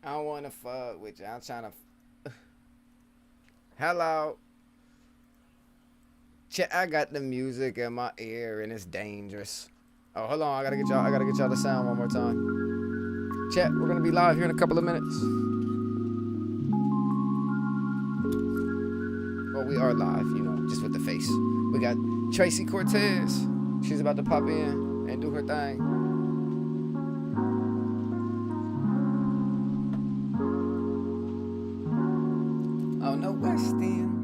I don't want to fuck with you. I'm trying to. Hello. I got the music in my ear and it's dangerous. Oh, hold on. I gotta get y'all. I gotta get y'all the sound one more time. Chat. We're gonna be live here in a couple of minutes. Well, we are live, just with the face. We got Tracy Cortez. She's about to pop in and do her thing. Oh no, West End.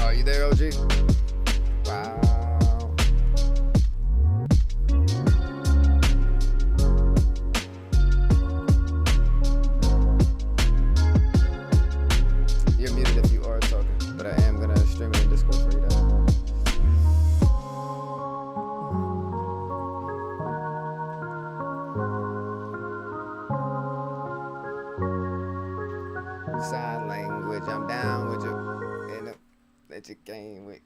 Oh, you there, OG? Wow. You're muted if you are talking, but I am gonna stream it in Discord for you though. Sign language, I'm down with you. And that you came with.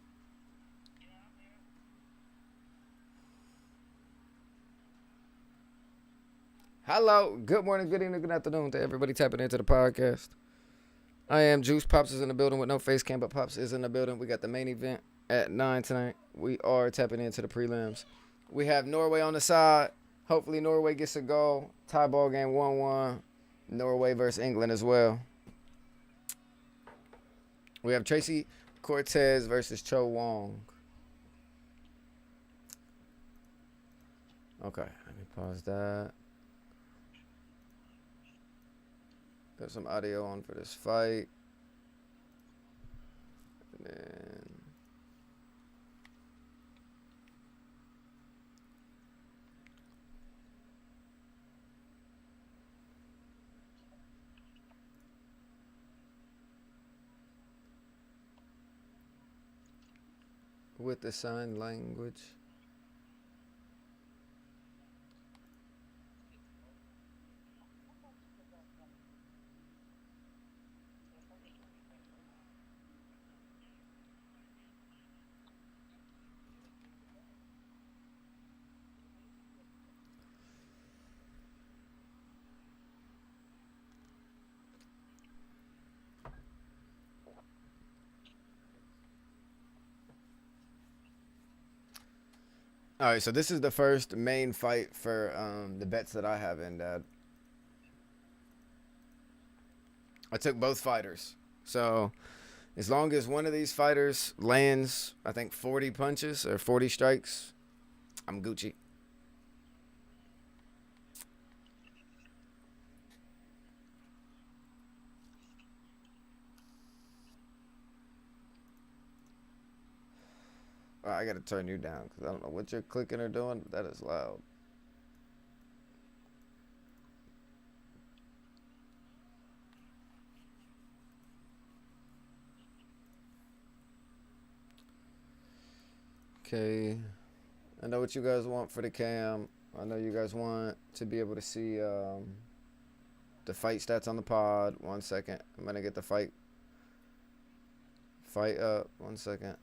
Hello, good morning, good evening, good afternoon to everybody tapping into the podcast. I am Juice. Pops is in the building with no face cam, but Pops is in the building. We got the main event at 9 tonight. We are tapping into the prelims. We have Norway on the side. Hopefully Norway gets a goal. Tie ball game 1-1. Norway versus England as well. We have Tracy Cortez versus Cho Wong. Okay, let me pause that. Got some audio on for this fight. And then with the sign language. All right, so this is the first main fight for the bets that I have in, Dad. I took both fighters. So as long as one of these fighters lands, I think 40 punches or 40 strikes, I'm Gucci. I gotta turn you down because I don't know what you're clicking or doing, but that is loud. Okay. I know what you guys want for the cam. I know you guys want to be able to see the fight stats on the pod. 1 second. I'm gonna get the fight up. 1 second.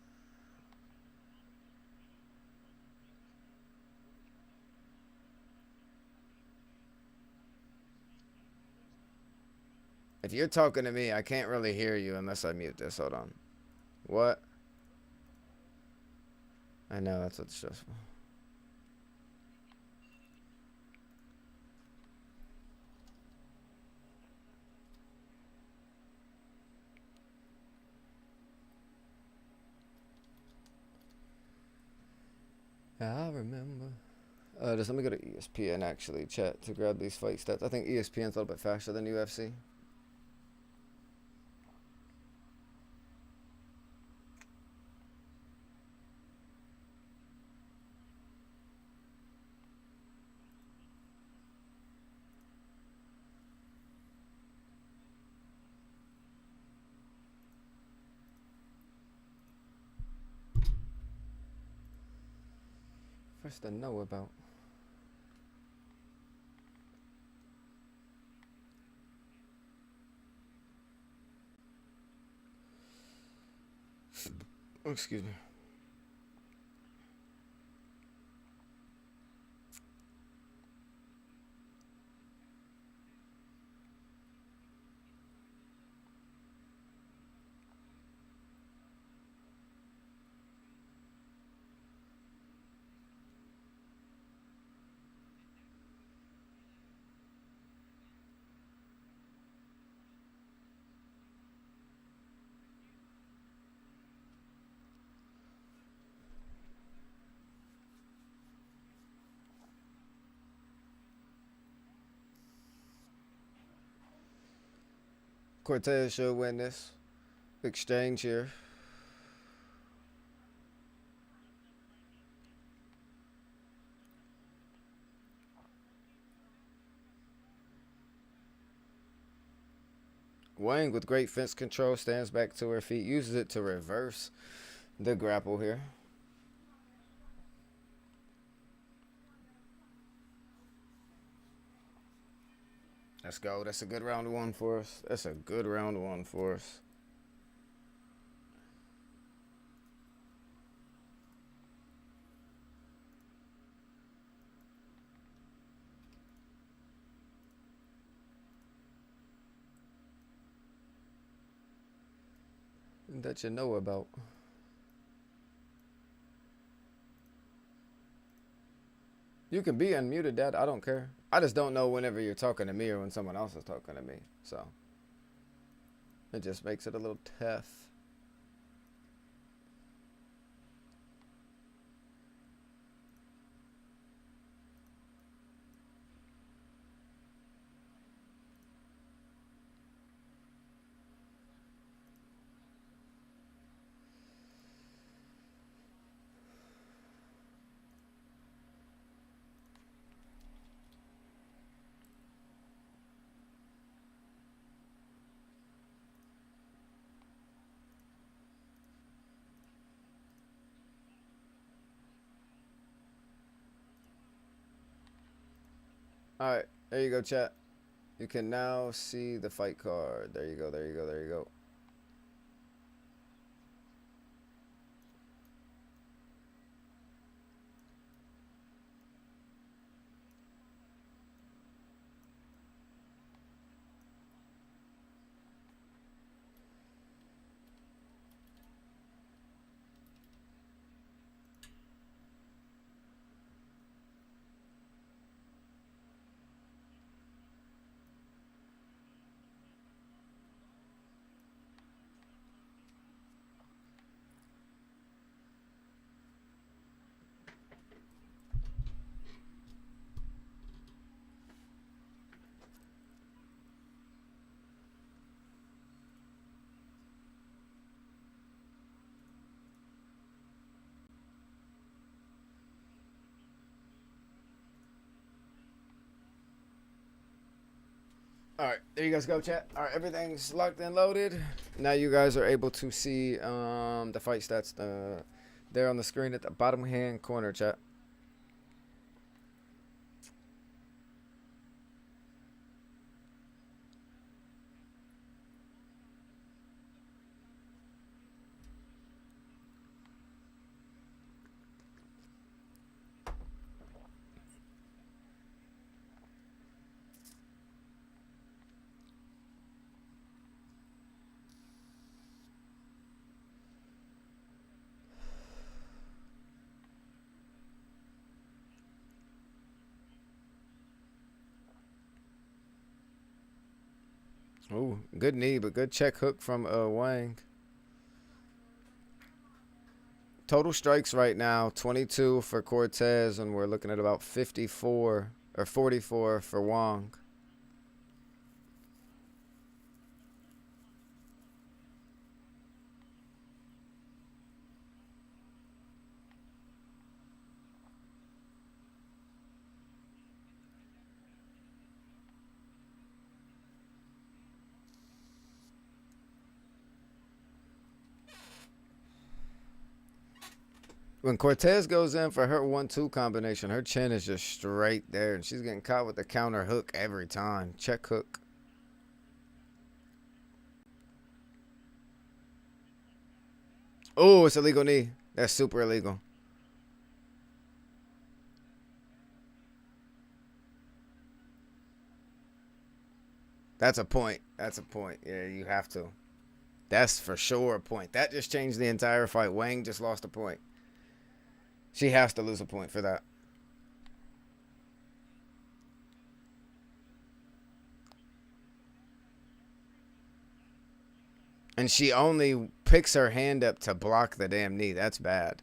If you're talking to me, I can't really hear you unless I mute this. Hold on. What? I know, that's what's stressful. I remember. Just let me go to ESPN actually, chat, to grab these fight stats. I think ESPN's a little bit faster than UFC. First to know about. Excuse me. Cortez should win this exchange here. Wang with great fence control stands back to her feet, uses it to reverse the grapple here. Let's go. That's a good round one for us. That's a good round one for us. That you know about. You can be unmuted, Dad. I don't care. I just don't know whenever you're talking to me or when someone else is talking to me. So it just makes it a little tough. All right, there you go, chat. You can now see the fight card. There you go, there you go, there you go. All right, there you guys go, chat. All right, everything's locked and loaded. Now you guys are able to see the fight stats there on the screen at the bottom hand corner, chat. Ooh, good knee, but good check hook from Wang. Total strikes right now, 22 for Cortez, and we're looking at about 54 or 44 for Wang. When Cortez goes in for her 1-2 combination, her chin is just straight there, and she's getting caught with the counter hook every time. Check hook. Oh, it's illegal knee. That's super illegal. That's a point. That's a point. Yeah, you have to. That's for sure a point. That just changed the entire fight. Wang just lost a point. She has to lose a point for that. And she only picks her hand up to block the damn knee. That's bad.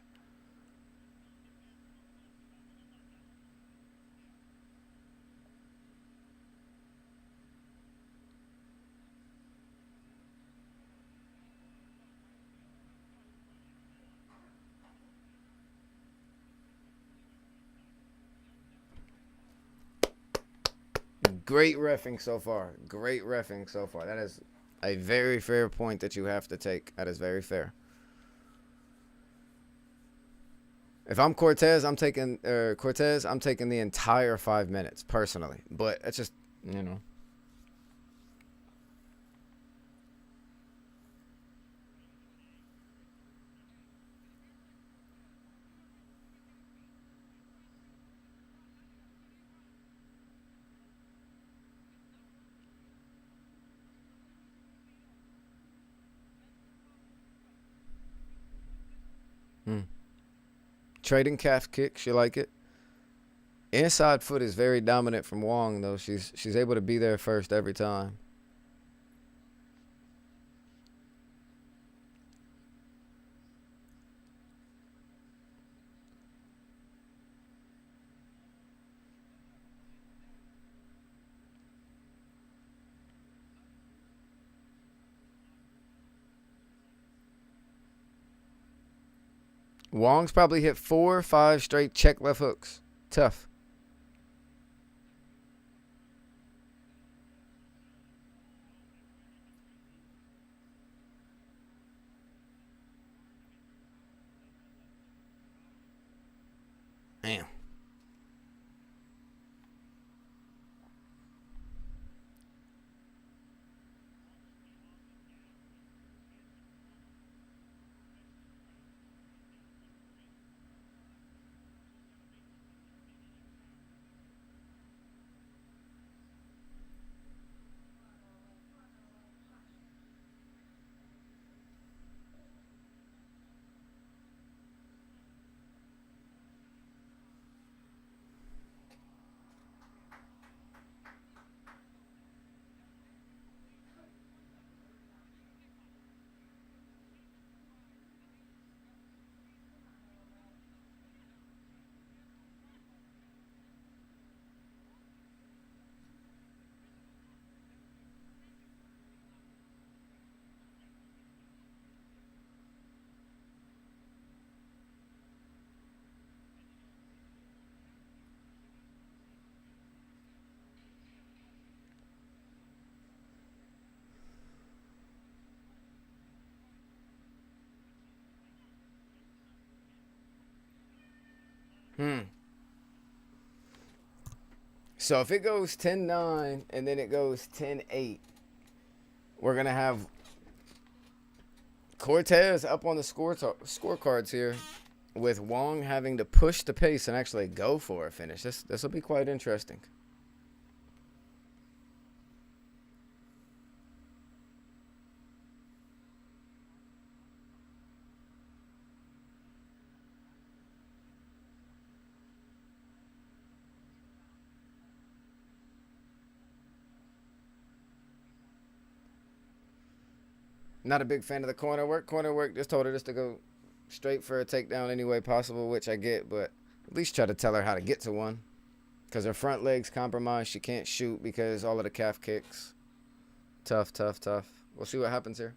Great reffing so far. Great reffing so far. That is a very fair point that you have to take. That is very fair. If I'm Cortez, I'm taking Cortez. I'm taking the entire 5 minutes personally. But it's just you know. Hmm. Trading calf kicks. You like it? Inside foot is very dominant from Wong though. She's able to be there first every time. Wong's probably hit 4 or 5 straight check left hooks. Tough. Damn. Hmm. So if it goes 10-9 and then it goes 10-8, we're gonna have Cortez up on the scorecards here, with Wong having to push the pace and actually go for a finish. This will be quite interesting. Not a big fan of the corner work. Corner work just told her just to go straight for a takedown any way possible, which I get, but at least try to tell her how to get to one. Because her front leg's compromised. She can't shoot because all of the calf kicks. Tough, tough, tough. We'll see what happens here.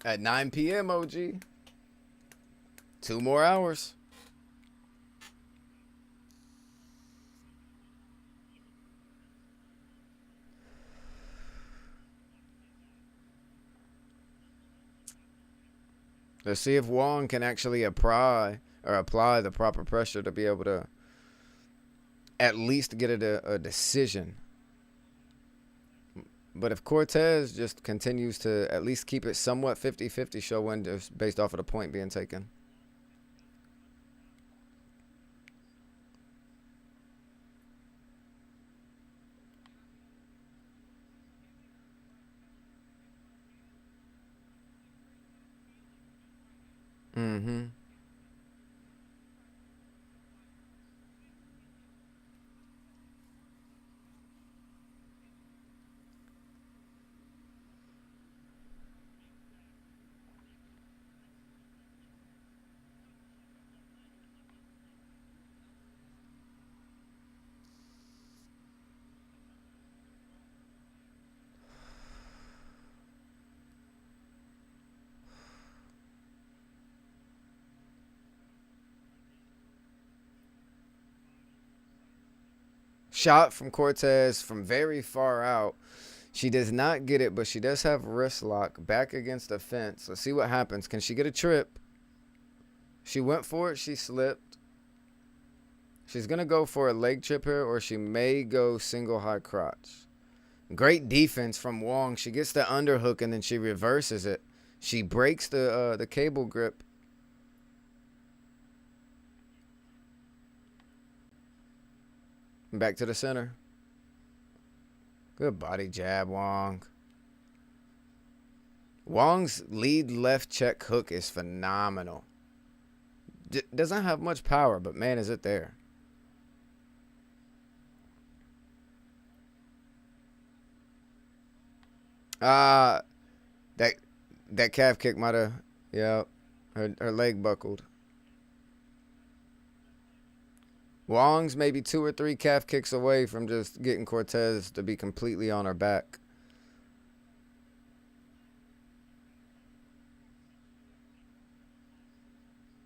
At 9 p.m., OG. 2 more hours. Let's see if Wong can actually apply the proper pressure to be able to at least get it a decision. But if Cortez just continues to at least keep it somewhat 50-50, show win just based off of the point being taken. Mm-hmm. shot from Cortez from very far out. She does not get it, but she does have wrist lock back against the fence. Let's see what happens. Can she get a trip? She went for it. She slipped. She's going to go for a leg trip here, or she may go single high crotch. Great defense from Wong. She gets the underhook, and then she reverses it. She breaks the cable grip. Back to the center. Good body jab, Wong. Wong's lead left check hook is phenomenal. Doesn't have much power, but man, is it there. That calf kick might have, yeah, her leg buckled. Wong's maybe 2 or 3 calf kicks away from just getting Cortez to be completely on her back.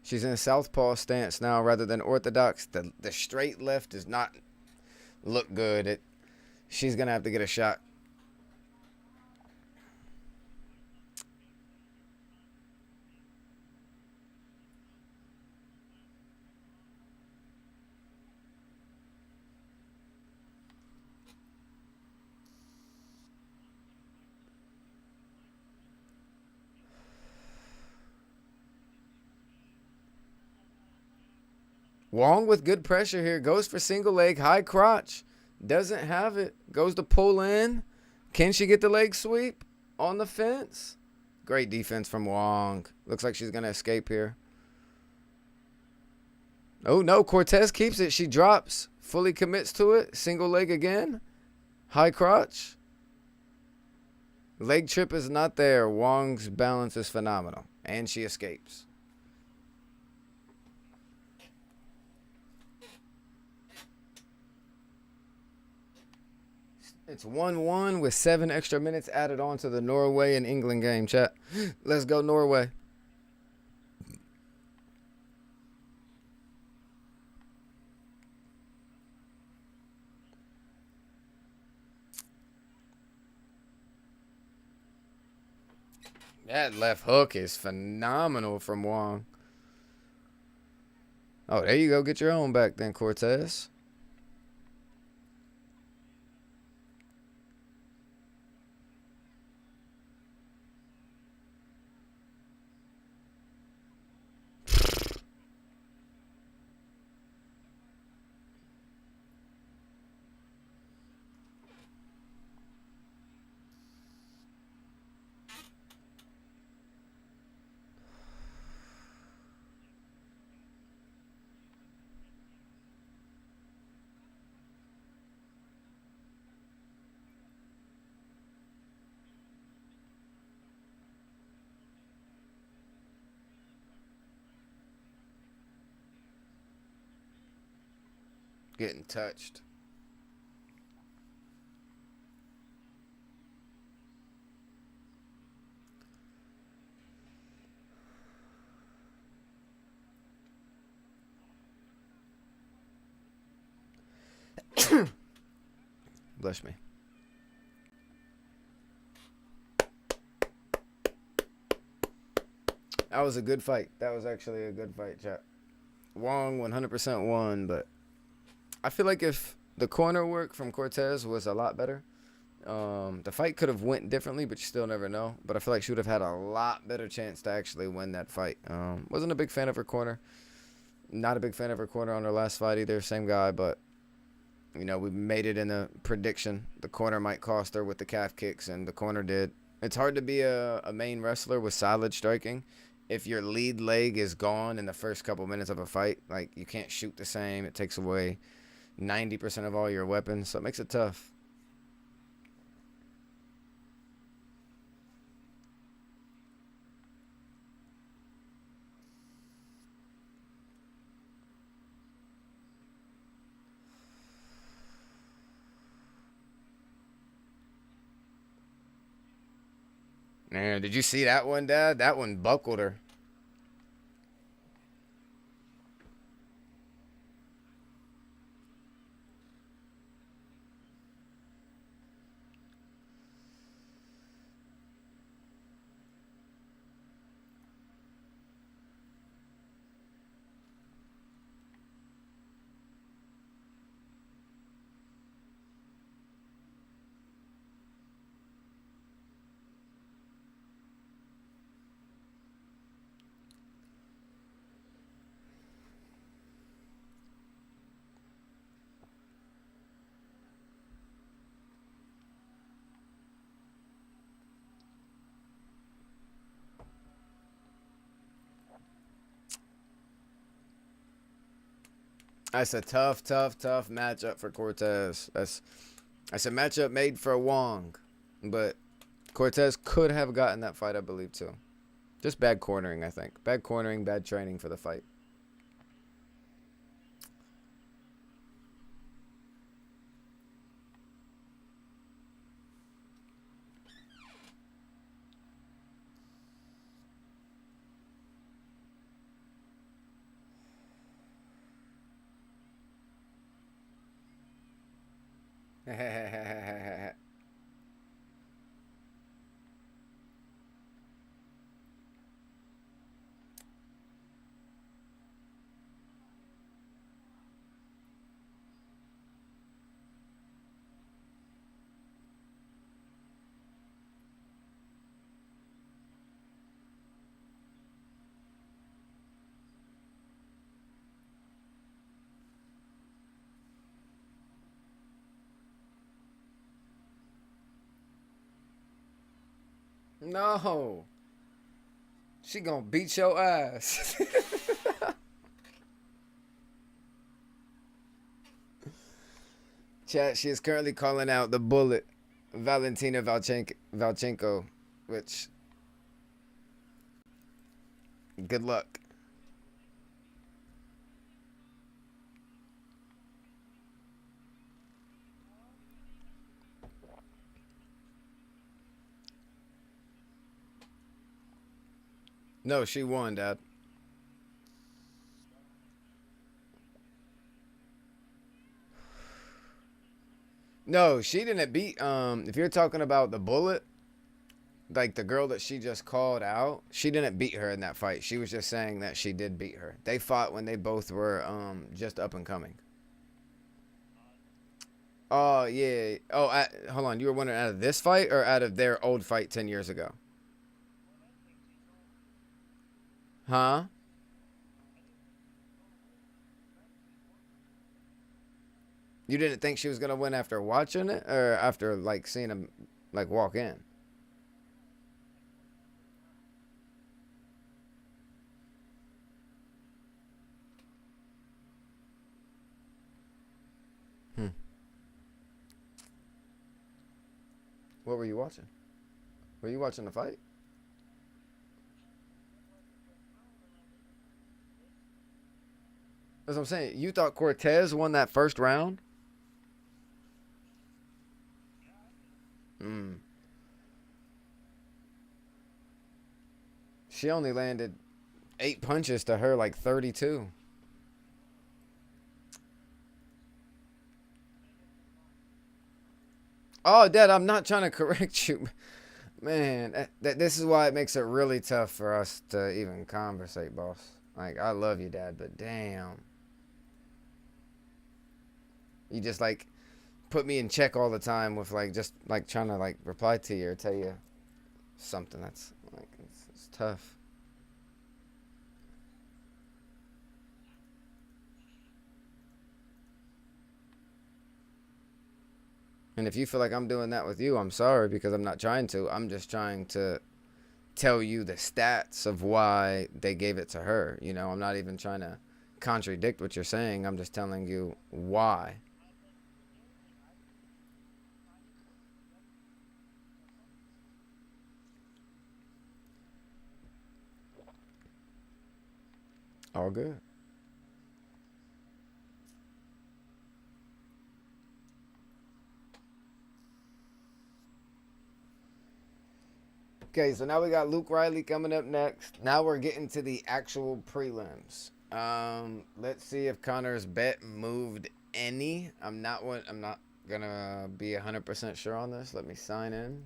She's in a southpaw stance now rather than orthodox. The straight left does not look good. She's going to have to get a shot. Wong with good pressure here. Goes for single leg, high crotch. Doesn't have it. Goes to pull in. Can she get the leg sweep on the fence? Great defense from Wong. Looks like she's going to escape here. Oh, no. Cortez keeps it. She drops. Fully commits to it. Single leg again. High crotch. Leg trip is not there. Wong's balance is phenomenal. And she escapes. It's 1-1 with 7 extra minutes added on to the Norway and England game, chat. Let's go, Norway. That left hook is phenomenal from Wong. Oh, there you go. Get your own back then, Cortez. Getting touched. Bless me. That was a good fight. That was actually a good fight, chat. Wong 100% won, but I feel like if the corner work from Cortez was a lot better, the fight could have went differently, but you still never know. But I feel like she would have had a lot better chance to actually win that fight. Wasn't a big fan of her corner. Not a big fan of her corner on her last fight either. Same guy, but, you know, we made it in a prediction. The corner might cost her with the calf kicks, and the corner did. It's hard to be a main wrestler with solid striking if your lead leg is gone in the first couple minutes of a fight. Like, you can't shoot the same. It takes away 90% of all your weapons, so it makes it tough. Man, did you see that one, Dad? That one buckled her. That's a tough, tough, tough matchup for Cortez. That's a matchup made for Wong, but Cortez could have gotten that fight, I believe, too. Just bad cornering, I think. Bad cornering, bad training for the fight. No. She gonna beat your ass. Chat, she is currently calling out the bullet, Valentina Valchenko, which, good luck. No, she won, Dad. No, she didn't beat. If you're talking about the bullet, like the girl that she just called out, she didn't beat her in that fight. She was just saying that she did beat her. They fought when they both were just up and coming. Oh yeah. Oh, hold on. You were wondering out of this fight or out of their old fight 10 years ago? Huh? You didn't think she was gonna win after watching it or after like seeing him like walk in? Hmm. What were you watching? Were you watching the fight? That's what I'm saying. You thought Cortez won that first round? Hmm. She only landed 8 punches to her like 32. Oh, Dad, I'm not trying to correct you. Man, this is why it makes it really tough for us to even conversate, boss. Like, I love you, Dad, but damn. You just like put me in check all the time with like just like trying to like reply to you or tell you something that's like it's tough. And if you feel like I'm doing that with you, I'm sorry because I'm not trying to. I'm just trying to tell you the stats of why they gave it to her. You know, I'm not even trying to contradict what you're saying. I'm just telling you why. All good. Okay, so now we got Luke Riley coming up next. Now we're getting to the actual prelims. Let's see if Connor's bet moved any. I'm not gonna be 100% sure on this. Let me sign in.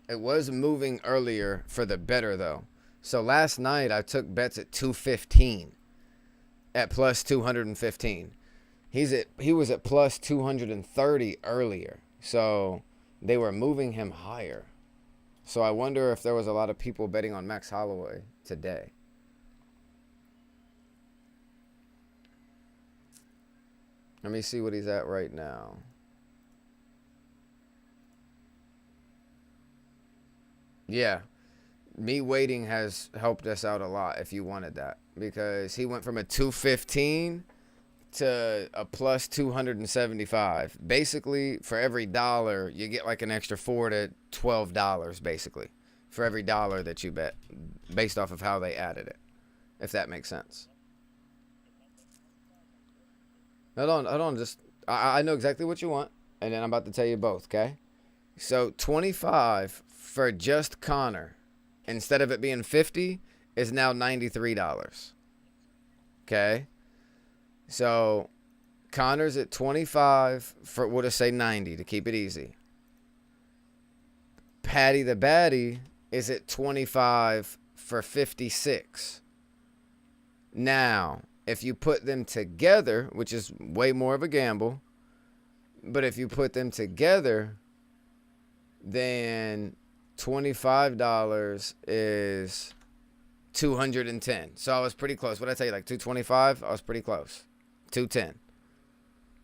It was moving earlier for the better though. So last night I took bets at 215 at plus 215. He was at plus 230 earlier. So they were moving him higher. So I wonder if there was a lot of people betting on Max Holloway today. Let me see what he's at right now. Yeah, me waiting has helped us out a lot if you wanted that. because he went from a 215 to a plus 275. Basically, for every dollar, you get like an extra $4 to $12, basically, for every dollar that you bet, based off of how they added it, if that makes sense. Hold on. Just I know exactly what you want, and then I'm about to tell you both. Okay. So 25 for just Conor, instead of it being 50, is now $93. Okay. So Conor's at 25 for, we'll just say 90 to keep it easy. Paddy the Baddy is at 25 for 56. Now, if you put them together, which is way more of a gamble, but if you put them together, then $25 is 210. So I was pretty close. What did I tell you, like 225? I was pretty close. 210.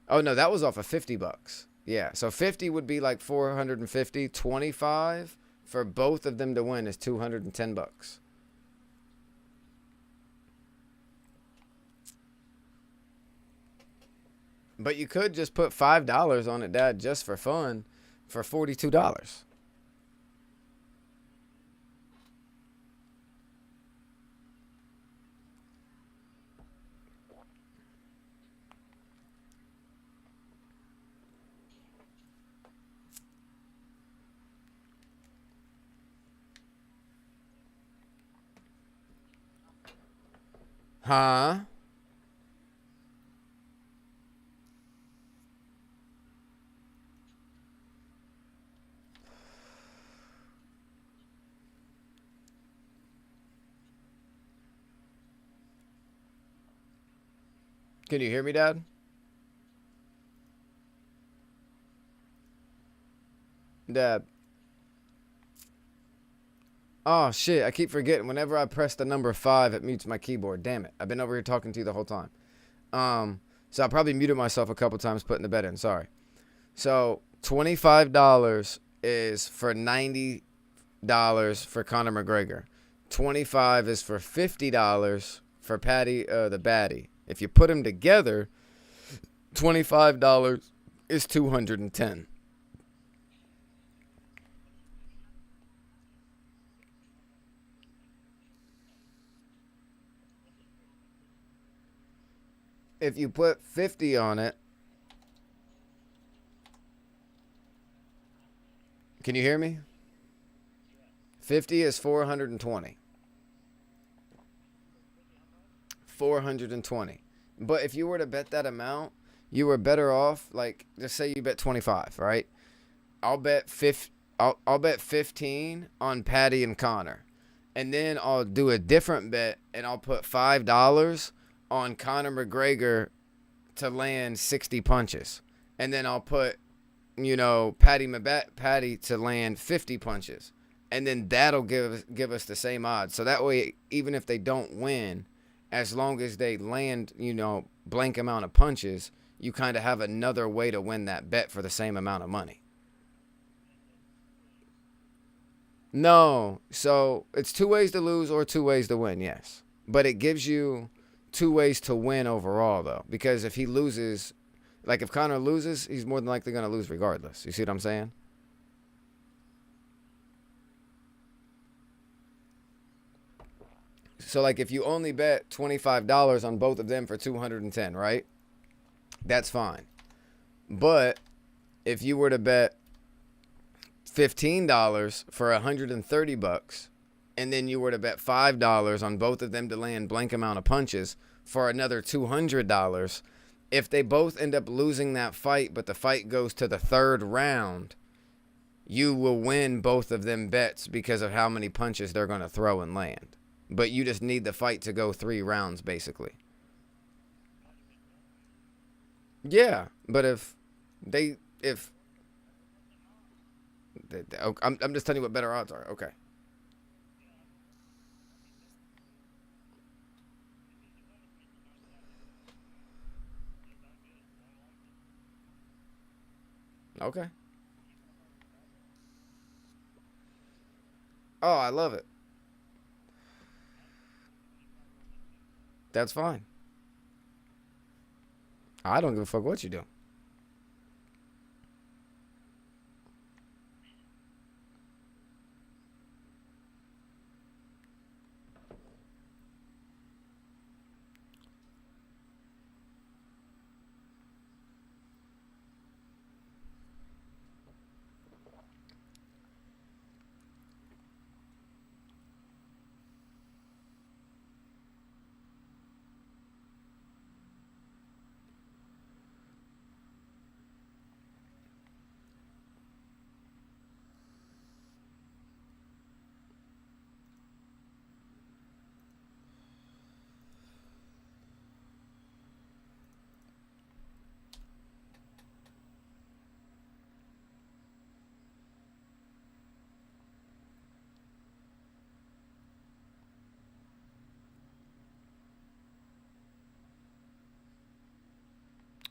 Oh no, that was off of $50. Yeah, so 50 would be like 450. 25 for both of them to win is $210. But you could just put $5 on it, Dad, just for fun, for $42. Huh? Can you hear me, Dad? Dad. Oh, shit. I keep forgetting. Whenever I press the number 5, it mutes my keyboard. Damn it. I've been over here talking to you the whole time. So I probably muted myself a couple times putting the bet in. Sorry. So $25 is for $90 for Conor McGregor. 25 is for $50 for Paddy the Baddy. If you put them together, $25 is 210. If you put 50 on it, can you hear me? 50 is 420. 420. But if you were to bet that amount, you were better off, like, just say you bet 25, right? I'll bet 50, I'll bet 15 on Paddy and Conor. And then I'll do a different bet and I'll put $5 on Conor McGregor to land 60 punches. And then I'll put, Paddy to land 50 punches. And then that'll give us the same odds. So that way, even if they don't win, as long as they land, blank amount of punches, you kind of have another way to win that bet for the same amount of money. No. So it's two ways to lose or two ways to win, yes. But it gives you two ways to win overall, though. Because if he loses, like if Conor loses, he's more than likely going to lose regardless. You see what I'm saying? So, like, if you only bet $25 on both of them for 210, right? That's fine. But if you were to bet $15 for $130, and then you were to bet $5 on both of them to land blank amount of punches for another $200, if they both end up losing that fight, but the fight goes to the third round, you will win both of them bets because of how many punches they're going to throw and land. But you just need the fight to go 3 rounds, basically. Yeah, but I'm just telling you what better odds are. Okay. Okay. Oh, I love it. That's fine. I don't give a fuck what you do.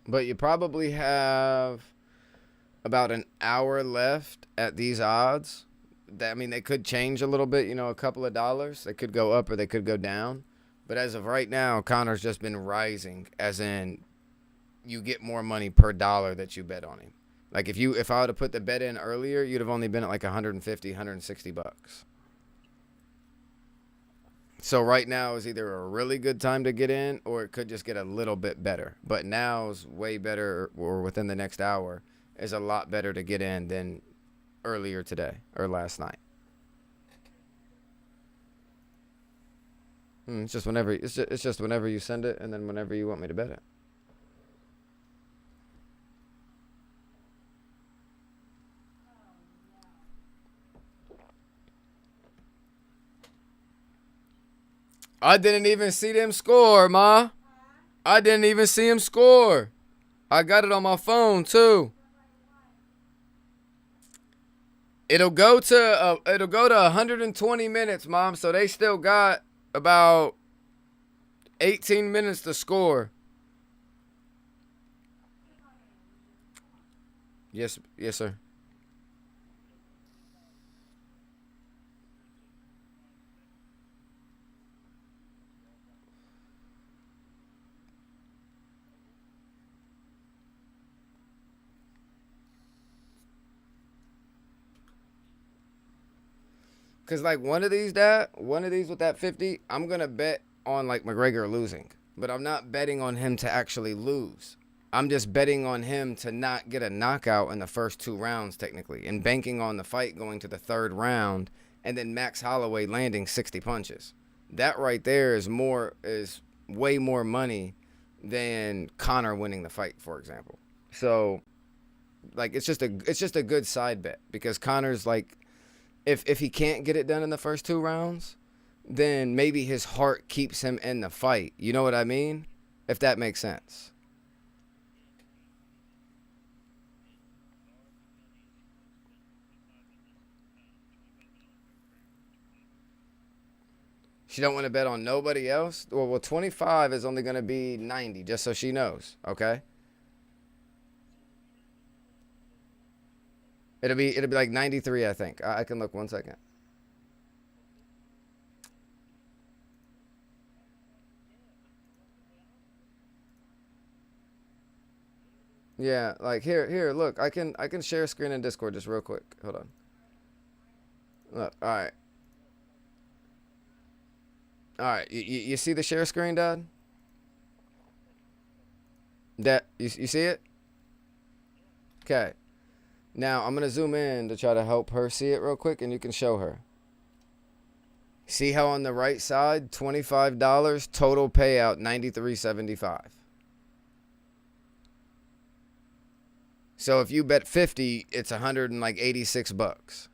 But you probably have about an hour left at these odds. I mean, they could change a little bit, a couple of dollars. They could go up or they could go down. But as of right now, Conor's just been rising, as in you get more money per dollar that you bet on him. Like if I would have put the bet in earlier, you'd have only been at like 150, 160 bucks. So right now is either a really good time to get in, or it could just get a little bit better. But now is way better, or within the next hour is a lot better to get in than earlier today or last night. It's just whenever you send it, and then whenever you want me to bet it. I didn't even see them score, Ma. I didn't even see him score. I got it on my phone too. It'll go to 120 minutes, Mom. So they still got about 18 minutes to score. Yes, sir. Cause like one of these with that 50, I'm gonna bet on like McGregor losing, but I'm not betting on him to actually lose. I'm just betting on him to not get a knockout in the first 2 rounds, technically, and banking on the fight going to the 3rd round, and then Max Holloway landing 60 punches. That right there is way more money than Conor winning the fight, for example. So, like, it's just a good side bet, because Conor's like, if he can't get it done in the first 2 rounds, then maybe his heart keeps him in the fight. You know what I mean? If that makes sense. She don't want to bet on nobody else? Well, 25 is only going to be 90, just so she knows, okay? It'll be like 93, I think. I can look 1 second. Yeah, like here, look. I can share a screen in Discord just real quick. Hold on. Look, all right. All right, you see the share screen, Dad? That you see it? Okay. Now I'm gonna zoom in to try to help her see it real quick, and you can show her. See how on the right side, $25 total payout, 93.75. So if you bet 50, it's 186 bucks.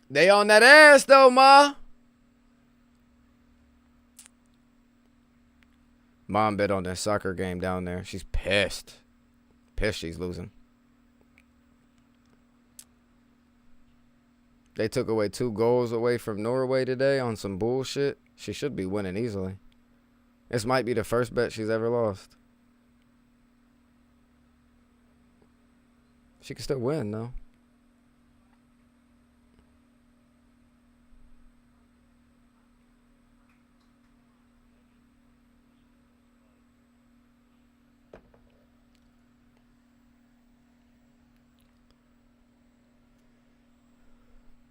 They on that ass though, Ma. Mom bet on that soccer game down there. She's pissed. Pissed she's losing. They took away 2 goals away from Norway today on some bullshit. She should be winning easily. This might be the first bet she's ever lost. She can still win, though.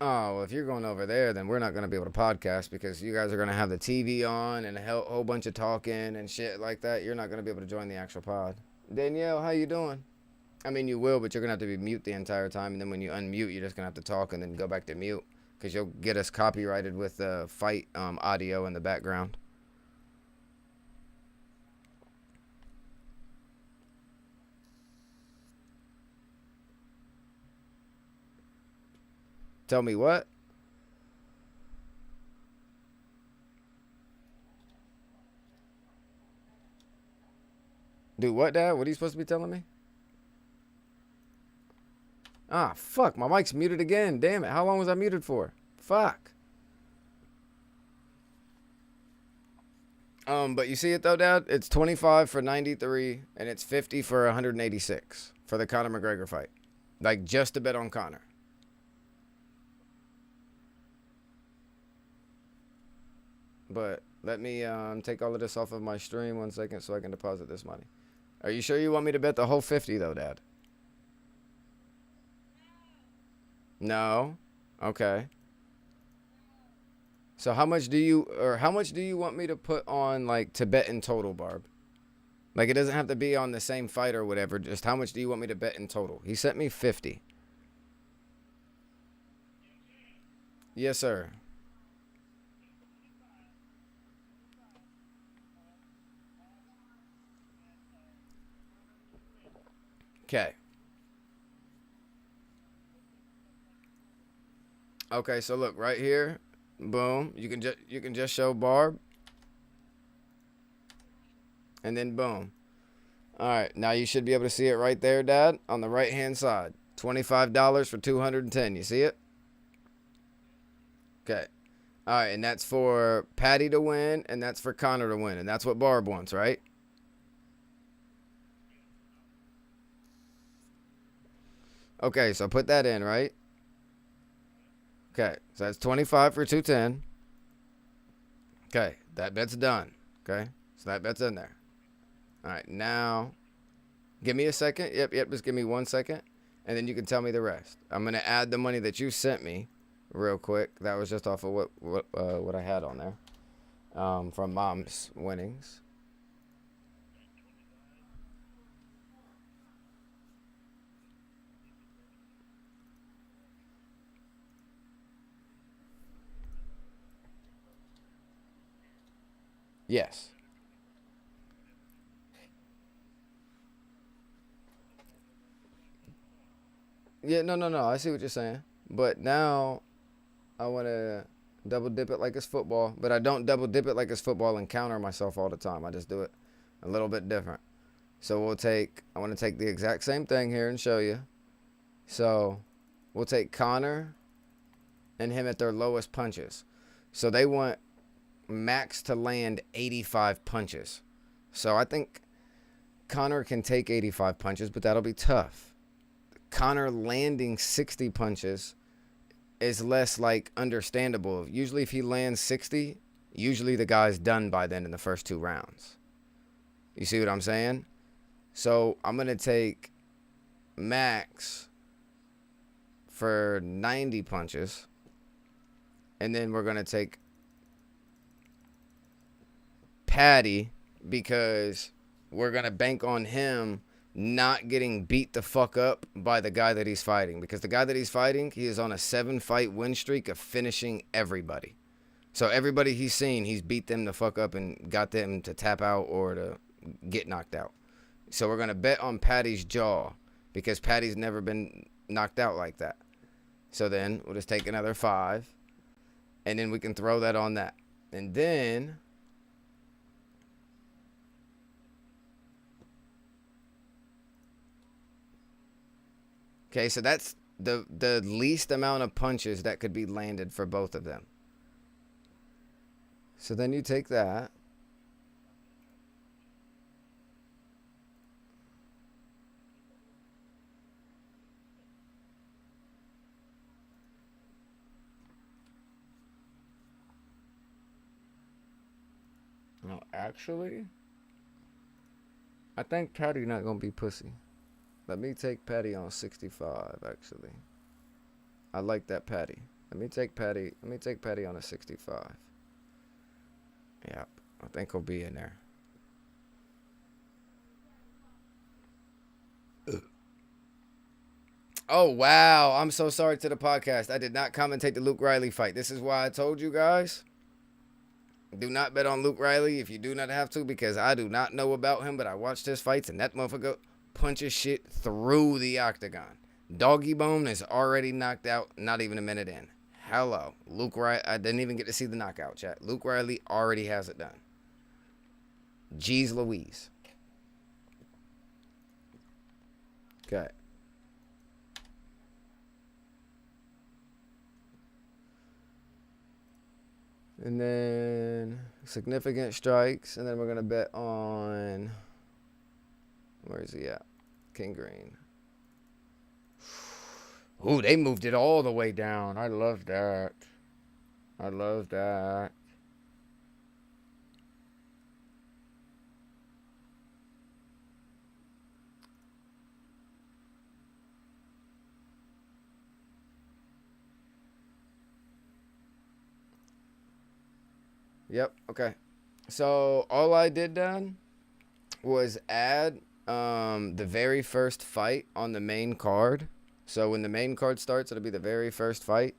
Oh, well, if you're going over there, then we're not going to be able to podcast because you guys are going to have the TV on and a whole bunch of talking and shit like that. You're not going to be able to join the actual pod. Danielle, how you doing? I mean, you will, but you're going to have to be mute the entire time. And then when you unmute, you're just going to have to talk and then go back to mute because you'll get us copyrighted with the fight audio in the background. Tell me what? Do what, Dad? What are you supposed to be telling me? Ah, fuck. My mic's muted again. Damn it. How long was I muted for? Fuck. But you see it though, Dad? It's 25 for 93, and it's 50 for 186 for the Conor McGregor fight. Like, just to bet on Conor. But let me take all of this off of my stream 1 second so I can deposit this money. Are you sure you want me to bet the whole 50 though, Dad? No? Okay. So how much do you want me to put on, like, to bet in total, Barb? Like, it doesn't have to be on the same fight or whatever. Just how much do you want me to bet in total? He sent me 50. Yes, sir. Okay. Okay, so look right here. Boom. You can just show Barb. And then boom. All right, now you should be able to see it right there, Dad, on the right-hand side. $25 for 210. You see it? Okay. All right, and that's for Patty to win, and that's for Conor to win, and that's what Barb wants, right? Okay, so put that in, right? Okay, so that's 25 for 210. Okay, that bet's done. Okay, so that bet's in there. All right, now give me a second. Yep, just give me 1 second, and then you can tell me the rest. I'm going to add the money that you sent me real quick. That was just off of what I had on there from Mom's winnings. Yes. Yeah, no. I see what you're saying. But now I want to double dip it like it's football. But I don't double dip it like it's football and counter myself all the time. I just do it a little bit different. So I want to take the exact same thing here and show you. So we'll take Conor and him at their lowest punches. So they want Max to land 85 punches. So I think Conor can take 85 punches, but that'll be tough. Conor landing 60 punches is less, like, understandable. Usually if he lands 60, usually the guy's done by then in the first 2 rounds. You see what I'm saying? So I'm going to take Max for 90 punches. And then we're going to take Patty because we're going to bank on him not getting beat the fuck up by the guy that he's fighting. Because the guy that he's fighting, he is on a 7-fight win streak of finishing everybody. So everybody he's seen, he's beat them the fuck up and got them to tap out or to get knocked out. So we're going to bet on Patty's jaw because Patty's never been knocked out like that. So then we'll just take another 5. And then we can throw that on that. And then okay, so that's the least amount of punches that could be landed for both of them. So then you take that. No, actually, I think Patty not gonna be pussy. Let me take Patty on 65. Actually, I like that Patty. Let me take Patty. Let me take Patty on a 65. Yep, I think he'll be in there. Oh wow! I'm so sorry to the podcast. I did not commentate the Luke Riley fight. This is why I told you guys. Do not bet on Luke Riley if you do not have to, because I do not know about him, but I watched his fights and that motherfucker punches shit through the octagon. Doggy Bone is already knocked out, not even a minute in. Hello. Luke Riley. I didn't even get to see the knockout, chat. Luke Riley already has it done. Jeez Louise. Okay. And then significant strikes. And then we're going to bet on... Where is he at? King Green. Ooh, they moved it all the way down. I love that. I love that. Yep, okay. So all I did then was add the very first fight on the main card. So when the main card starts, it'll be the very first fight.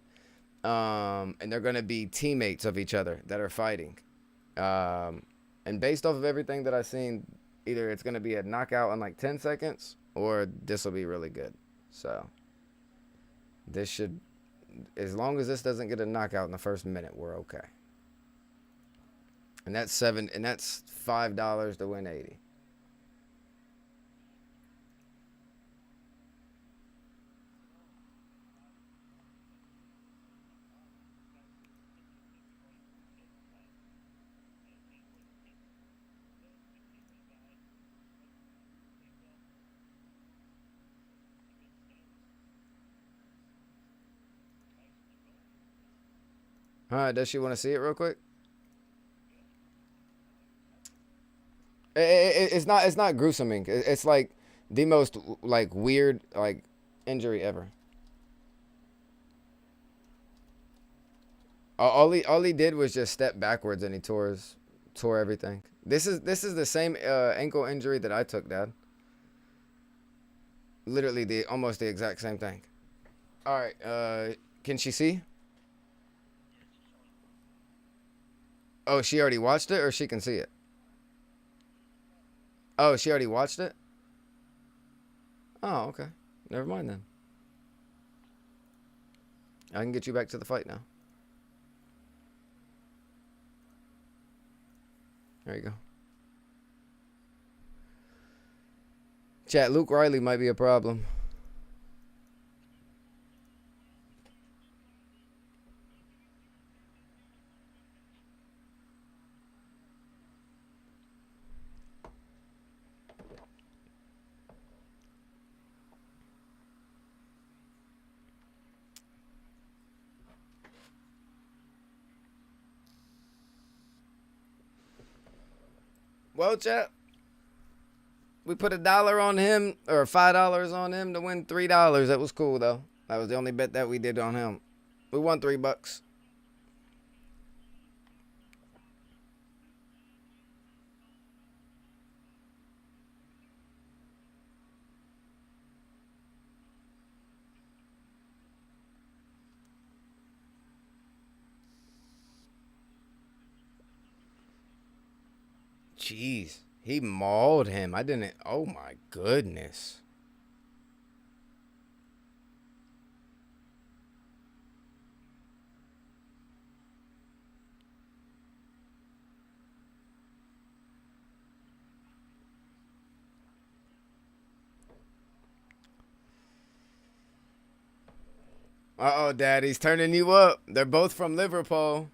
And they're going to be teammates of each other that are fighting. And based off of everything that I've seen, either it's going to be a knockout in like 10 seconds or this will be really good. So this should, as long as this doesn't get a knockout in the first minute, we're okay. And that's $5 to win 80. All right, does she want to see it real quick? It's not gruesoming. It's like the most like weird like injury ever. All he did was just step backwards and he tore everything. This is the same ankle injury that I took, Dad. Literally the almost the exact same thing. All right, can she see? Oh, she already watched it, or she can see it. Oh, she already watched it. Oh, okay. Never mind then. I can get you back to the fight now. There you go. Chat, Luke Riley might be a problem. Well, chat, we put $1 on him or $5 on him to win $3. That was cool though. That was the only bet that we did on him. We won $3. Jeez, he mauled him. I didn't. Oh my goodness. Uh-oh, Daddy's turning you up. They're both from Liverpool.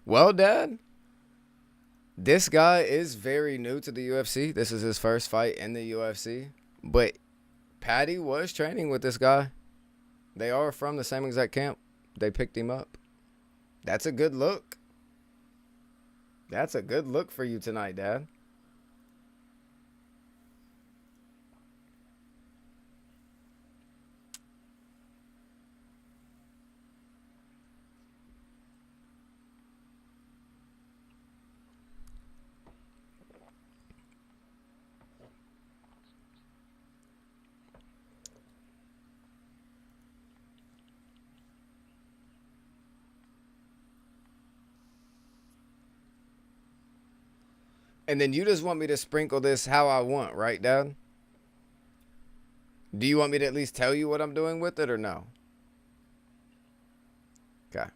Well, Dad, this guy is very new to the UFC. This is his first fight in the UFC. But Patty was training with this guy. They are from the same exact camp. They picked him up. That's a good look. That's a good look for you tonight, Dad. And then you just want me to sprinkle this how I want, right, Dad? Do you want me to at least tell you what I'm doing with it or no? Okay.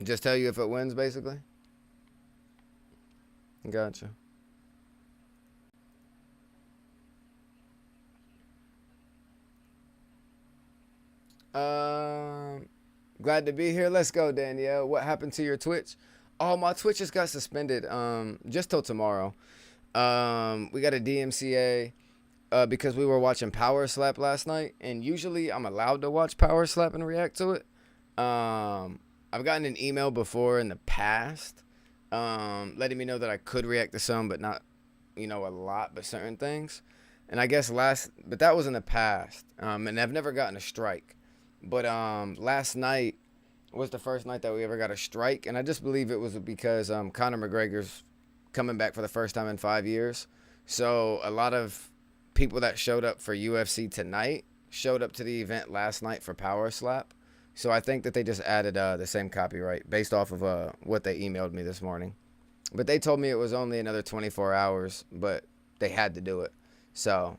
Just tell you if it wins, basically? Gotcha. Um, Glad to be here. Let's go, Danielle. What happened to your Twitch? Oh, my Twitch just got suspended. Just till tomorrow. We got a DMCA. Because we were watching Power Slap last night, and usually I'm allowed to watch Power Slap and react to it. I've gotten an email before in the past, letting me know that I could react to some, but not, a lot, but certain things. And I guess but that was in the past, and I've never gotten a strike. But last night was the first night that we ever got a strike, and I just believe it was because Conor McGregor's coming back for the first time in 5 years. So a lot of people that showed up for UFC tonight showed up to the event last night for Power Slap. So I think that they just added the same copyright based off of what they emailed me this morning. But they told me it was only another 24 hours, but they had to do it. So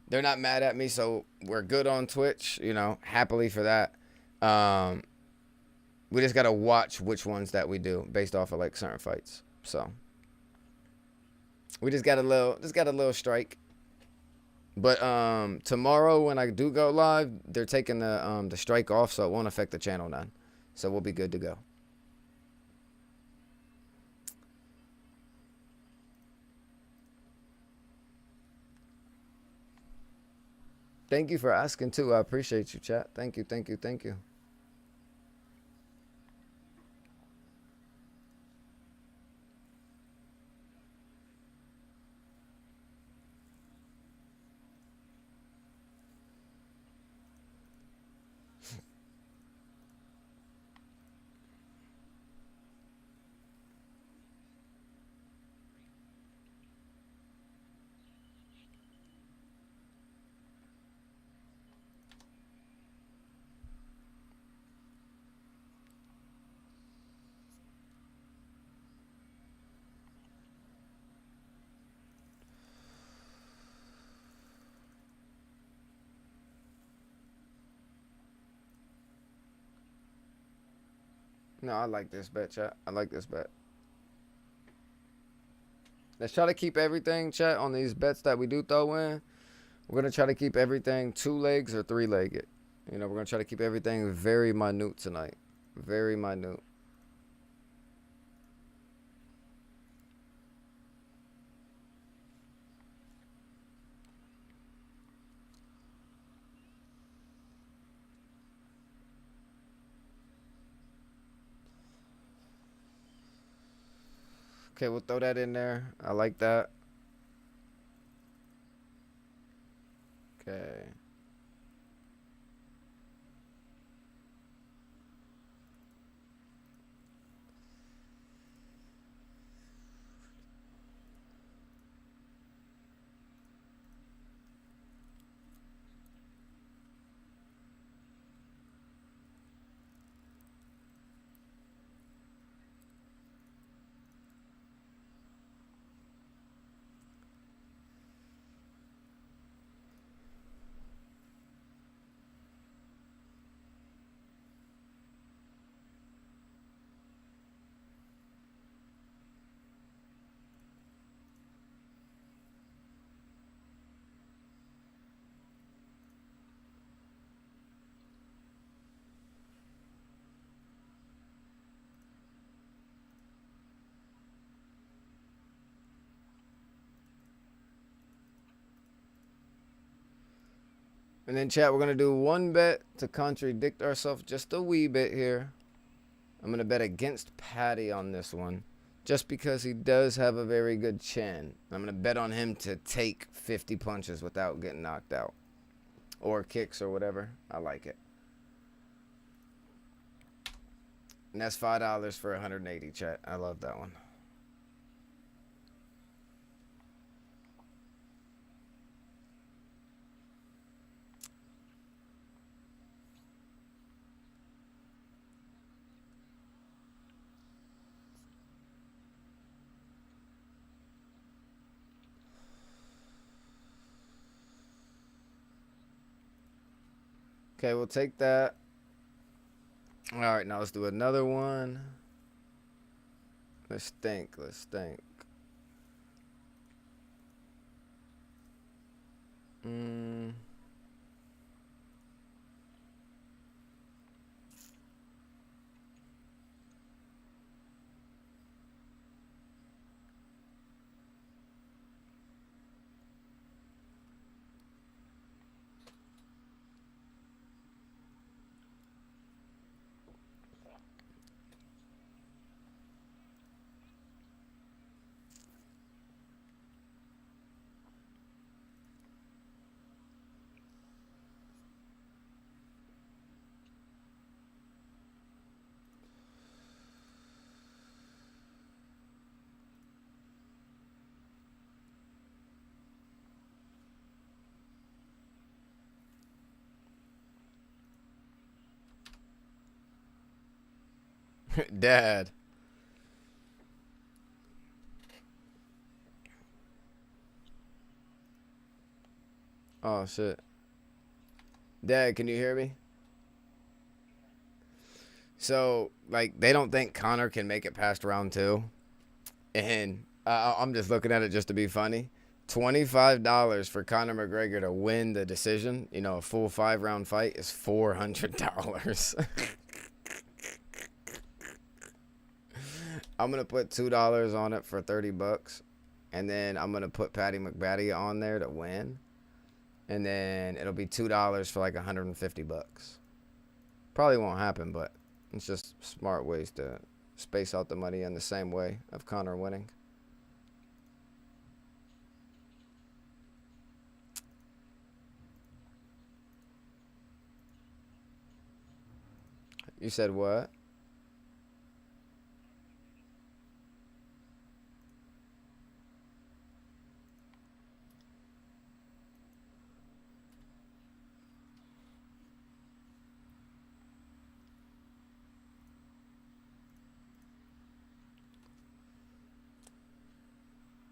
they're not mad at me, so we're good on Twitch, happily for that. Um, we just got to watch which ones that we do based off of like certain fights. So we just got a little strike. But tomorrow when I do go live, they're taking the strike off, so it won't affect the channel none. So we'll be good to go. Thank you for asking too. I appreciate you, chat. Thank you, thank you, thank you. No, I like this bet, chat. I like this bet. Let's try to keep everything, chat, on these bets that we do throw in. We're gonna try to keep everything two legs or three legged. We're gonna try to keep everything very minute tonight. Very minute. Okay, we'll throw that in there. I like that. Okay. And then, chat, we're going to do one bet to contradict ourselves just a wee bit here. I'm going to bet against Patty on this one, just because he does have a very good chin. I'm going to bet on him to take 50 punches without getting knocked out. Or kicks or whatever. I like it. And that's $5 for 180, chat. I love that one. Okay, we'll take that. All right, now let's do another one. Let's think. Dad. Oh, shit. Dad, can you hear me? So, like, they don't think Conor can make it past round 2. And I'm just looking at it just to be funny. $25 for Conor McGregor to win the decision, you know, a full 5-round fight is $400. I'm going to put $2 on it for $30. And then I'm going to put Patty McBatty on there to win. And then it'll be $2 for like $150. Probably won't happen, but it's just smart ways to space out the money in the same way of Conor winning. You said what?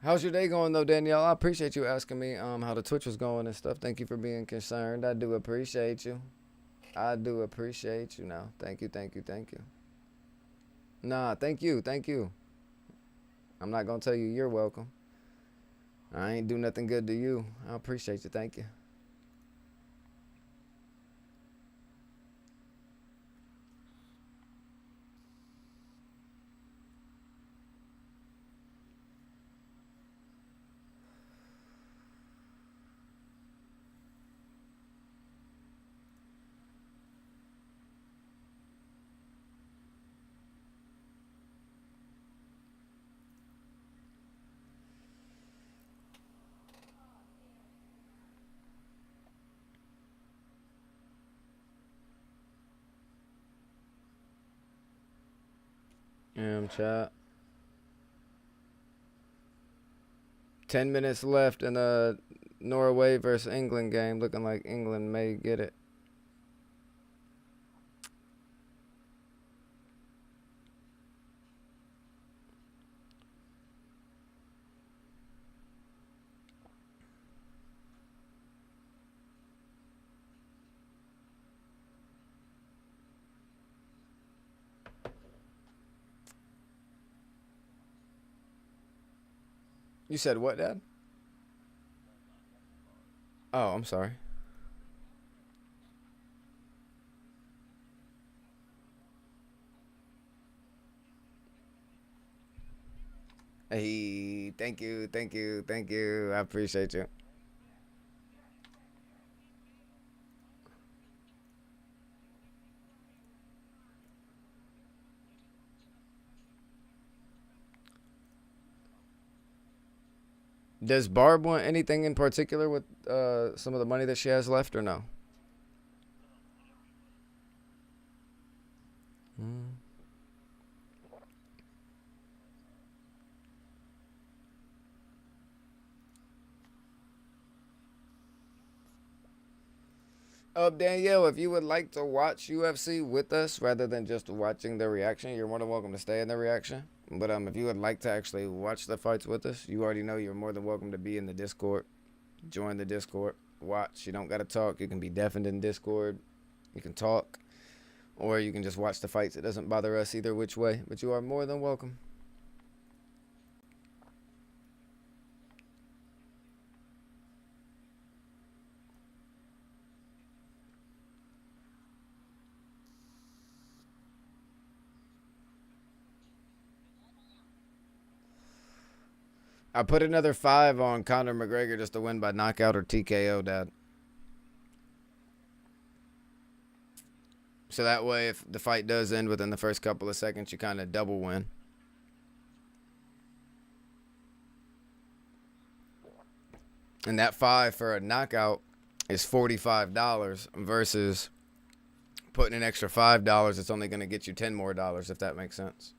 How's your day going though, Danielle? I appreciate you asking me how the Twitch was going and stuff. Thank you for being concerned. I do appreciate you. I do appreciate you now. Thank you. Nah, thank you. I'm not gonna tell you you're welcome. I ain't do nothing good to you. I appreciate you. Thank you. Chat. 10 minutes left in the Norway versus England game. Looking like England may get it. You said what, Dad? Oh, I'm sorry. Hey, thank you. I appreciate you. Does Barb want anything in particular with some of the money that she has left, or no? Mm. Danielle, if you would like to watch UFC with us rather than just watching the reaction, you're more than welcome to stay in the reaction. But if you would like to actually watch the fights with us, you already know you're more than welcome to be in the Discord. Join the Discord. Watch. You don't gotta talk. You can be deafened in Discord. You can talk, or you can just watch the fights. It doesn't bother us either which way. But you are more than welcome. I put another 5 on Conor McGregor just to win by knockout or TKO, Dad. So that way, if the fight does end within the first couple of seconds, you kind of double win. And that 5 for a knockout is $45 versus putting an extra $5. It's only going to get you $10 more, if that makes sense.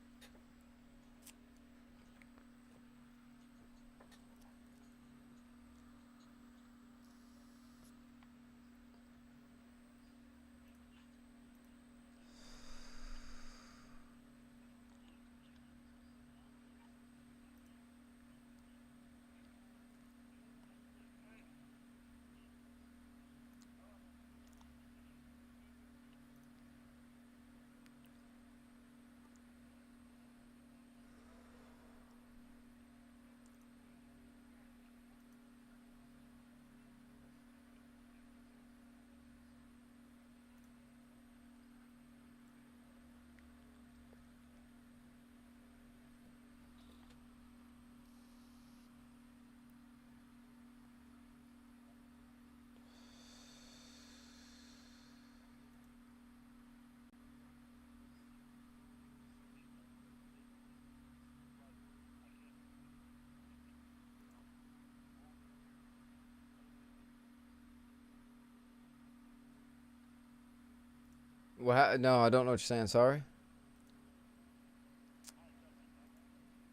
Well, no, I don't know what you're saying. Sorry.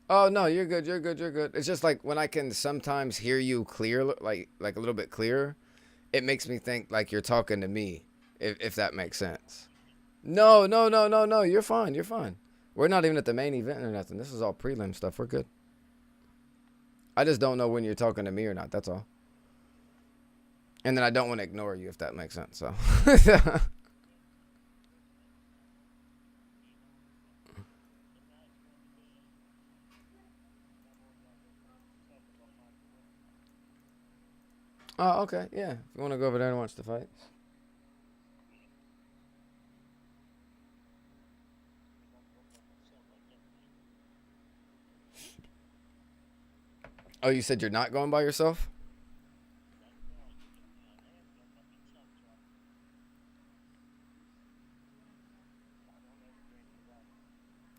Oh no, you're good. You're good. You're good. It's just like when I can sometimes hear you clear, like a little bit clearer. It makes me think like you're talking to me, if that makes sense. No, no, no, no, no. You're fine. You're fine. We're not even at the main event or nothing. This is all prelim stuff. We're good. I just don't know when you're talking to me or not. That's all. And then I don't want to ignore you, if that makes sense. So. Oh, okay. Yeah. If you want to go over there and watch the fights. Oh, you said you're not going by yourself?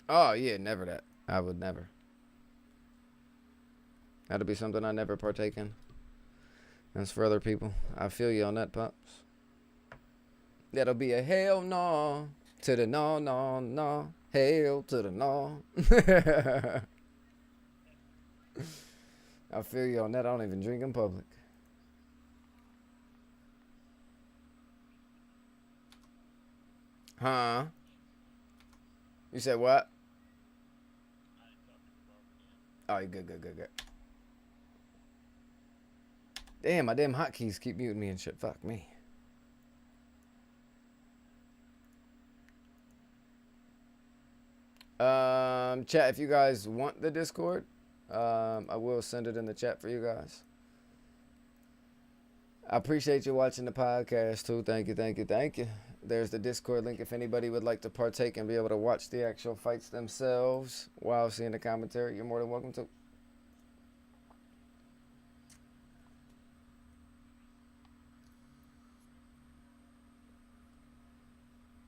Oh, yeah. Never that. I would never. That'll be something I never partake in. That's for other people. I feel you on that, Pops. That'll be a hell no to the no, no, no. Hail to the no. I feel you on that. I don't even drink in public. Huh? You said what? Oh, you good, good, good, good. Damn, my damn hotkeys keep muting me and shit. Fuck me. Chat, if you guys want the Discord, I will send it in the chat for you guys. I appreciate you watching the podcast too. Thank you, thank you, thank you. There's the Discord link if anybody would like to partake and be able to watch the actual fights themselves while seeing the commentary. You're more than welcome to.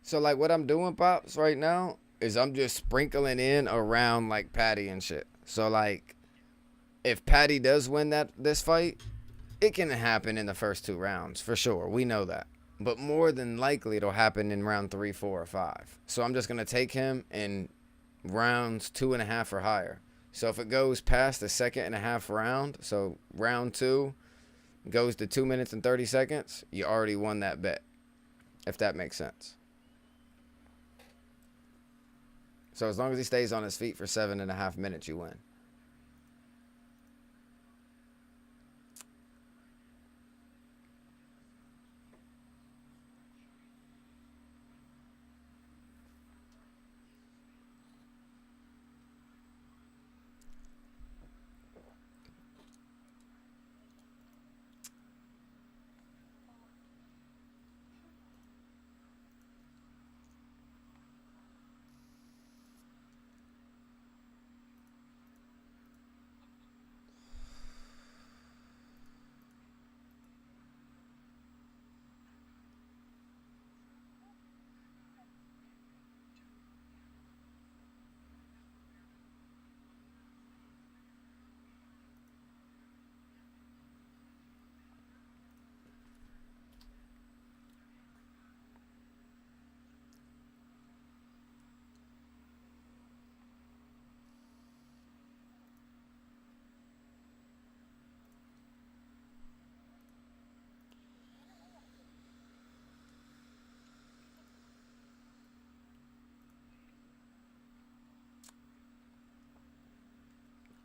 So like what I'm doing, Pops, right now is I'm just sprinkling in around like Patty and shit. So like If Patty does win this fight, it can happen in the first 2 rounds for sure. We know that. But more than likely, it'll happen in round 3, 4, or 5. So I'm just going to take him in rounds 2.5 or higher. So if it goes past the second and a half round, so round 2 goes to 2 minutes and 30 seconds, you already won that bet, if that makes sense. So as long as he stays on his feet for 7.5 minutes, you win.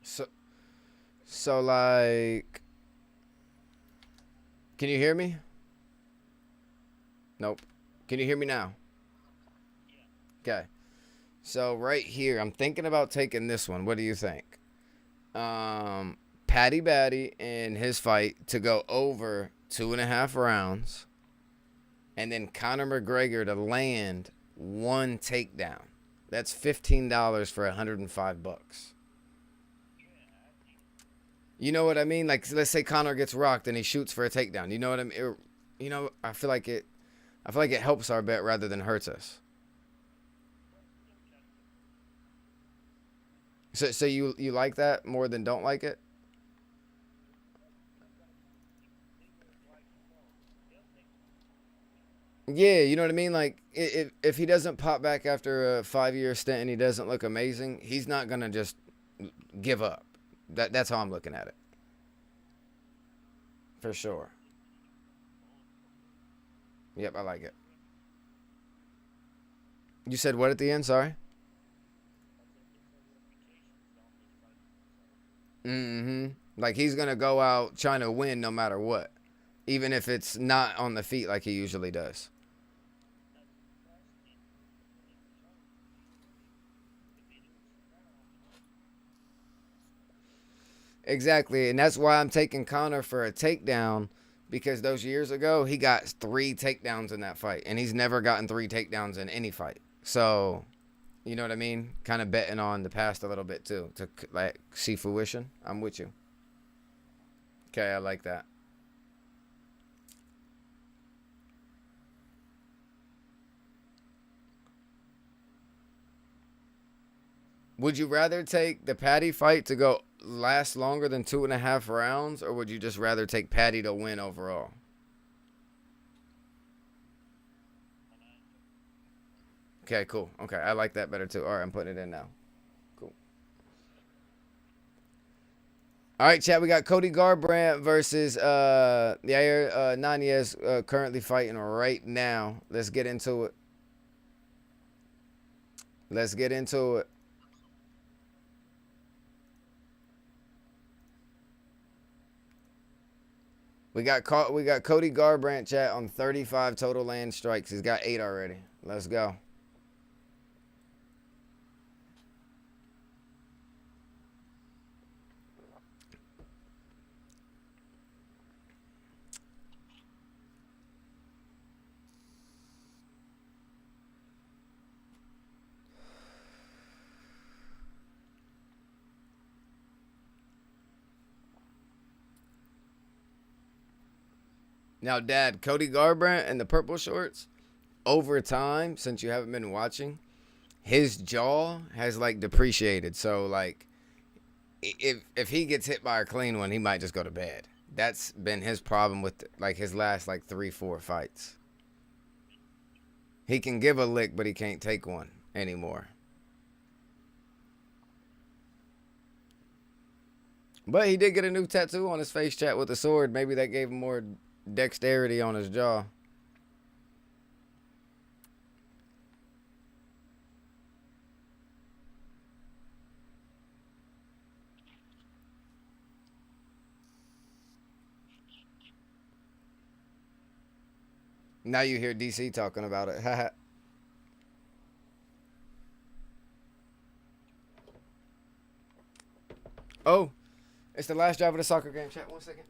So, so like, can you hear me? Nope. Can you hear me now? Okay. So right here, I'm thinking about taking this one. What do you think? Paddy Baddy in his fight to go over 2.5 rounds, and then Conor McGregor to land 1 takedown. That's $15 for $105. You know what I mean? Like, let's say Conor gets rocked and he shoots for a takedown. You know what I mean? I feel like it. I feel like it helps our bet rather than hurts us. So you like that more than don't like it? Yeah, you know what I mean. Like, if he doesn't pop back after a 5-year stint and he doesn't look amazing, he's not gonna just give up. That's how I'm looking at it. For sure. Yep, I like it. You said what at the end? Sorry. Mm-hmm. Like he's gonna go out trying to win no matter what, even if it's not on the feet like he usually does. Exactly, and that's why I'm taking Connor for a takedown because those years ago he got 3 takedowns in that fight, and he's never gotten 3 takedowns in any fight. So you know what I mean? Kind of betting on the past a little bit too to like see fruition. I'm with you. Okay, I like that. Would you rather take the Patty fight to go last longer than 2.5 rounds, or would you just rather take Patty to win overall? Okay, cool. Okay, I like that better too. All right, I'm putting it in now. Cool. All right, chat. We got Cody Garbrandt versus Yair Nanez currently fighting right now. Let's get into it. Let's get into it. We got Cody Garbrandt chat on 35 total land strikes. He's got 8 already. Let's go. Now, Dad, Cody Garbrandt and the purple shorts, over time, since you haven't been watching, his jaw has like depreciated. So like if he gets hit by a clean one, he might just go to bed. That's been his problem with like his last like 3-4 fights. He can give a lick, but he can't take one anymore. But he did get a new tattoo on his face, chat, with a sword. Maybe that gave him more dexterity on his jaw. Now you hear DC talking about it. Oh, it's the last drive of the soccer game. Chat, 1 second.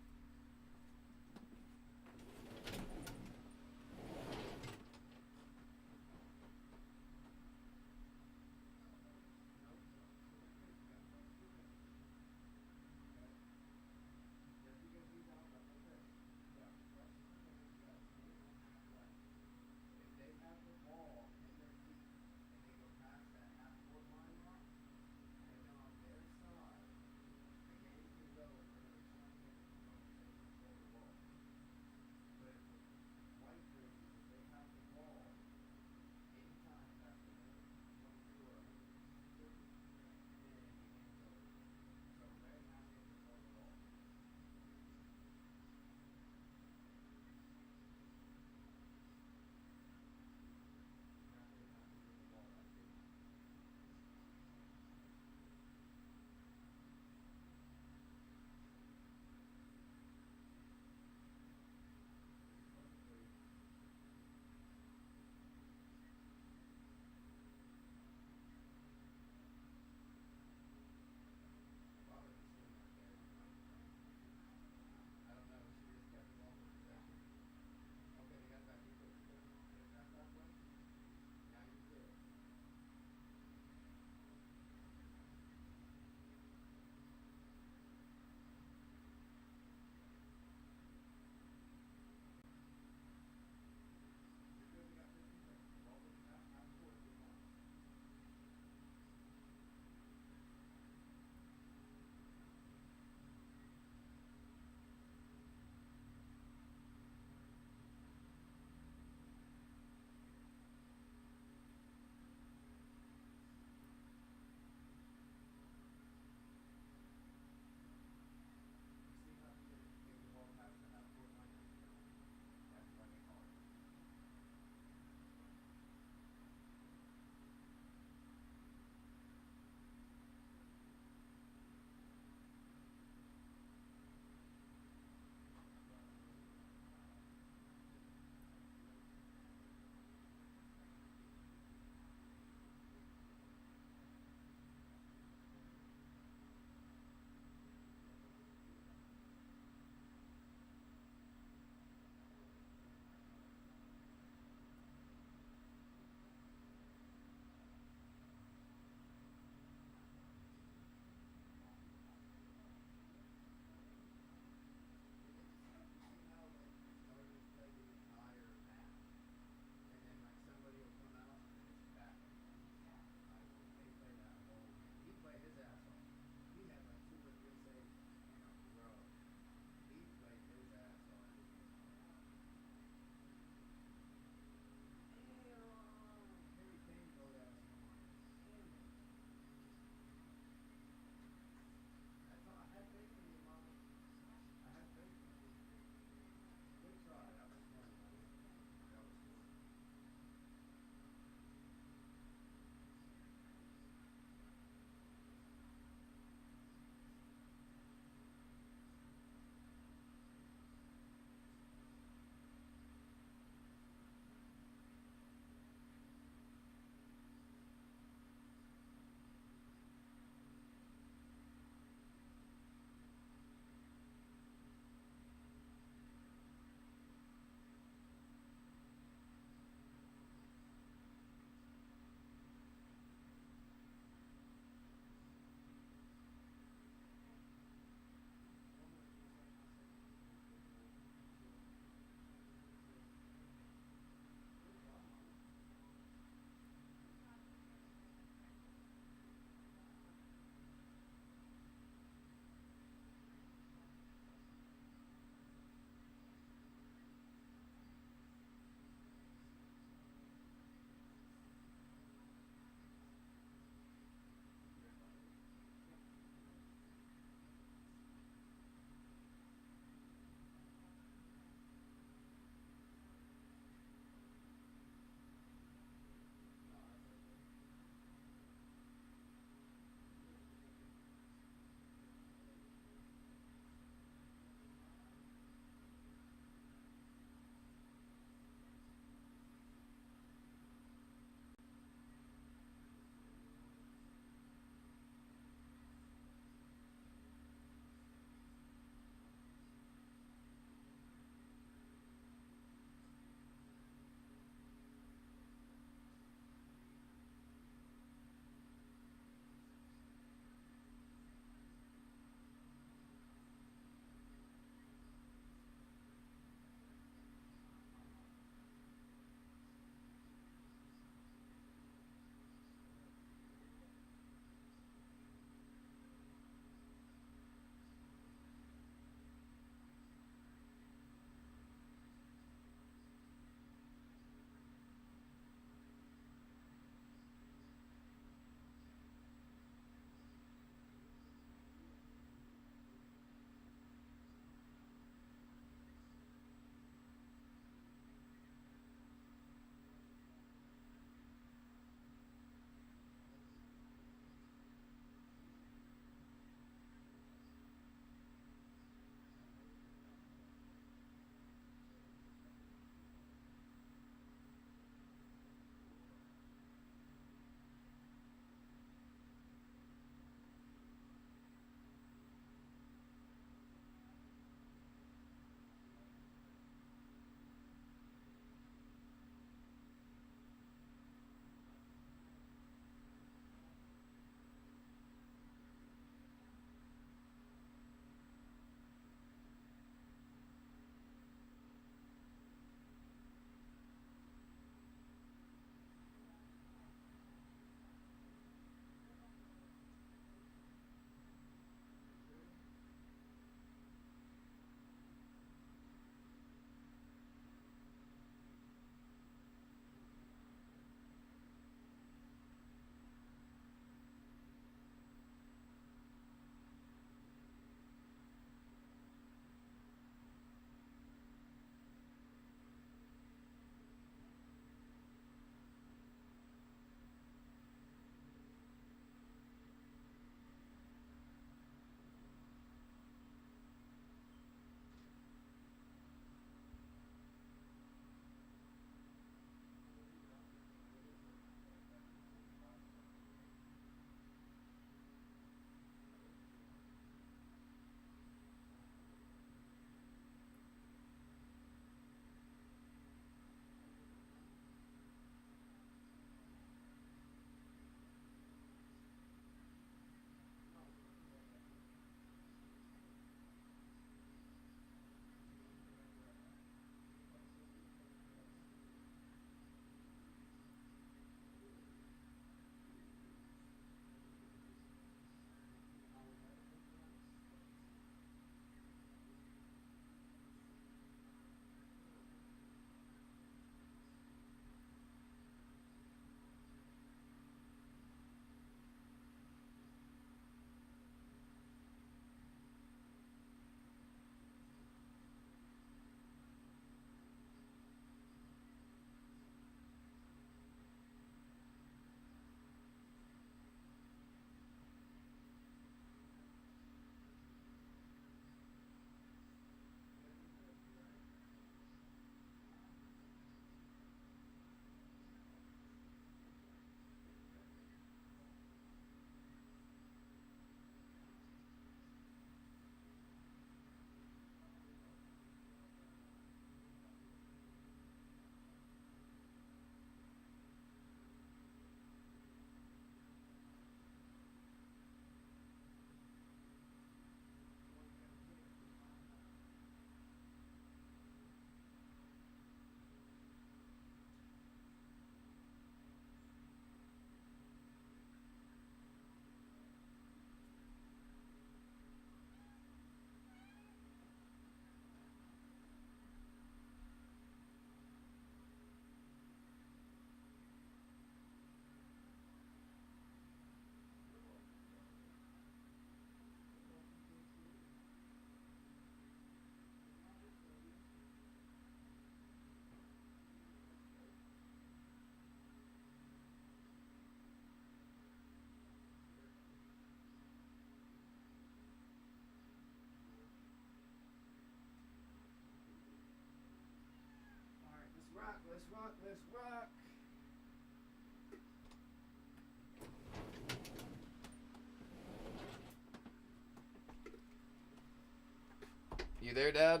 You there, Dad?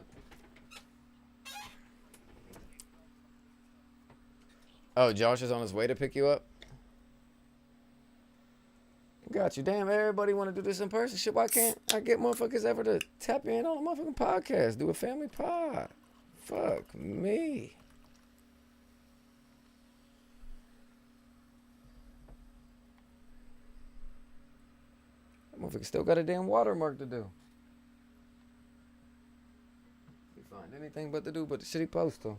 Oh, Josh is on his way to pick you up? Got you. Damn, everybody want to do this in person. Shit, why can't I get motherfuckers ever to tap in on a motherfucking podcast? Do a family pod. Fuck me. That motherfucker still got a damn watermark to do. You find anything but to do but the shitty postal.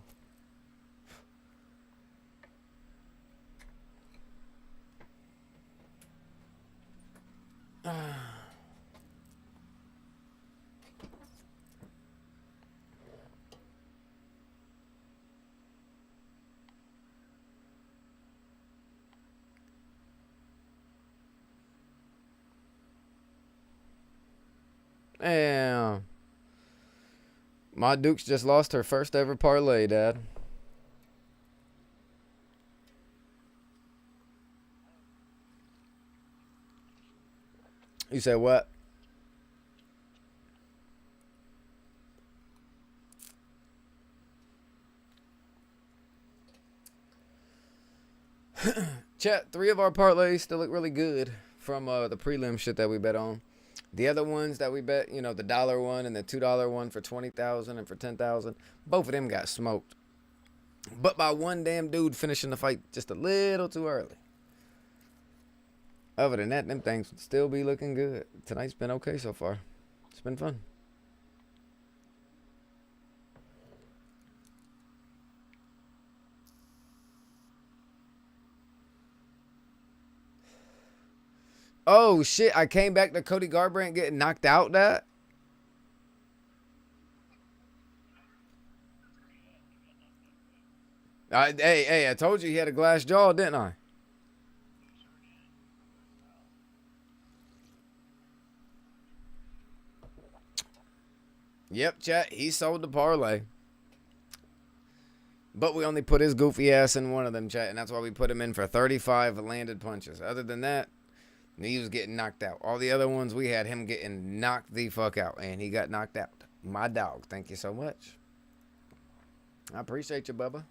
Damn. My Dukes just lost her first ever parlay, Dad. You said what? Chat, 3 of our parlays still look really good from the prelim shit that we bet on. The other ones that we bet, you know, the $1 one and the $2 one for 20,000 and for 10,000, both of them got smoked. But by one damn dude finishing the fight just a little too early. Other than that, them things would still be looking good. Tonight's been okay so far. It's been fun. Oh, shit. I came back to Cody Garbrandt getting knocked out, that? Hey, I told you he had a glass jaw, didn't I? Yep, chat. He sold the parlay. But we only put his goofy ass in one of them, chat, and that's why we put him in for 35 landed punches. Other than that, he was getting knocked out. All the other ones, we had him getting knocked the fuck out, and he got knocked out. My dog, thank you so much. I appreciate you, Bubba.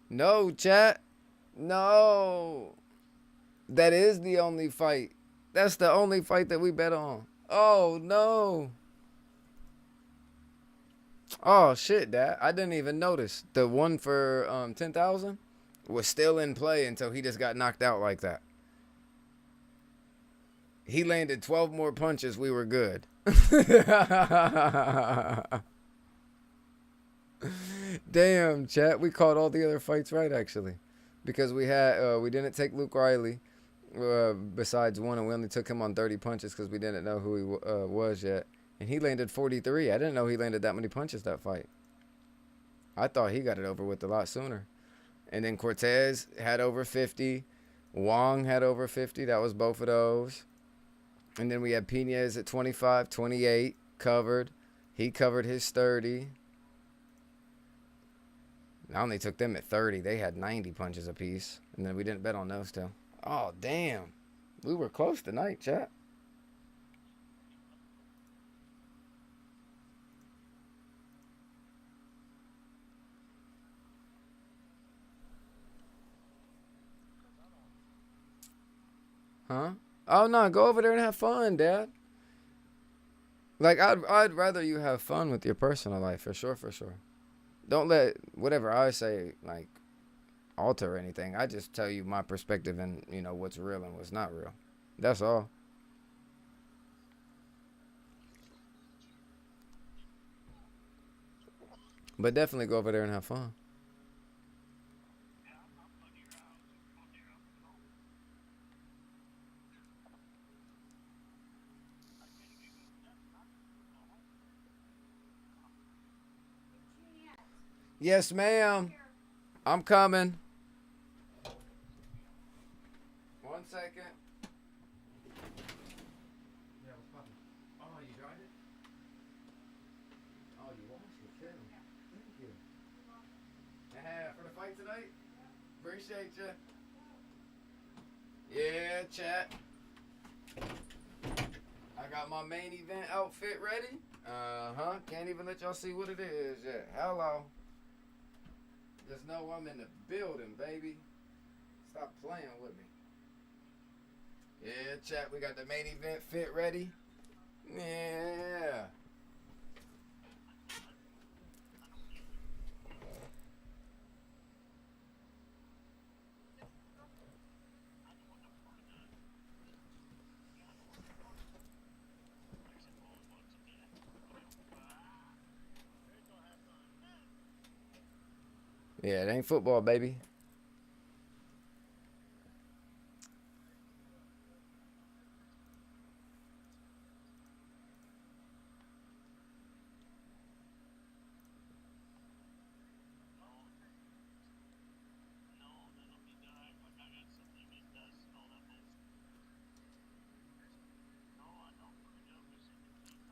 No, chat. No. That is the only fight. That's the only fight that we bet on. Oh, no. Oh, shit, Dad. I didn't even notice. The one for 10,000 was still in play until he just got knocked out like that. He landed 12 more punches. We were good. Damn, chat. We caught all the other fights right, actually. Because we didn't take Luke Riley besides one, and we only took him on 30 punches because we didn't know who he was yet. And he landed 43. I didn't know he landed that many punches that fight. I thought he got it over with a lot sooner. And then Cortez had over 50. Wong had over 50. That was both of those. And then we had Pinez at 25, 28, covered. He covered his 30. I only took them at 30. They had 90 punches apiece. And then we didn't bet on those two. Oh, damn. We were close tonight, chat. Huh? Oh, no. Go over there and have fun, Dad. Like, I'd rather you have fun with your personal life, for sure, for sure. Don't let whatever I say, like, alter anything. I just tell you my perspective and, you know, what's real and what's not real. That's all. But definitely go over there and have fun. Yes, ma'am. I'm coming. 1 second. Yeah, what's poppin'? Appreciate you. Yeah, chat. I got my main event outfit ready. Can't even let y'all see what it is yet. Hello. Just know I'm in the building, baby. Stop playing with me. Yeah, chat. We got the main event fit ready. Yeah. Yeah, it ain't football, baby.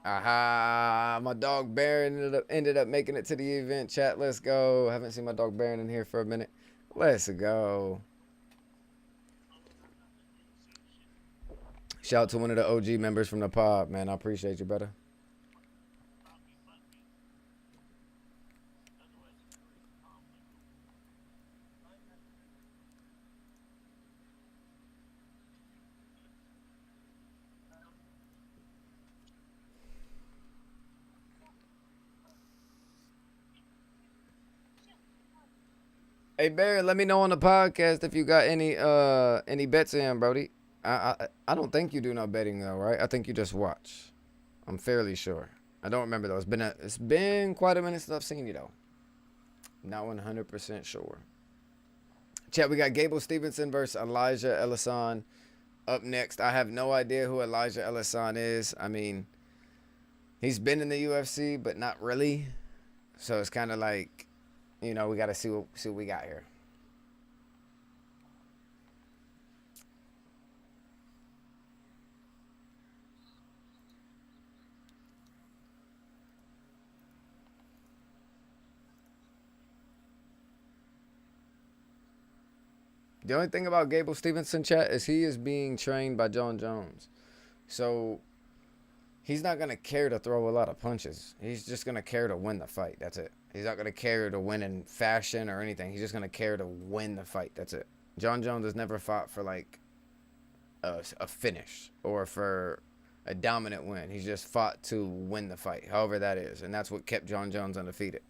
Aha! My dog Baron ended up making it to the event. Chat, let's go. Haven't seen my dog Baron in here for a minute. Let's go. Shout out to one of the OG members from the pod, man. I appreciate you, brother. Hey Baron, let me know on the podcast if you got any bets in, Brody. I don't think you do no betting though, right? I think you just watch. I'm fairly sure. I don't remember though. It's been quite a minute since I've seen you though. Not 100% sure. Chat, we got Gable Stevenson versus Elijah Ellison up next. I have no idea who Elijah Ellison is. I mean, he's been in the UFC, but not really. So it's kind of like, we got to see what we got here. The only thing about Gable Stevenson, chat, is he is being trained by John Jones. So he's not going to care to throw a lot of punches. He's just going to care to win the fight. That's it. He's not going to care to win in fashion or anything. He's just going to care to win the fight. That's it. John Jones has never fought for like a finish or for a dominant win. He's just fought to win the fight, however that is. And that's what kept John Jones undefeated.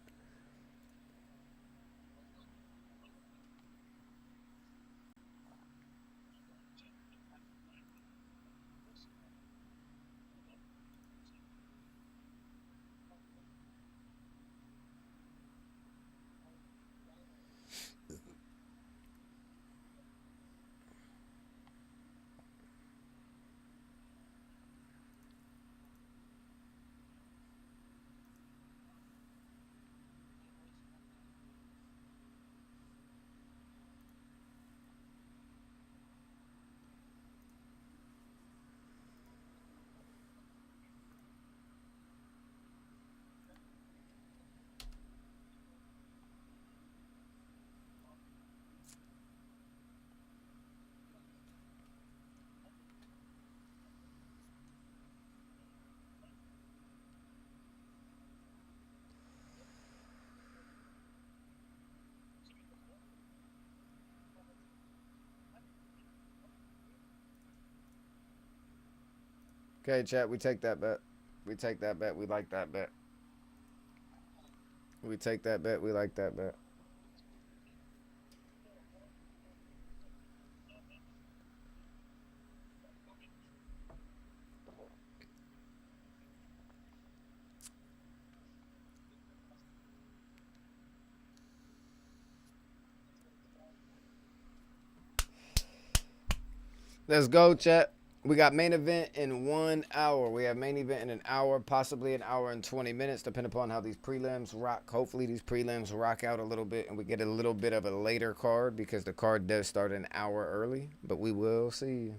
Okay, chat, we take that bet. We take that bet. We like that bet. We take that bet. We like that bet. Let's go, chat. We got main event in 1 hour. We have main event in an hour, possibly an hour and 20 minutes, depending upon how these prelims rock. Hopefully, these prelims rock out a little bit and we get a little bit of a later card because the card does start an hour early. But we will see.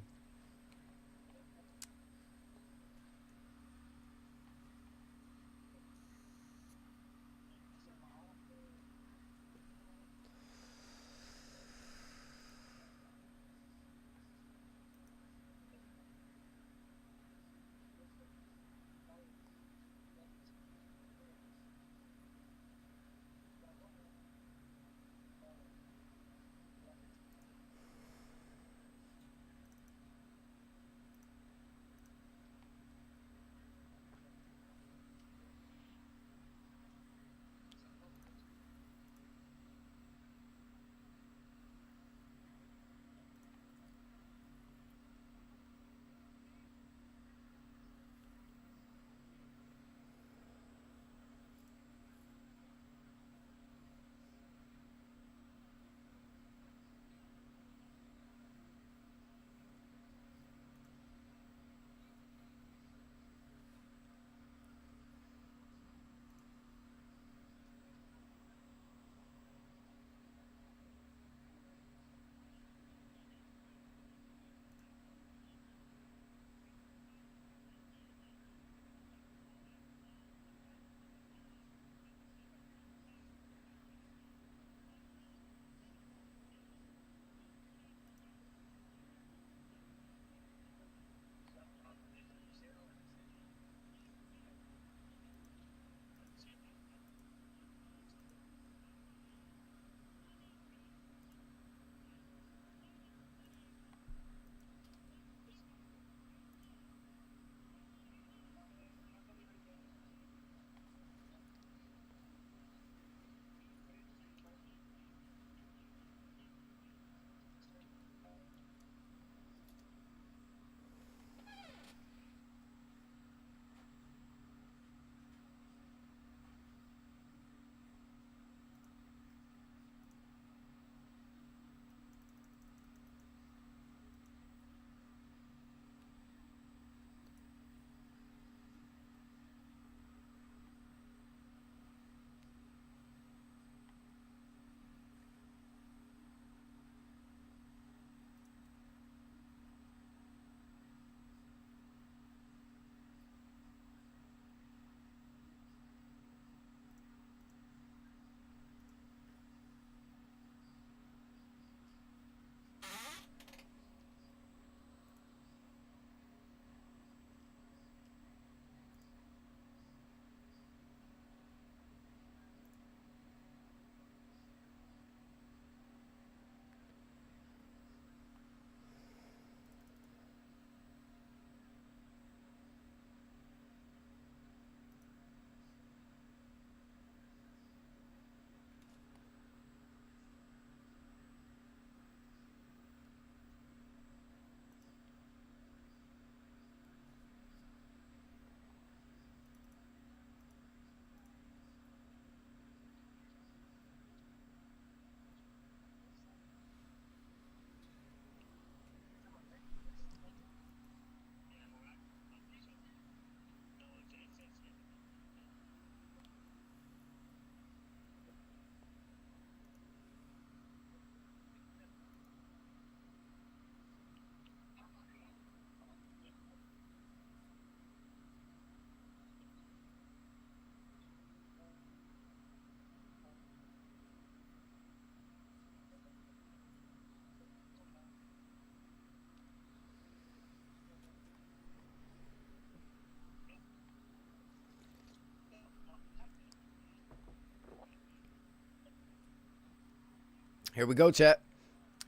Here we go, chat.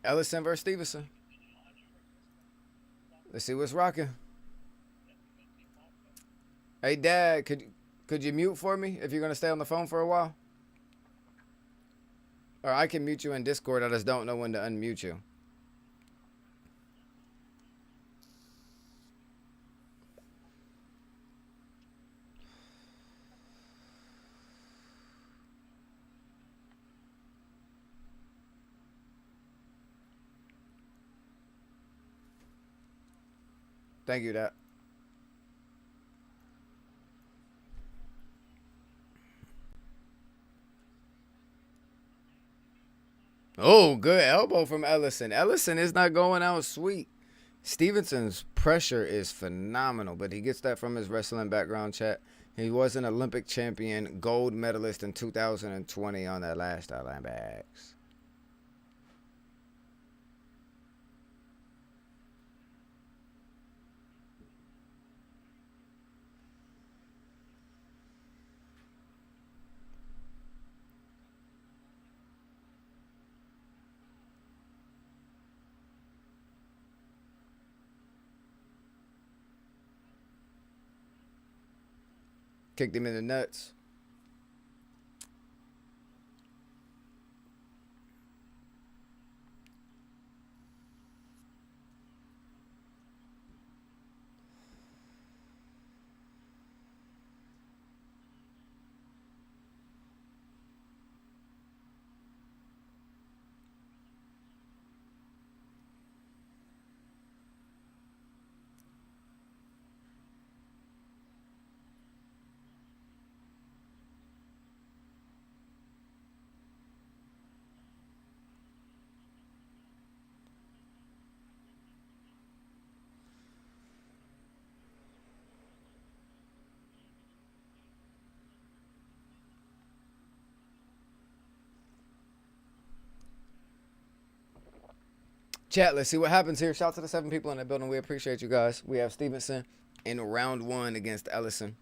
Ellison versus Stevenson. Let's see what's rocking. Hey, Dad, could you mute for me if you're gonna stay on the phone for a while? Or I can mute you in Discord. I just don't know when to unmute you. Thank you, Dad. Oh, good elbow from Ellison. Ellison is not going out sweet. Stevenson's pressure is phenomenal, but he gets that from his wrestling background, chat. He was an Olympic champion, gold medalist in 2020 on that last Olympics. Kicked him in the nuts. Chat, let's see what happens here. Shout out to the 7 people in the building. We appreciate you guys. We have Stevenson in round 1 against Ellison.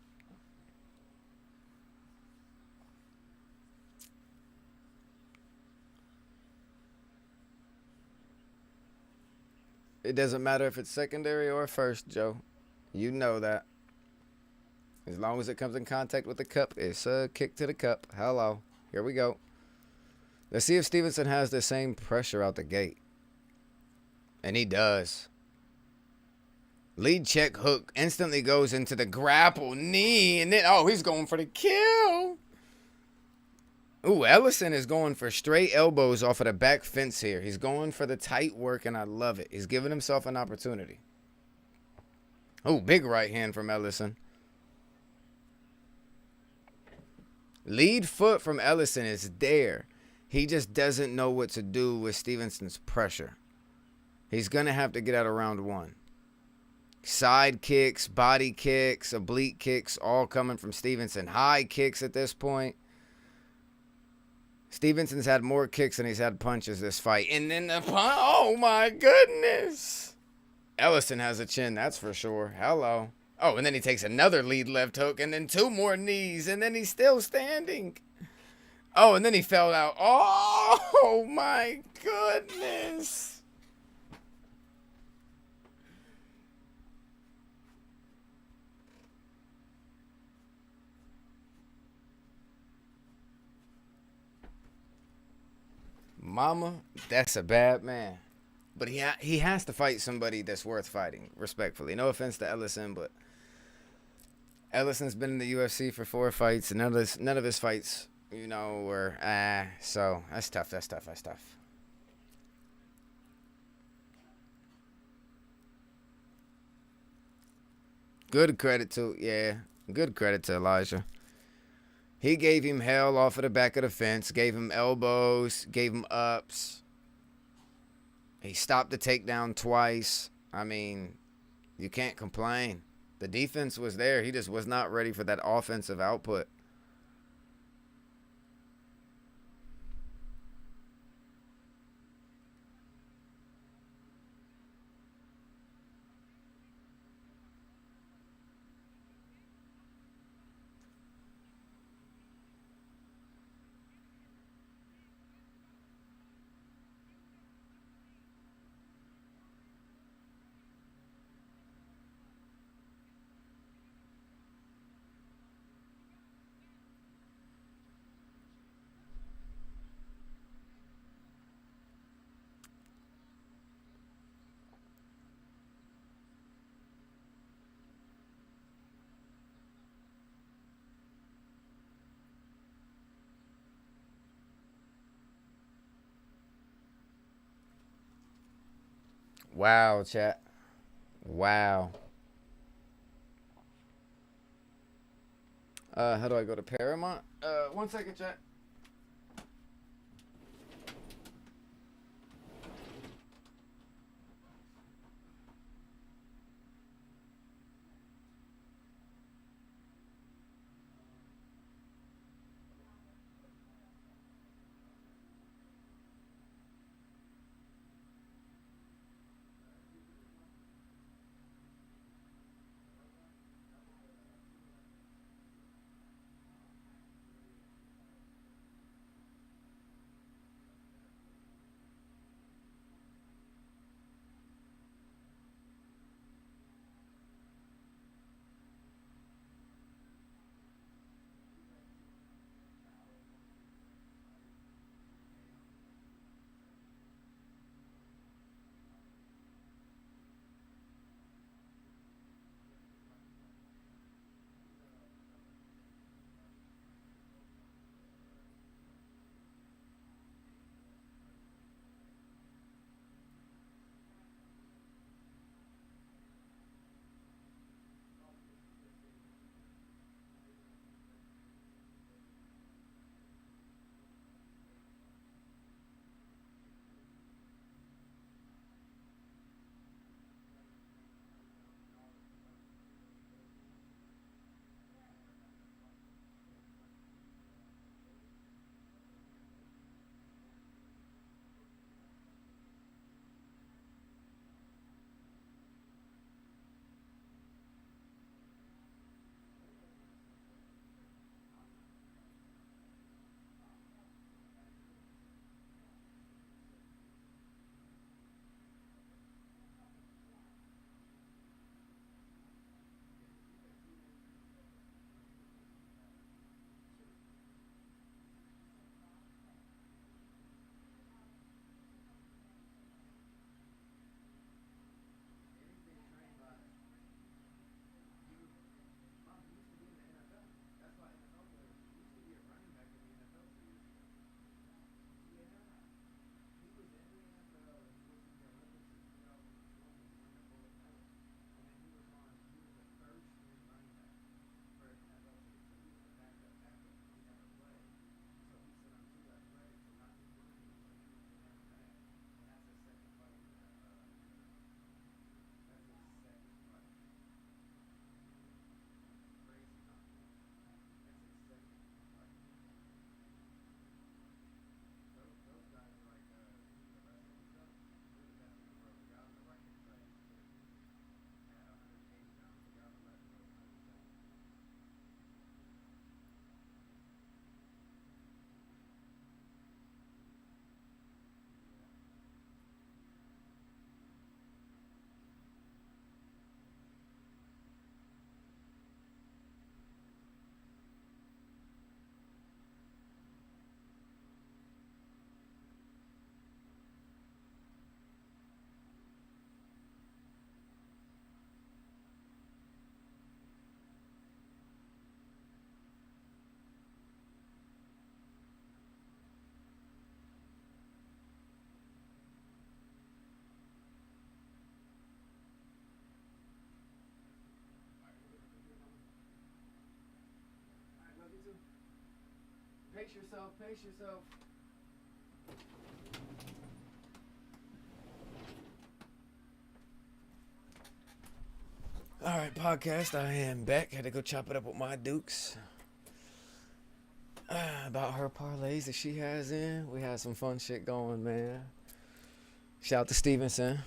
It doesn't matter if it's secondary or first, Joe. You know that. As long as it comes in contact with the cup, it's a kick to the cup. Hello. Here we go. Let's see if Stevenson has the same pressure out the gate. And he does. Lead check hook instantly goes into the grapple knee. And then, oh, he's going for the kill. Ooh, Ellison is going for straight elbows off of the back fence here. He's going for the tight work, and I love it. He's giving himself an opportunity. Ooh, big right hand from Ellison. Lead foot from Ellison is there. He just doesn't know what to do with Stevenson's pressure. He's going to have to get out of round 1. Side kicks, body kicks, oblique kicks, all coming from Stevenson. High kicks at this point. Stevenson's had more kicks than he's had punches this fight. And then the punch, oh my goodness. Ellison has a chin, that's for sure. Hello. Oh, and then he takes another lead left hook, and then 2 more knees, and then he's still standing. Oh, and then he fell out. Oh my goodness. Mama, that's a bad man. But he has to fight somebody that's worth fighting, respectfully. No offense to Ellison, but Ellison's been in the UFC for 4 fights, and none of his fights, you know, were so that's tough. That's tough. Good credit to Elijah. He gave him hell off of the back of the fence, gave him elbows, gave him ups. He stopped the takedown twice. I mean, you can't complain. The defense was there. He just was not ready for that offensive output. Wow, chat. Wow. How do I go to Paramount? 1 second, chat. Pace yourself. Pace yourself. All right, podcast. I am back. Had to go chop it up with my Dukes. About her parlays that she has in. We had some fun shit going, man. Shout out to Stevenson.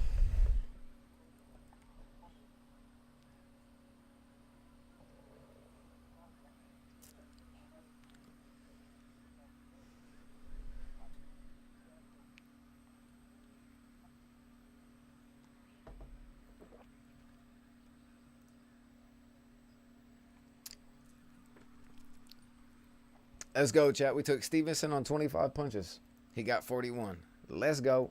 Let's go, chat. We took Stevenson on 25 punches. He got 41. Let's go.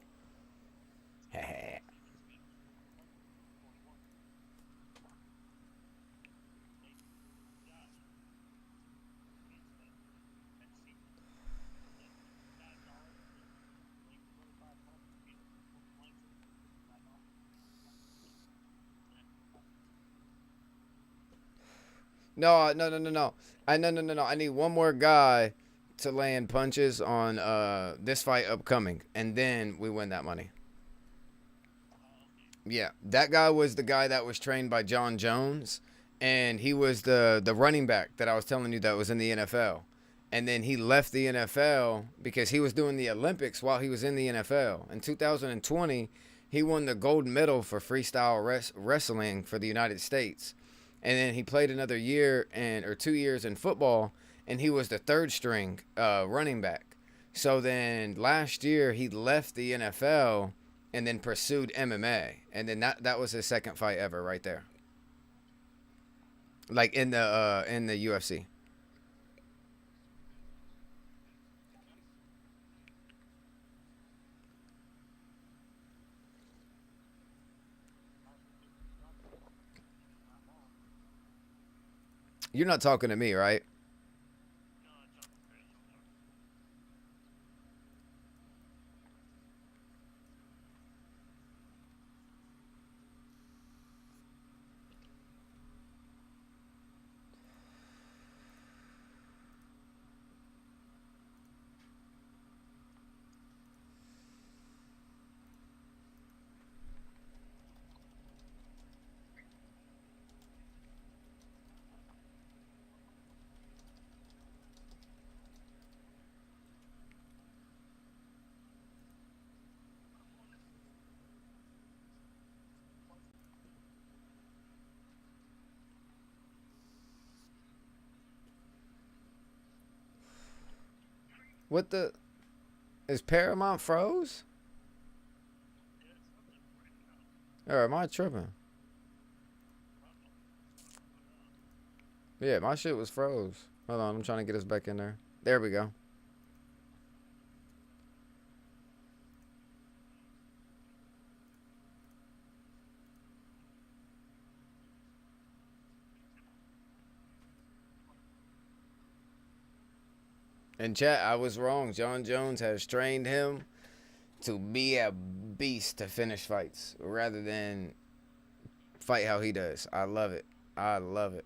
No, no, no, no, no. No. I need one more guy to land punches on this fight upcoming, and then we win that money. Yeah, that guy was the guy that was trained by John Jones, and he was the running back that I was telling you that was in the NFL. And then he left the NFL because he was doing the Olympics while he was in the NFL. In 2020, he won the gold medal for freestyle wrestling for the United States. And then he played another year and or 2 years in football, and he was the third string running back. So then last year he left the NFL and then pursued MMA, and then that was his second fight ever, right there, like in the UFC. You're not talking to me, right? What the is Paramount froze? Or am I tripping? Yeah, my shit was froze. Hold on, I'm trying to get us back in there. There we go. In chat, I was wrong. John Jones has trained him to be a beast to finish fights rather than fight how he does. I love it. I love it.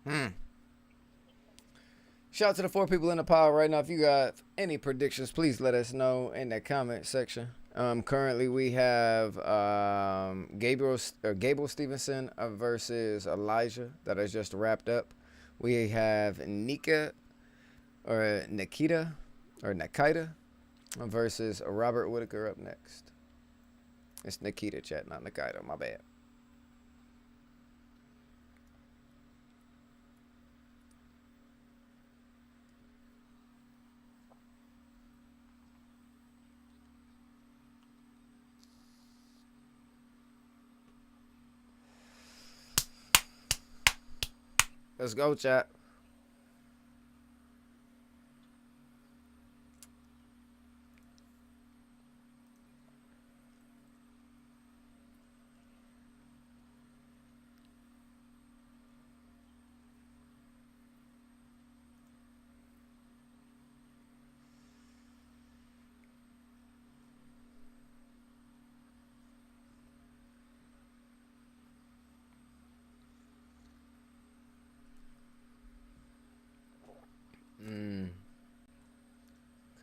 Hmm. Shout out to the four people in the pile right now. If you got any predictions, please let us know in the comment section. Currently, we have Gabriel Stevenson versus Elijah that has just wrapped up. We have Nikita or Nikita versus Robert Whitaker up next. It's Nikita, chat, not Nikita. My bad. Let's go, chat.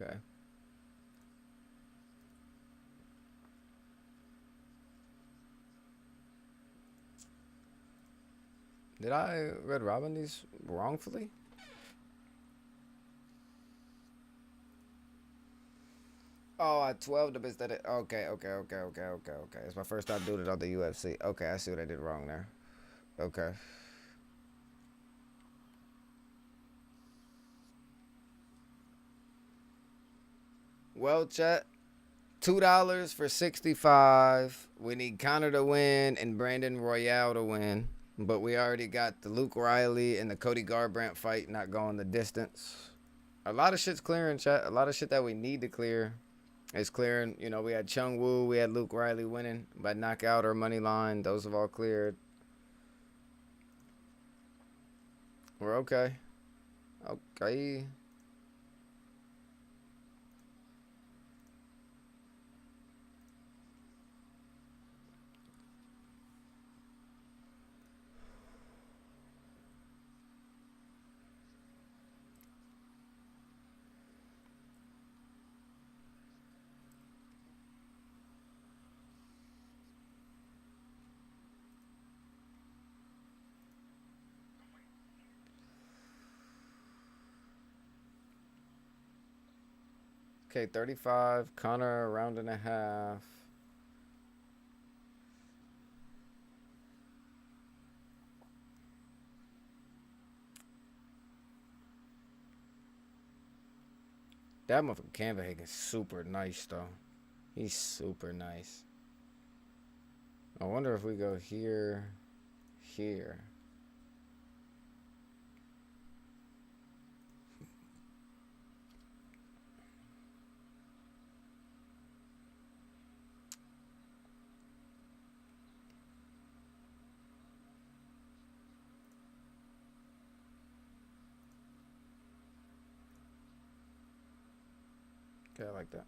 Okay. Did I Red Robin these wrongfully? Oh, I 12 the bits that it. Okay, okay. It's my first time doing it on the UFC. Okay, I see what I did wrong there. Okay. Well, chat. $2 for 65. We need Conor to win and Brandon Royale to win. But we already got the Luke Riley and the Cody Garbrandt fight not going the distance. A lot of shit's clearing, chat. A lot of shit that we need to clear is clearing. You know, we had Chung Woo, we had Luke Riley winning by knockout or money line. Those have all cleared. We're okay. Okay. Okay, 35. Connor, a round and a half. That motherfucker Canvahagen is super nice, though. He's super nice. I wonder if we go here, here. Okay, I like that.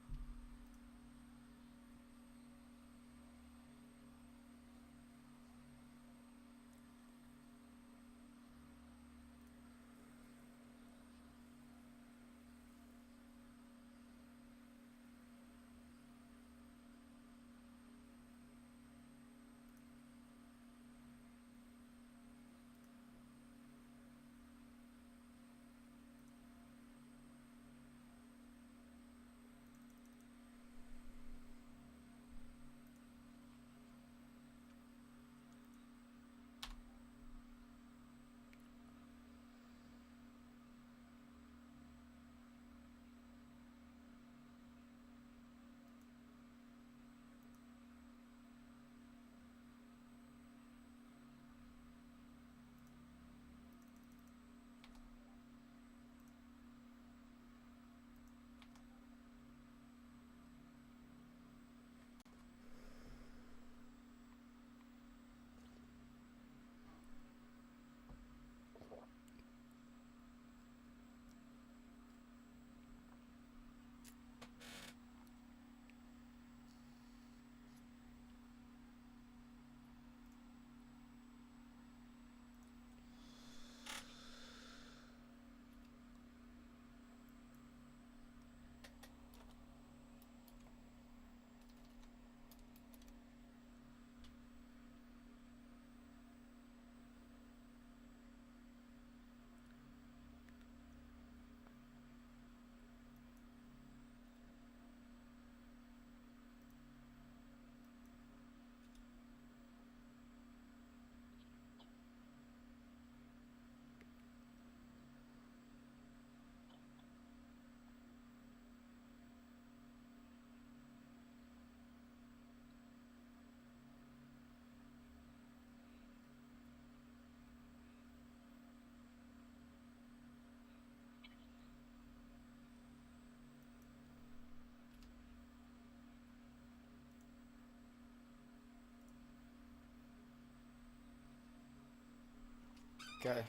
Okay.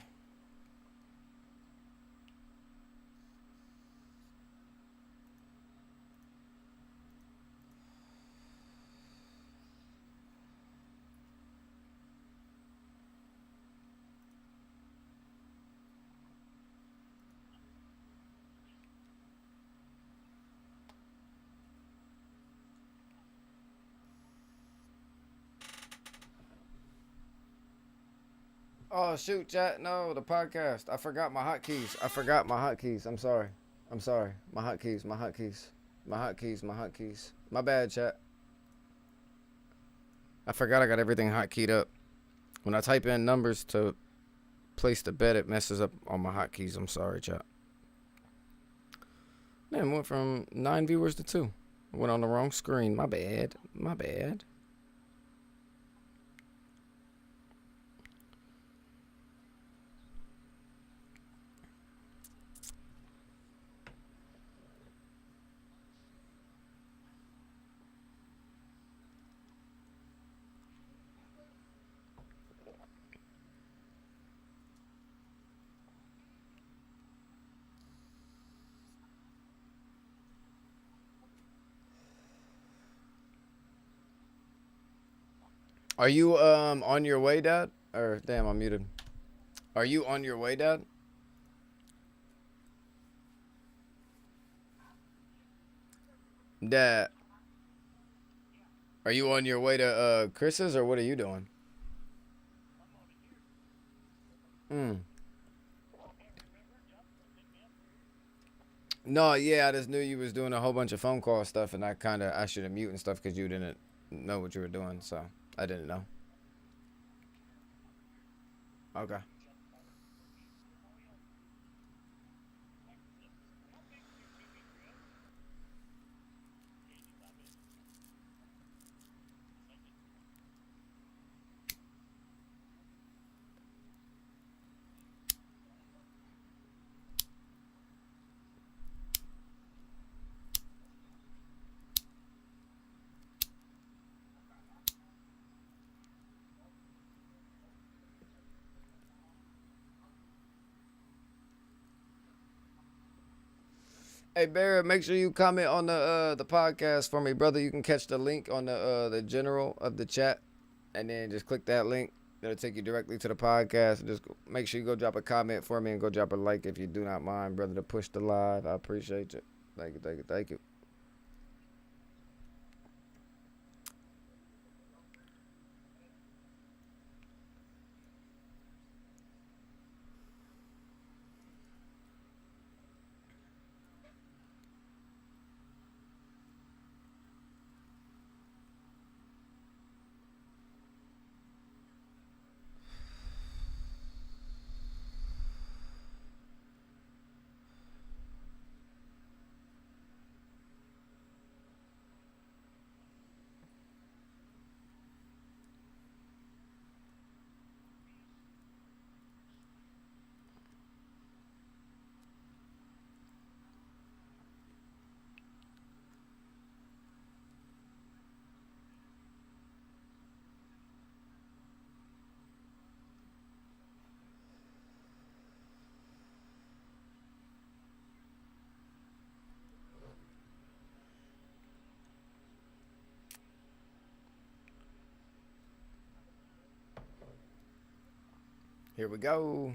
Oh shoot, chat. No, the podcast. I forgot my hotkeys. I forgot my hotkeys. I'm sorry. I'm sorry. My hotkeys. My hotkeys. My hotkeys. My hotkeys. My bad, chat. I forgot I got everything hotkeyed up. When I type in numbers to place the bet, it messes up on my hotkeys. I'm sorry, chat. Man, went from 9 viewers to 2. Went on the wrong screen. My bad. My bad. Are you on your way, Dad? Or damn, I'm muted. Are you on your way, Dad? Dad, are you on your way to Chris's or what are you doing? Mm. No, yeah, I just knew you was doing a whole bunch of phone call stuff, and I kind of asked you to mute and stuff because you didn't know what you were doing, so I didn't know. Okay. Hey Barrett, make sure you comment on the podcast for me, brother. You can catch the link on the general of the chat, and then just click that link. It'll take you directly to the podcast. And just make sure you go drop a comment for me and go drop a like if you do not mind, brother, to push the live. I appreciate you. Thank you, thank you, thank you. Here we go.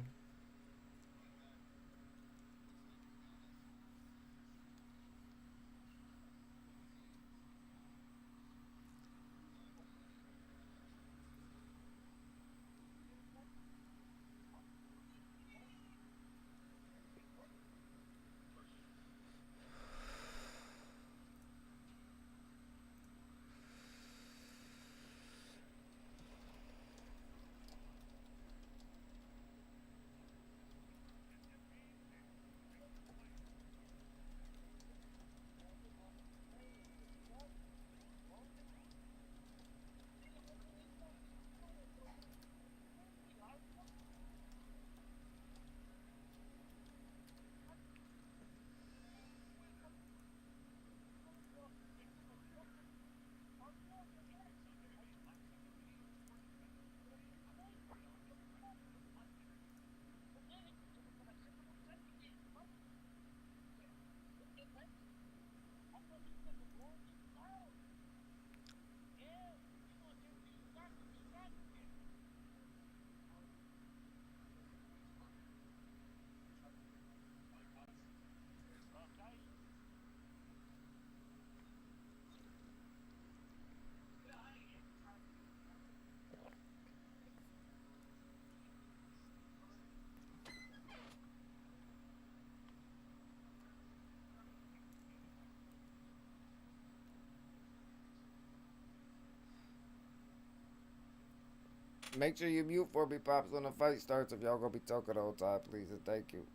Make sure you mute for me, Pops, when the fight starts if y'all gonna be talking the whole time, please, and thank you.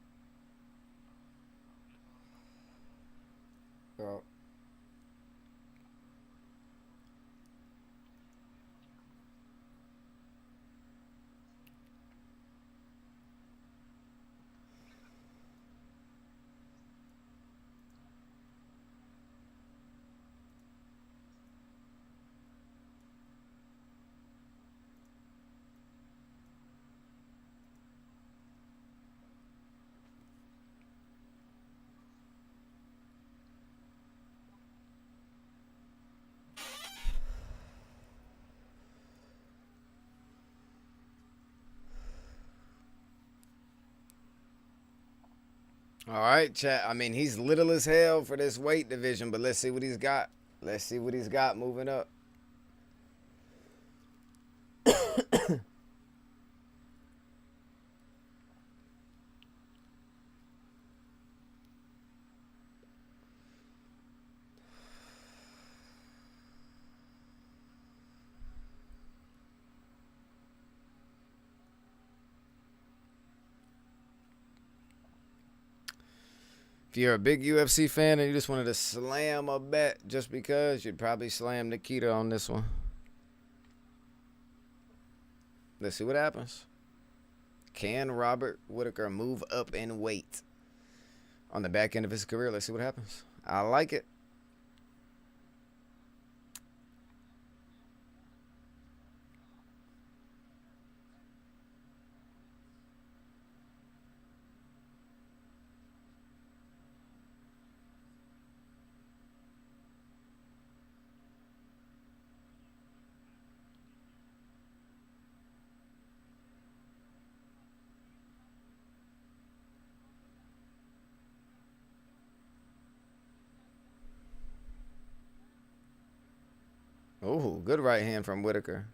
Yo. All right, chat. I mean, he's little as hell for this weight division, but let's see what he's got. Let's see what he's got moving up. If you're a big UFC fan and you just wanted to slam a bet just because, you'd probably slam Nikita on this one. Let's see what happens. Can Robert Whittaker move up in weight on the back end of his career? Let's see what happens. I like it. Oh, good right hand from Whittaker.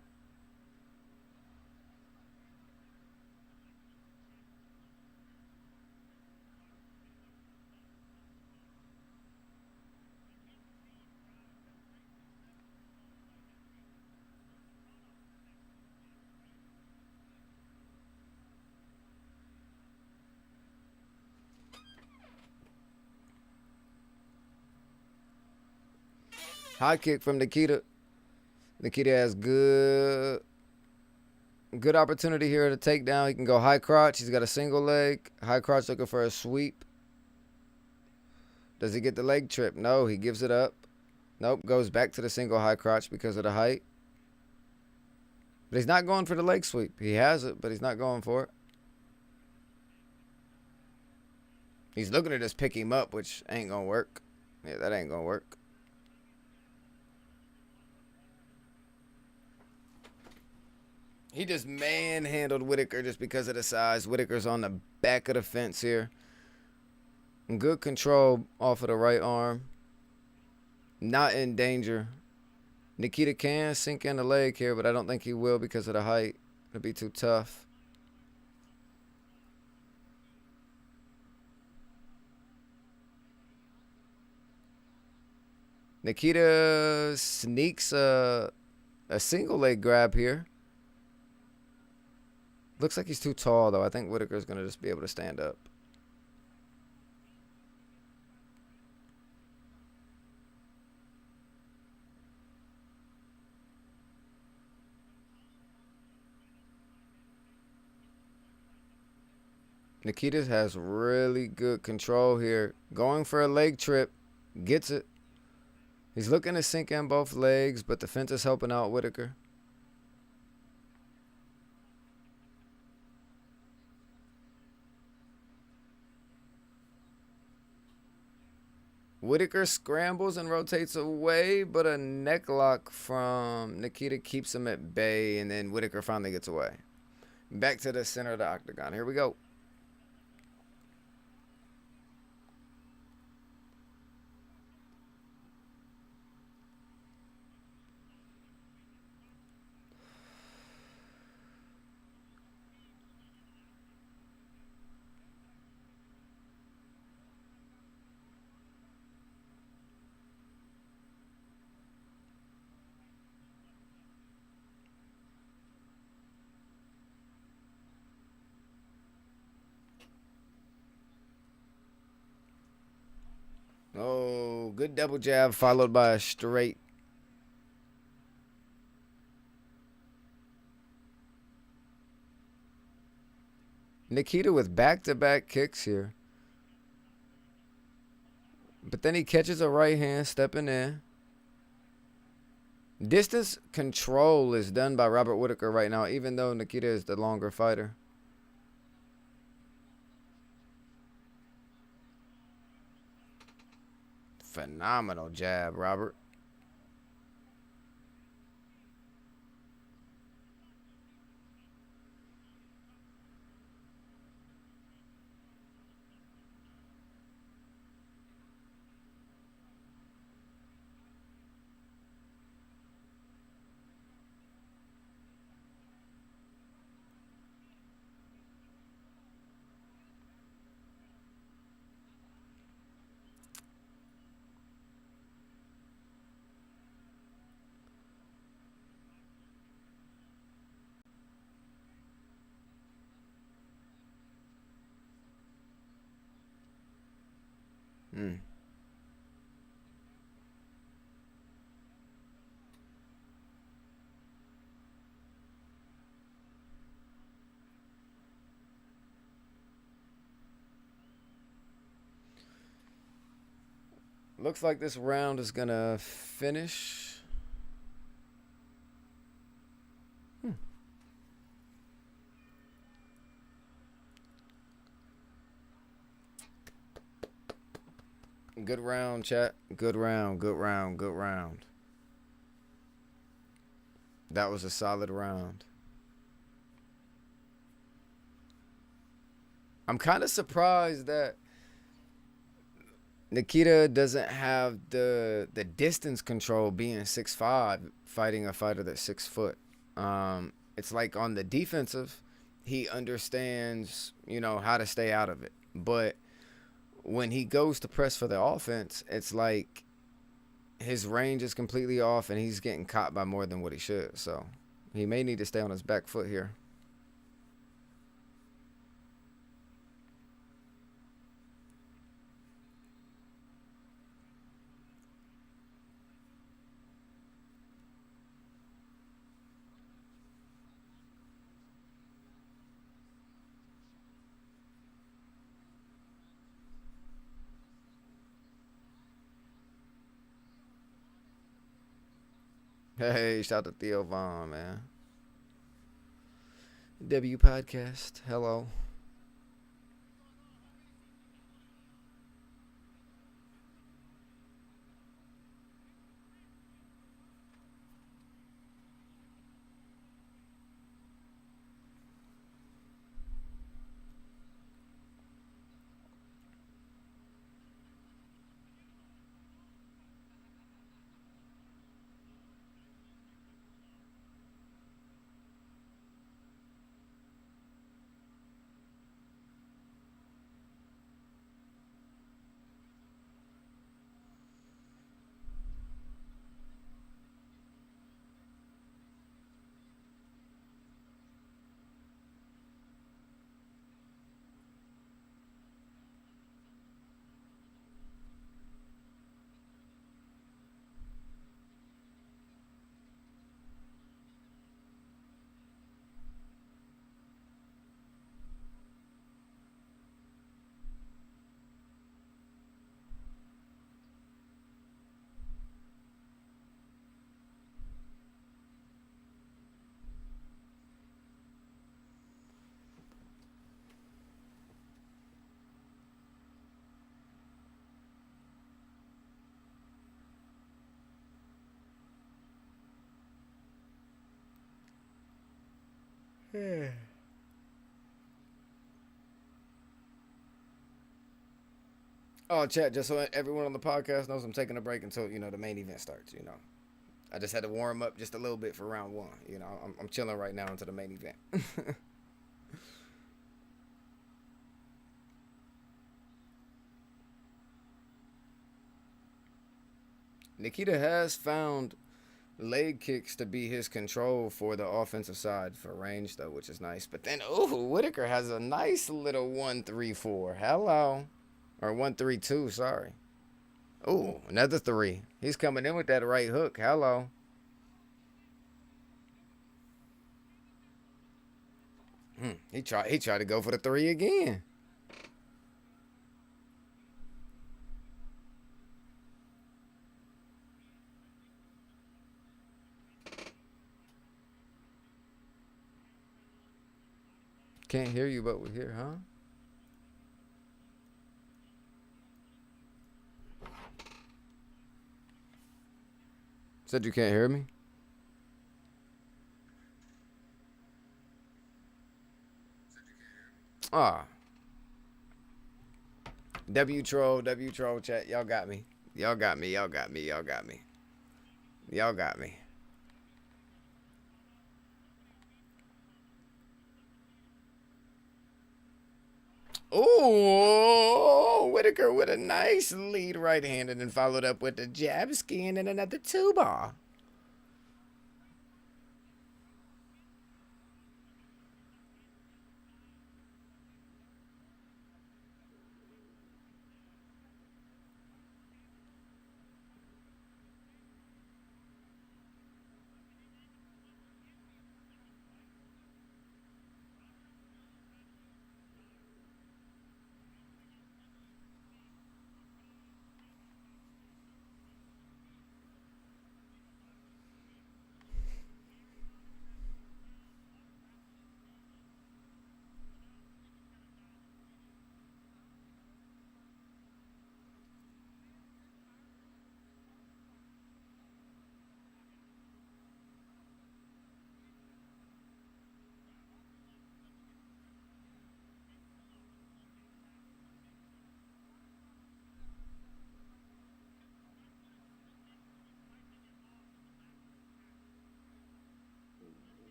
High kick from Nikita. Nikita has good opportunity here to take down. He can go high crotch. He's got a single leg. High crotch looking for a sweep. Does he get the leg trip? No, he gives it up. Nope, goes back to the single high crotch because of the height. But he's not going for the leg sweep. He has it, but he's not going for it. He's looking to just pick him up, which ain't going to work. Yeah, that ain't going to work. He just manhandled Whittaker just because of the size. Whittaker's on the back of the fence here. Good control off of the right arm. Not in danger. Nikita can sink in the leg here, but I don't think he will because of the height. It'll be too tough. Nikita sneaks a single leg grab here. Looks like he's too tall, though. I think Whittaker's going to just be able to stand up. Nikita has really good control here. Going for a leg trip. Gets it. He's looking to sink in both legs, but the fence is helping out Whittaker. Whittaker scrambles and rotates away, but a neck lock from Nikita keeps him at bay, and then Whittaker finally gets away. Back to the center of the octagon. Here we go. Good double jab followed by a straight. Nikita with back-to-back kicks here. But then he catches a right hand stepping in. Distance control is done by Robert Whittaker right now, even though Nikita is the longer fighter. Phenomenal jab, Robert. Hmm. Looks like this round is gonna finish. Good round, chat. Good round, good round, good round. That was a solid round. I'm kind of surprised that Nikita doesn't have the distance control being 6'5", fighting a fighter that's 6 foot. It's like on the defensive, he understands, how to stay out of it. But when he goes to press for the offense, it's like his range is completely off and he's getting caught by more than what he should. So he may need to stay on his back foot here. Hey, shout out to Theo Vaughn, man. W Podcast. Hello. Yeah. Oh, chat, just so everyone on the podcast knows, I'm taking a break until, the main event starts. I just had to warm up just a little bit for round one. I'm chilling right now until the main event. Nikita has found leg kicks to be his control for the offensive side for range, though, which is nice. But then, Whittaker has a nice little 1-3-4. Hello. Or 1-3-2, sorry. Ooh, another three. He's coming in with that right hook. Hello. He tried to go for the three again. Can't hear you, but we're here, huh? Said you can't hear me? Ah. W troll chat. Y'all got me. Y'all got me. Y'all got me. Y'all got me. Y'all got me. Ooh, Whitaker with a nice lead right hand and then followed up with the jab skin and another two ball.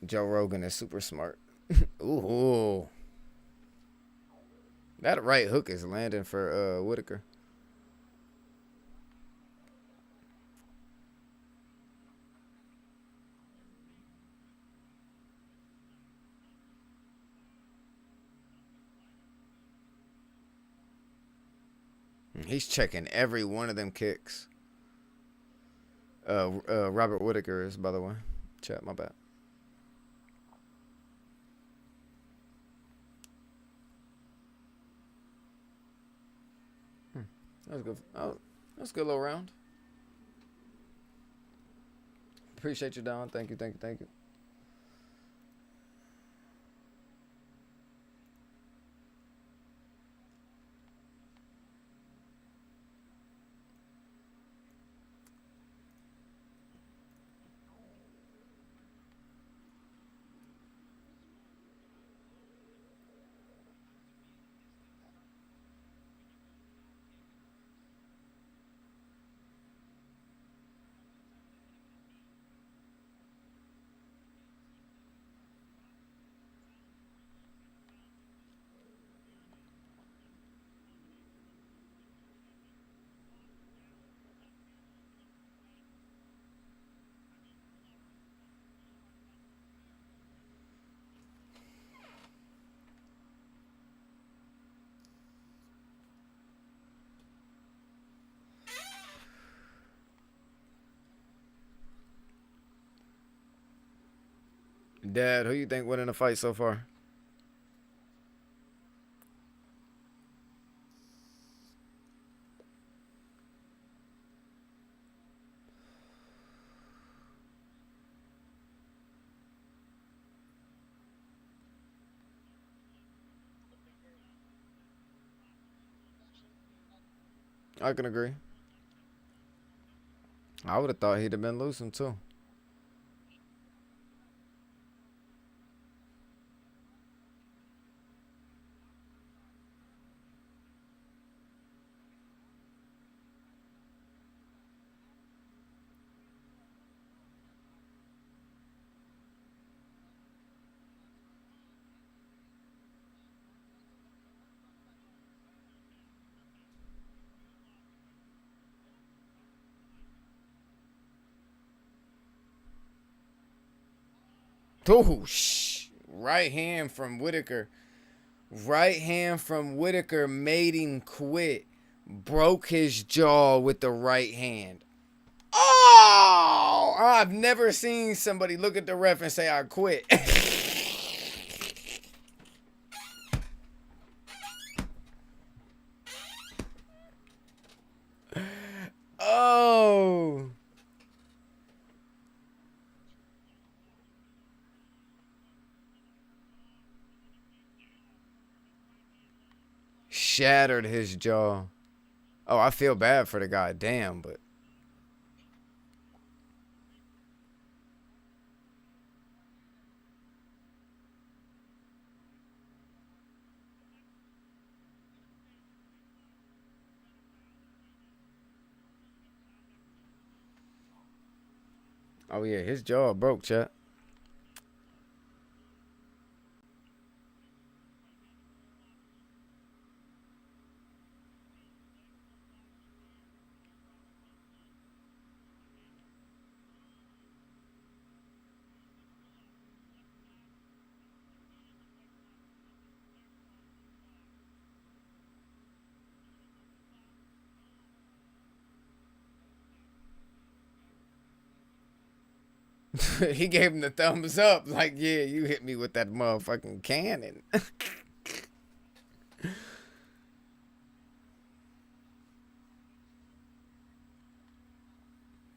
Joe Rogan is super smart. Ooh. That right hook is landing for Whitaker. He's checking every one of them kicks. Robert Whitaker is, by the way. Chat, my bad. That was good. Oh, that's a good little round. Appreciate you, Don. Thank you, thank you, thank you. Dad, who you think winning the fight so far? I can agree. I would have thought he'd have been losing too. Doosh. Right hand from Whitaker. Right hand from Whitaker made him quit. Broke his jaw with the right hand. Oh! I've never seen somebody look at the ref and say, I quit. Oh. Shattered his jaw. Oh, I feel bad for the guy. Damn, but. Oh, yeah, his jaw broke, chat. He gave him the thumbs up. Like, yeah, you hit me with that motherfucking cannon.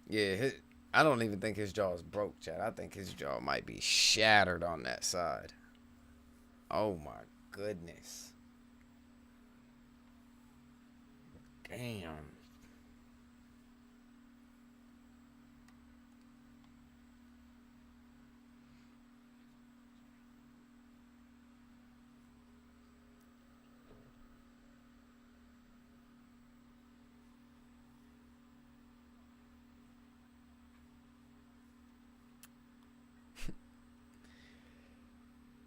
Yeah, I don't even think his jaw is broke, Chad. I think his jaw might be shattered on that side. Oh my goodness. Damn.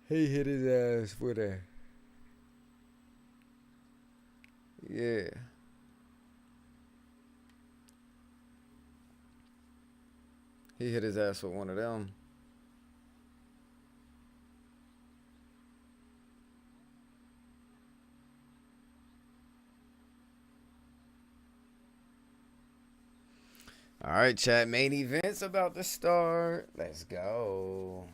He hit his ass with a. Yeah. He hit his ass with one of them. All right, chat. Main event's about to start. Let's go.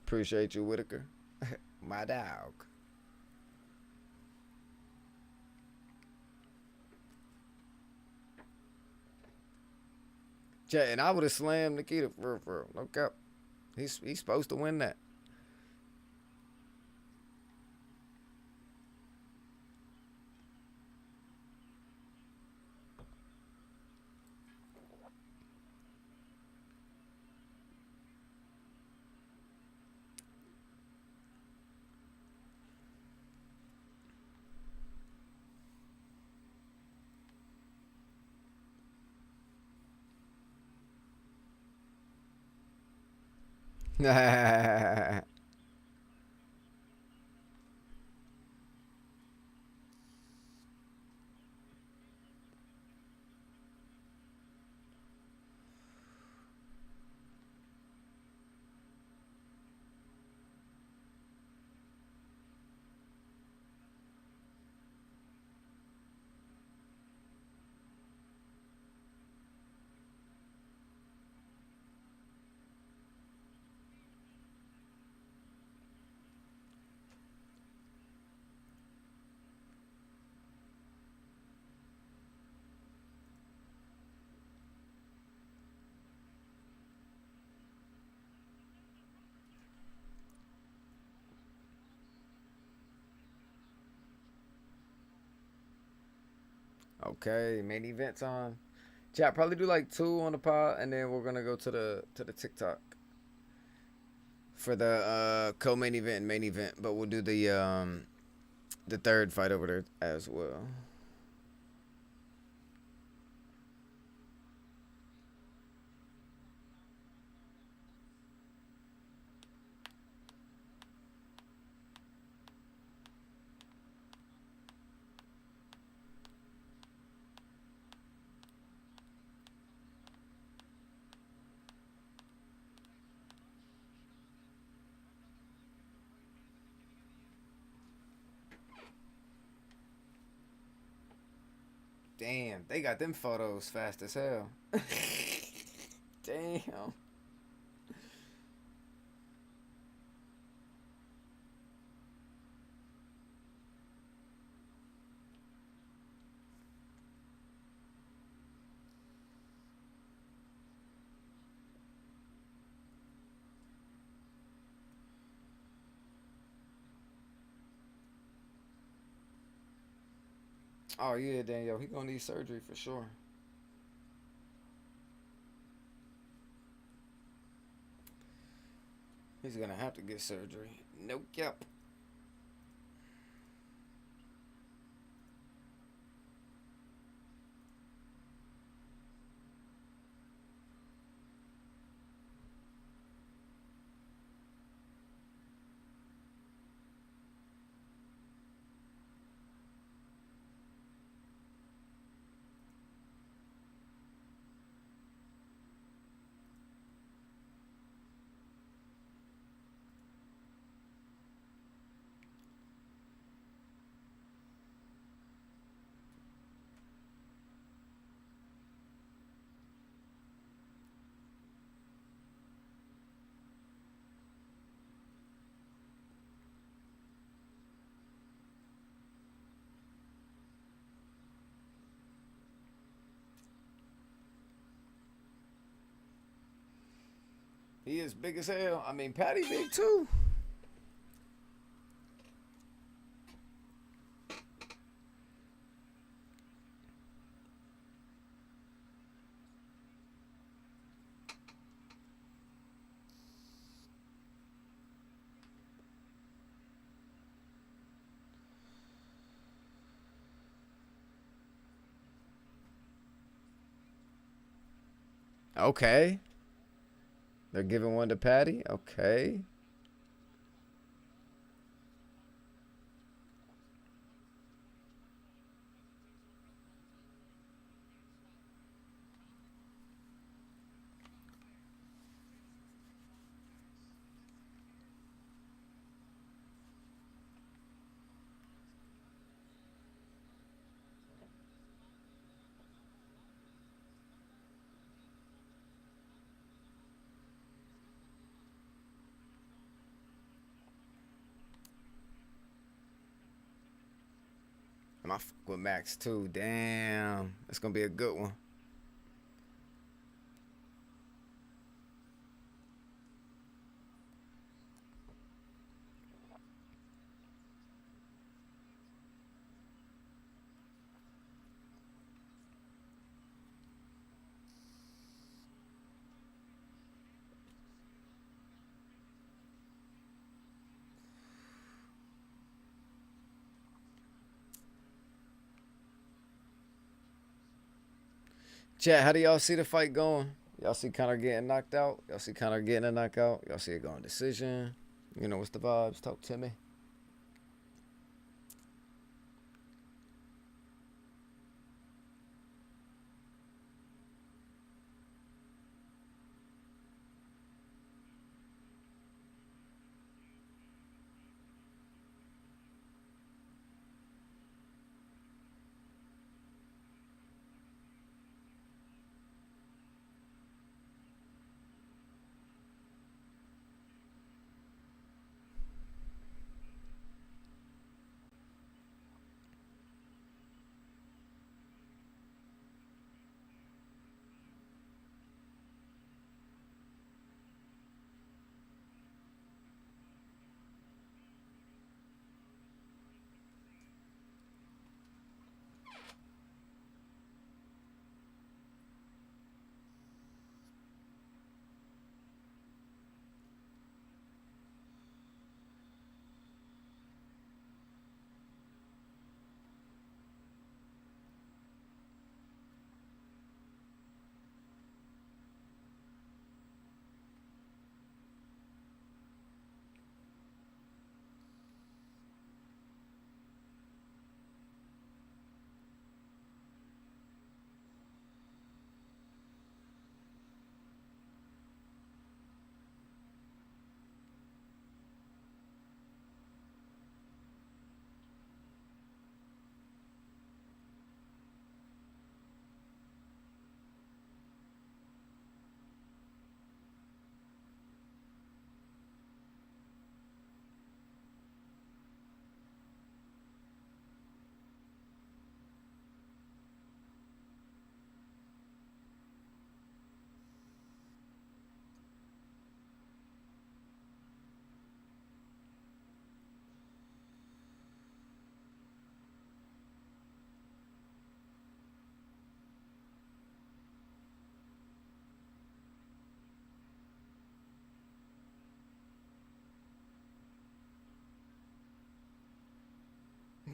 Appreciate you, Whitaker. My dog. Chat, and I would have slammed Nikita for real. No cap. He's supposed to win that. Okay, main event's on. Chat, probably do like two on the pod, and then we're gonna go to the TikTok for the co-main event and main event. But we'll do the third fight over there as well. Damn, they got them photos fast as hell. Damn. Oh yeah, Daniel, he gonna need surgery for sure. He's gonna have to get surgery. Nope. Yep. He is big as hell. I mean, Patty big too. Okay. They're giving one to Patty. Okay. And I fuck with Max too. Damn. It's gonna be a good one. Chat, how do y'all see the fight going? Y'all see Conor getting knocked out? Y'all see Conor getting a knockout? Y'all see it going decision? You know what's the vibes? Talk to me.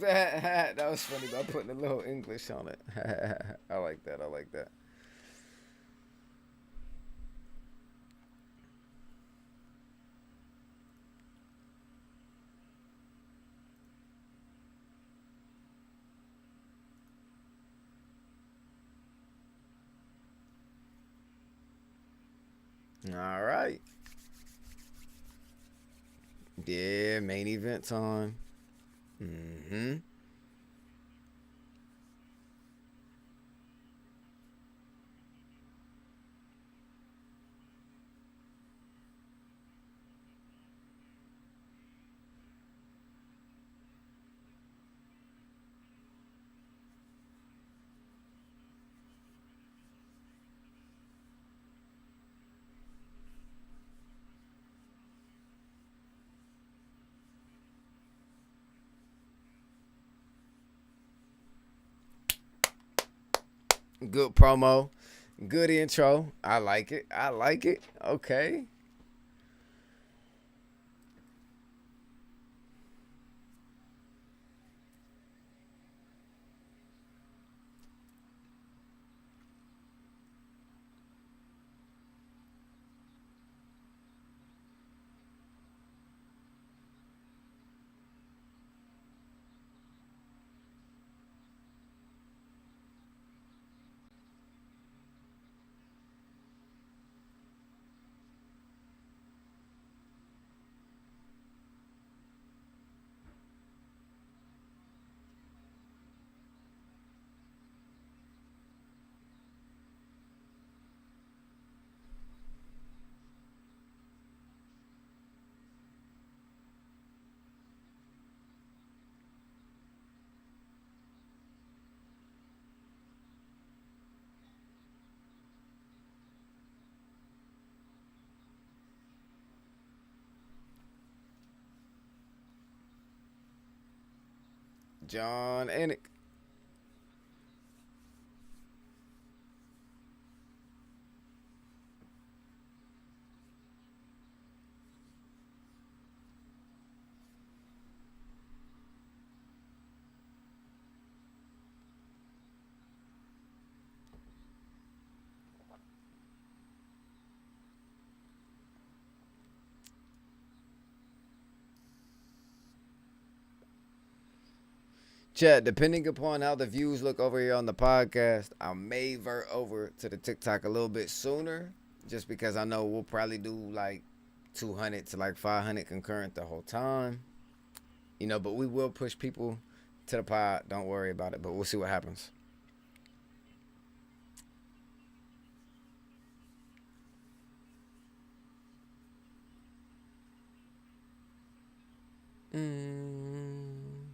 that. That was funny by putting a little English on it. I like that. I like that. All right. Yeah, main event time. Mm-hmm. Good promo. Good intro. I like it. I like it. Okay. John Anik. Chat, depending upon how the views look over here on the podcast, I may vert over to the TikTok a little bit sooner, just because I know we'll probably do like 200 to like 500 concurrent the whole time. But we will push people to the pod. Don't worry about it, but we'll see what happens. Mm.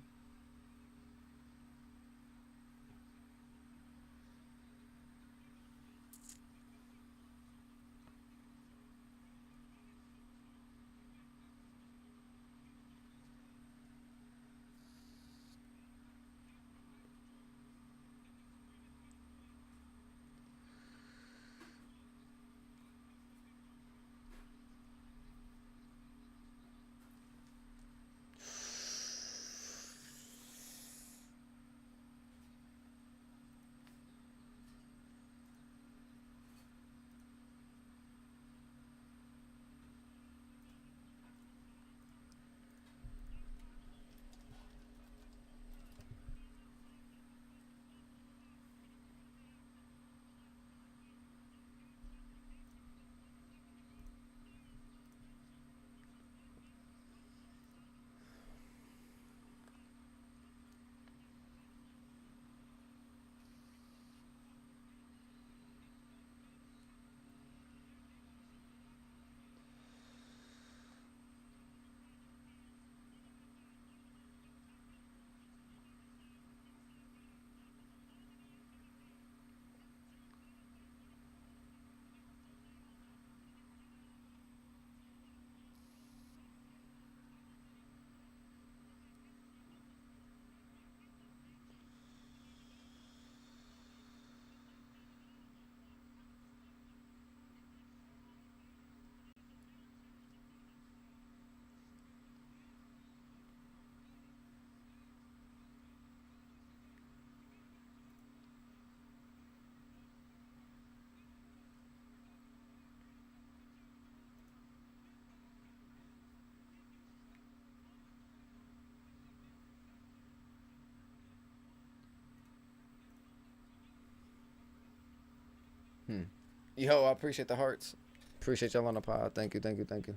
Yo, I appreciate the hearts. Appreciate y'all on the pod. Thank you, thank you, thank you.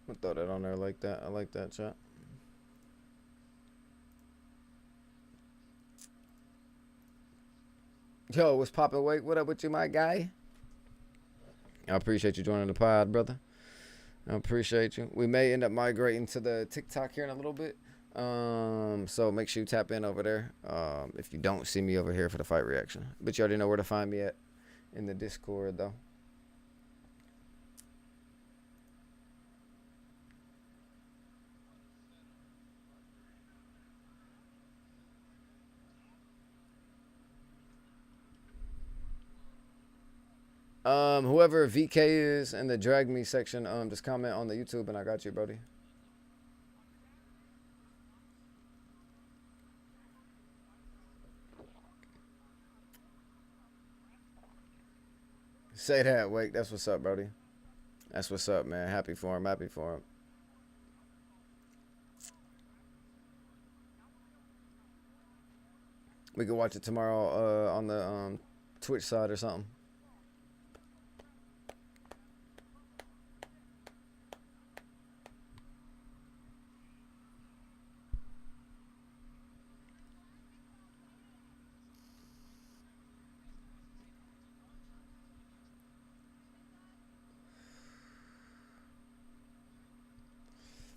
I'll throw that on there like that. I like that, chat. Yo, what's poppin'? Wait, what up with you, my guy? I appreciate you joining the pod, brother. I appreciate you. We may end up migrating to the TikTok here in a little bit. So make sure you tap in over there. If you don't see me over here for the fight reaction. But you already know where to find me at in the Discord though. Whoever VK is in the drag me section, just comment on the YouTube and I got you, Brody. Say that, Wake. That's what's up, Brody. That's what's up, man. Happy for him. Happy for him. We can watch it tomorrow on the Twitch side or something.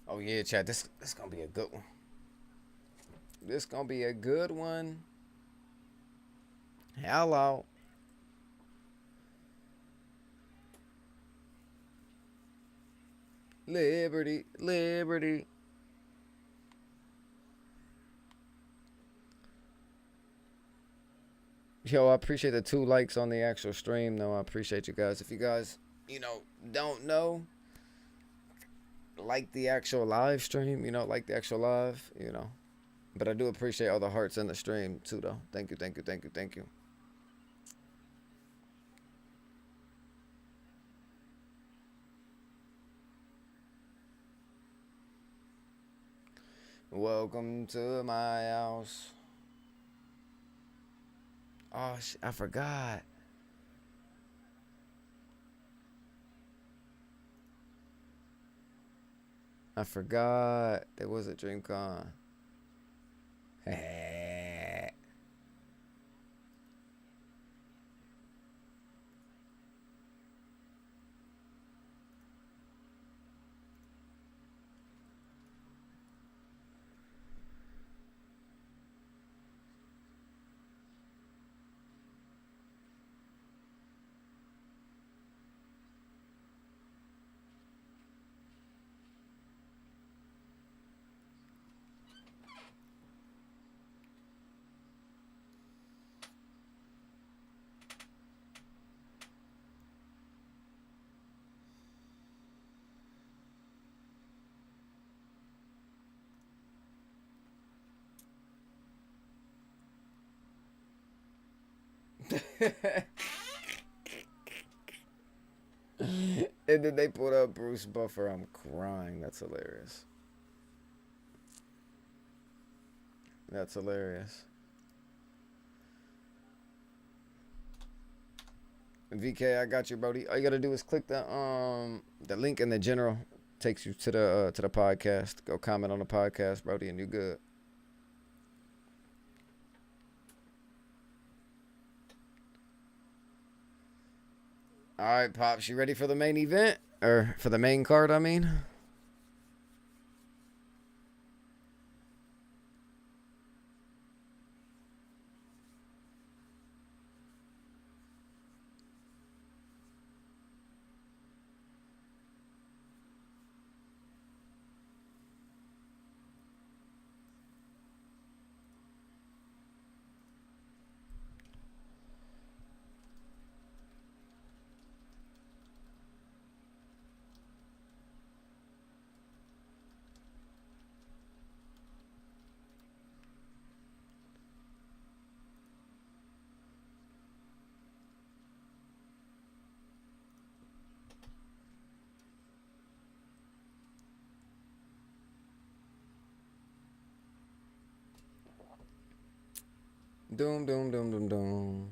Oh yeah, chat. This gonna be a good one. This gonna be a good one. Hello. Liberty, liberty. Yo, I appreciate the 2 likes on the actual stream, though. I appreciate you guys. If you guys, don't know, like the actual live stream, like the actual live. But I do appreciate all the hearts in the stream, too, though. Thank you, thank you, thank you, thank you. Welcome to my house. Oh, I forgot. I forgot there was a DreamCon. And then they put up Bruce Buffer. I'm crying. That's hilarious. That's hilarious. VK, I got you, Brody. All you gotta do is click the link in the general takes you to the podcast. Go comment on the podcast, Brody, and you good. All right, Pops, you ready for the main event? Or for the main card, I mean? Doom, doom, doom, doom, doom.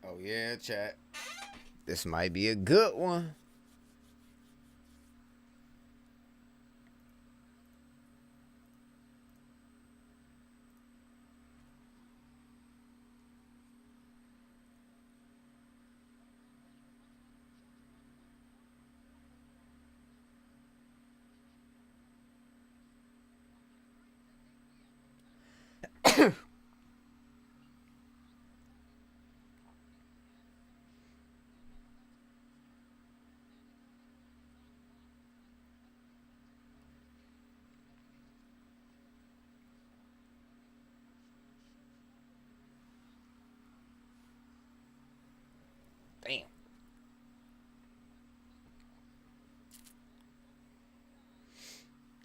Oh, yeah, chat. This might be a good one. Damn.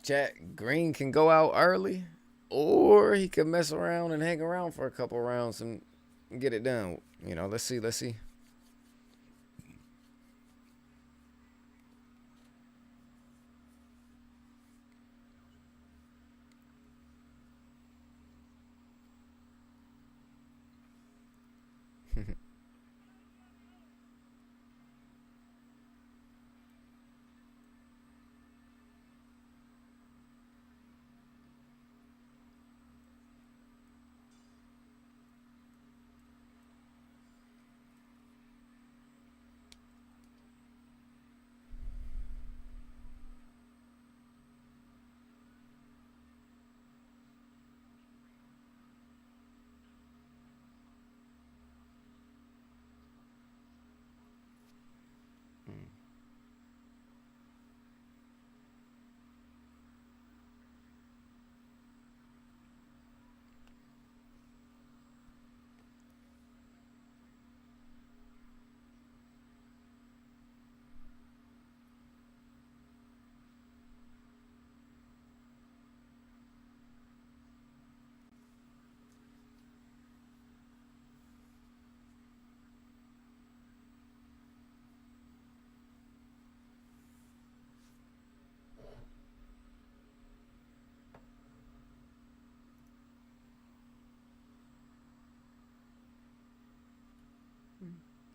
Chat, Green can go out early, or he could mess around and hang around for a couple rounds and get it done. You know, let's see, let's see.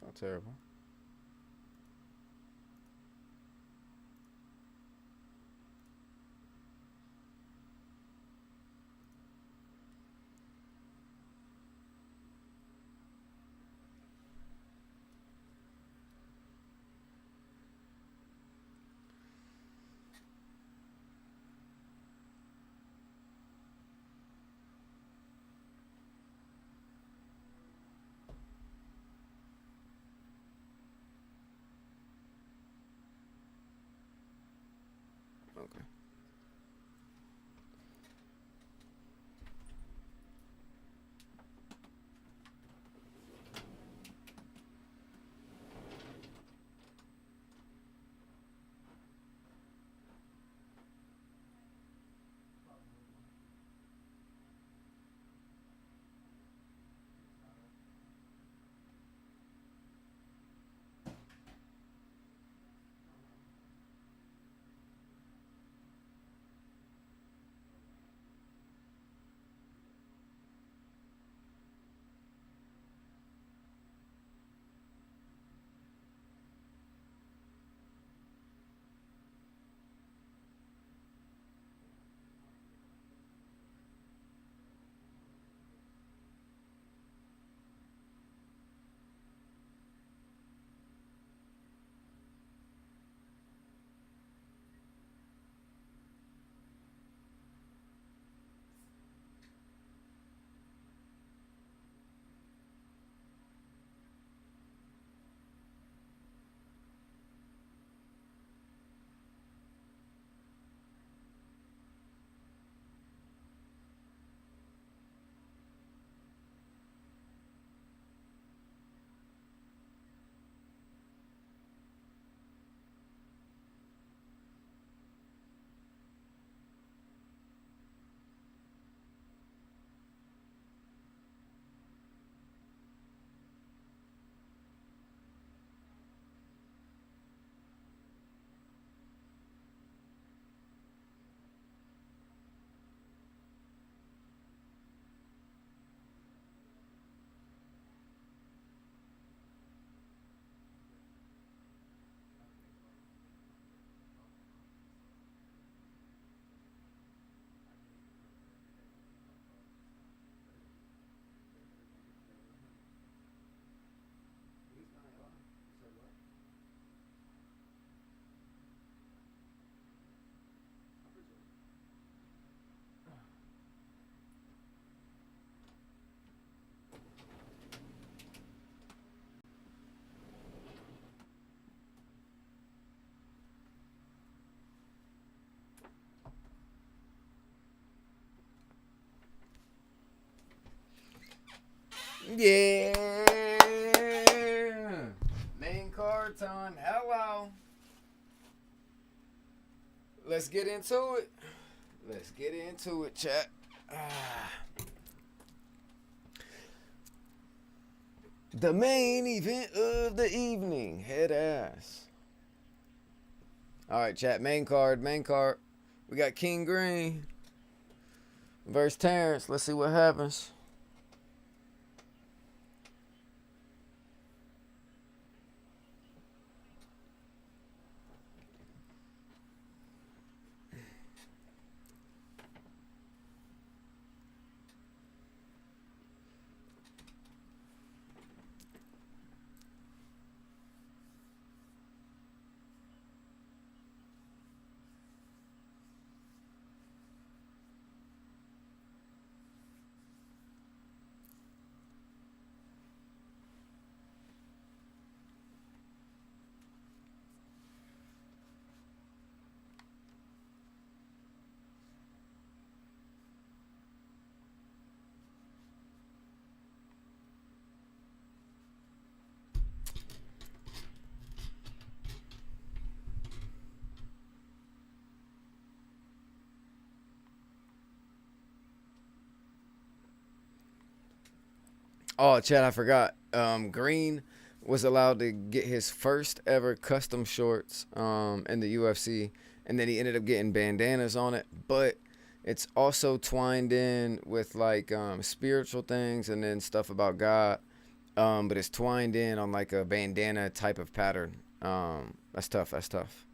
Not terrible. Yeah. Main card time. Hello. Let's get into it. Let's get into it, chat. The main event of the evening. Head ass. Alright, chat. Main card. We got King Green versus Terrence. Let's see what happens. Oh, Chad, I forgot. Green was allowed to get his first ever custom shorts in the UFC, and then he ended up getting bandanas on it. But it's also twined in with like spiritual things and then stuff about God. But it's twined in on like a bandana type of pattern. That's tough. That's tough.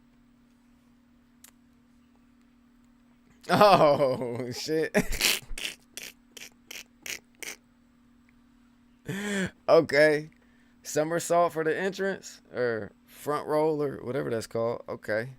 Oh shit. Okay. Somersault for the entrance or front roll or whatever that's called. Okay.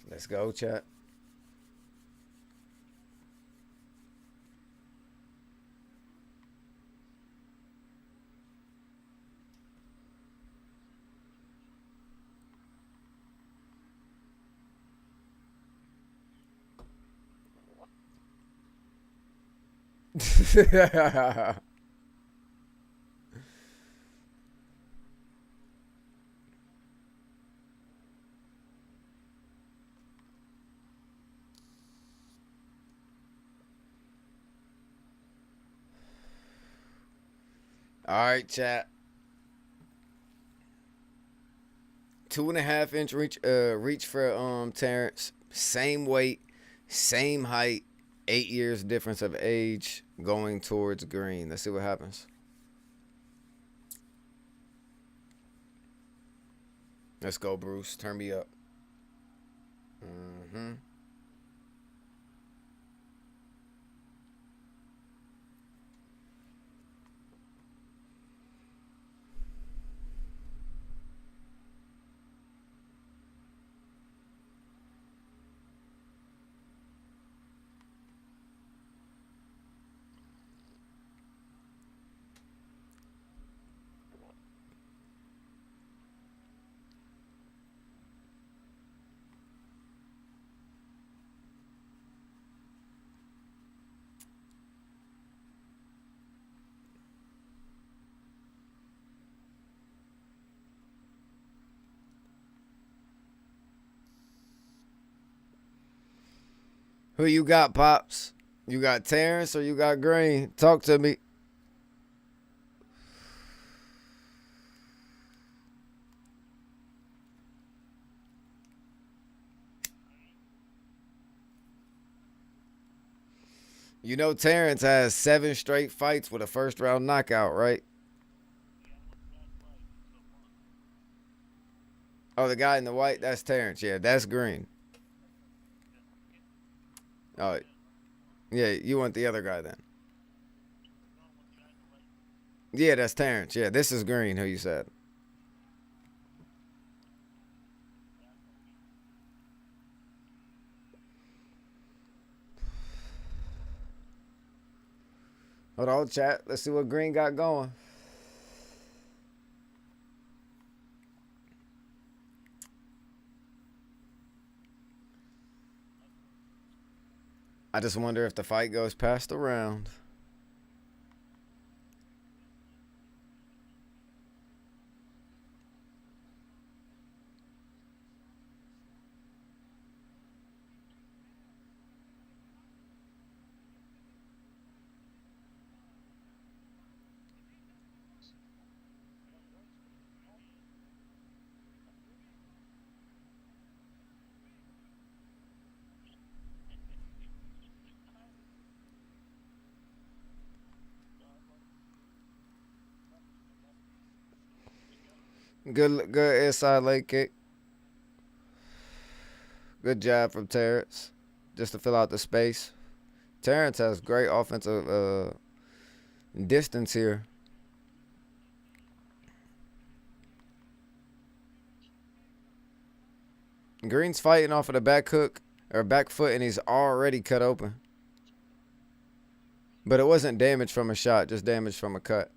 Let's go, chat. All right, chat. 2.5 inch reach for Terrence. Same weight, same height, 8 years difference of age going towards Green. Let's see what happens. Let's go, Bruce. Turn me up. Mm-hmm. Who you got, Pops? You got Terrence or you got Green? Talk to me. You know Terrence has 7 straight fights with a first round knockout, right? Oh, the guy in the white, that's Terrence. Yeah, that's Green. Oh, yeah, you want the other guy then. Yeah, that's Terrence. Yeah, this is Green, who you said. Hold on, chat. Let's see what Green got going. I just wonder if the fight goes past the round. Good inside leg kick. Good jab from Terrence, just to fill out the space. Terrence has great offensive distance here. Green's fighting off of the back hook or back foot, and he's already cut open. But it wasn't damage from a shot, just damage from a cut.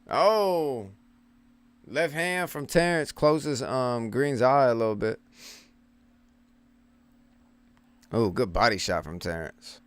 Oh, left hand from Terrence closes Green's eye a little bit. Oh, good body shot from Terrence.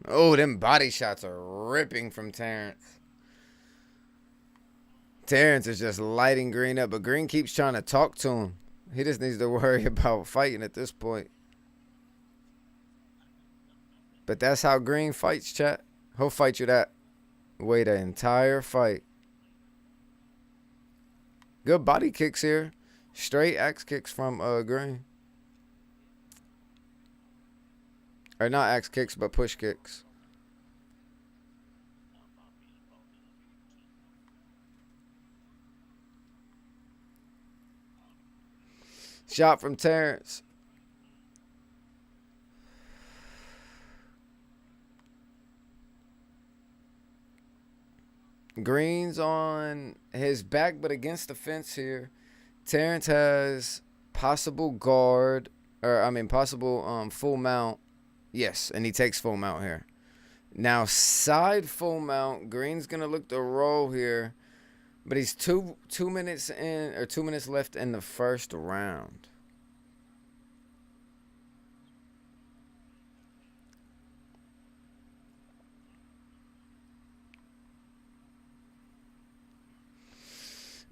Oh, them body shots are ripping from Terrence. Terrence is just lighting Green up, but Green keeps trying to talk to him. He just needs to worry about fighting at this point. But that's how Green fights, chat. He'll fight you that way the entire fight. Good body kicks here. Straight axe kicks from Green. Or not axe kicks, but push kicks. Shot from Terrence. Green's on his back, but against the fence here. Terrence has possible guard, or I mean possible full mount. Yes, and he takes full mount here. Now side full mount. Green's gonna look to roll here, but he's two minutes in, or 2 minutes left in the first round.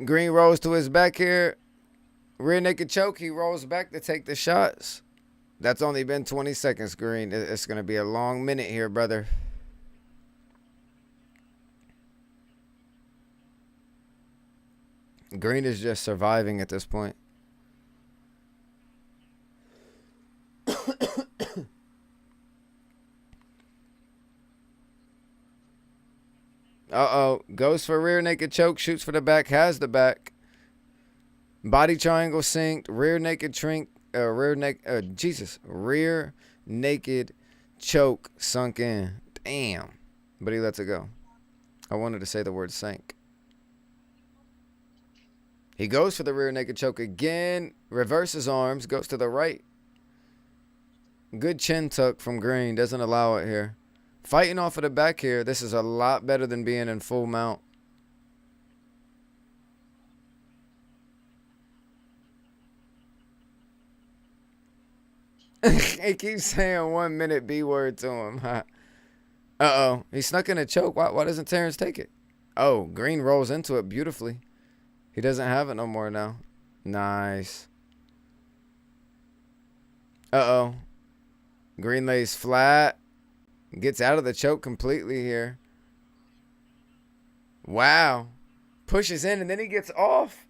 Green rolls to his back here. Rear naked choke. He rolls back to take the shots. That's only been 20 seconds, Green. It's going to be a long minute here, brother. Green is just surviving at this point. Uh-oh. Goes for rear naked choke. Shoots for the back. Has the back. Body triangle synced. Rear naked rear naked choke sunk in. Damn. But he lets it go. I wanted to say the word sank. He goes for the rear naked choke again. Reverses arms. Goes to the right. Good chin tuck from Green. Doesn't allow it here. Fighting off of the back here. This is a lot better than being in full mount. He keeps saying 1 minute B word to him. Uh-oh. He snuck in a choke. Why doesn't Terrence take it? Oh, Green rolls into it beautifully. He doesn't have it no more now. Nice. Uh-oh. Green lays flat. Gets out of the choke completely here. Wow. Pushes in and then he gets off.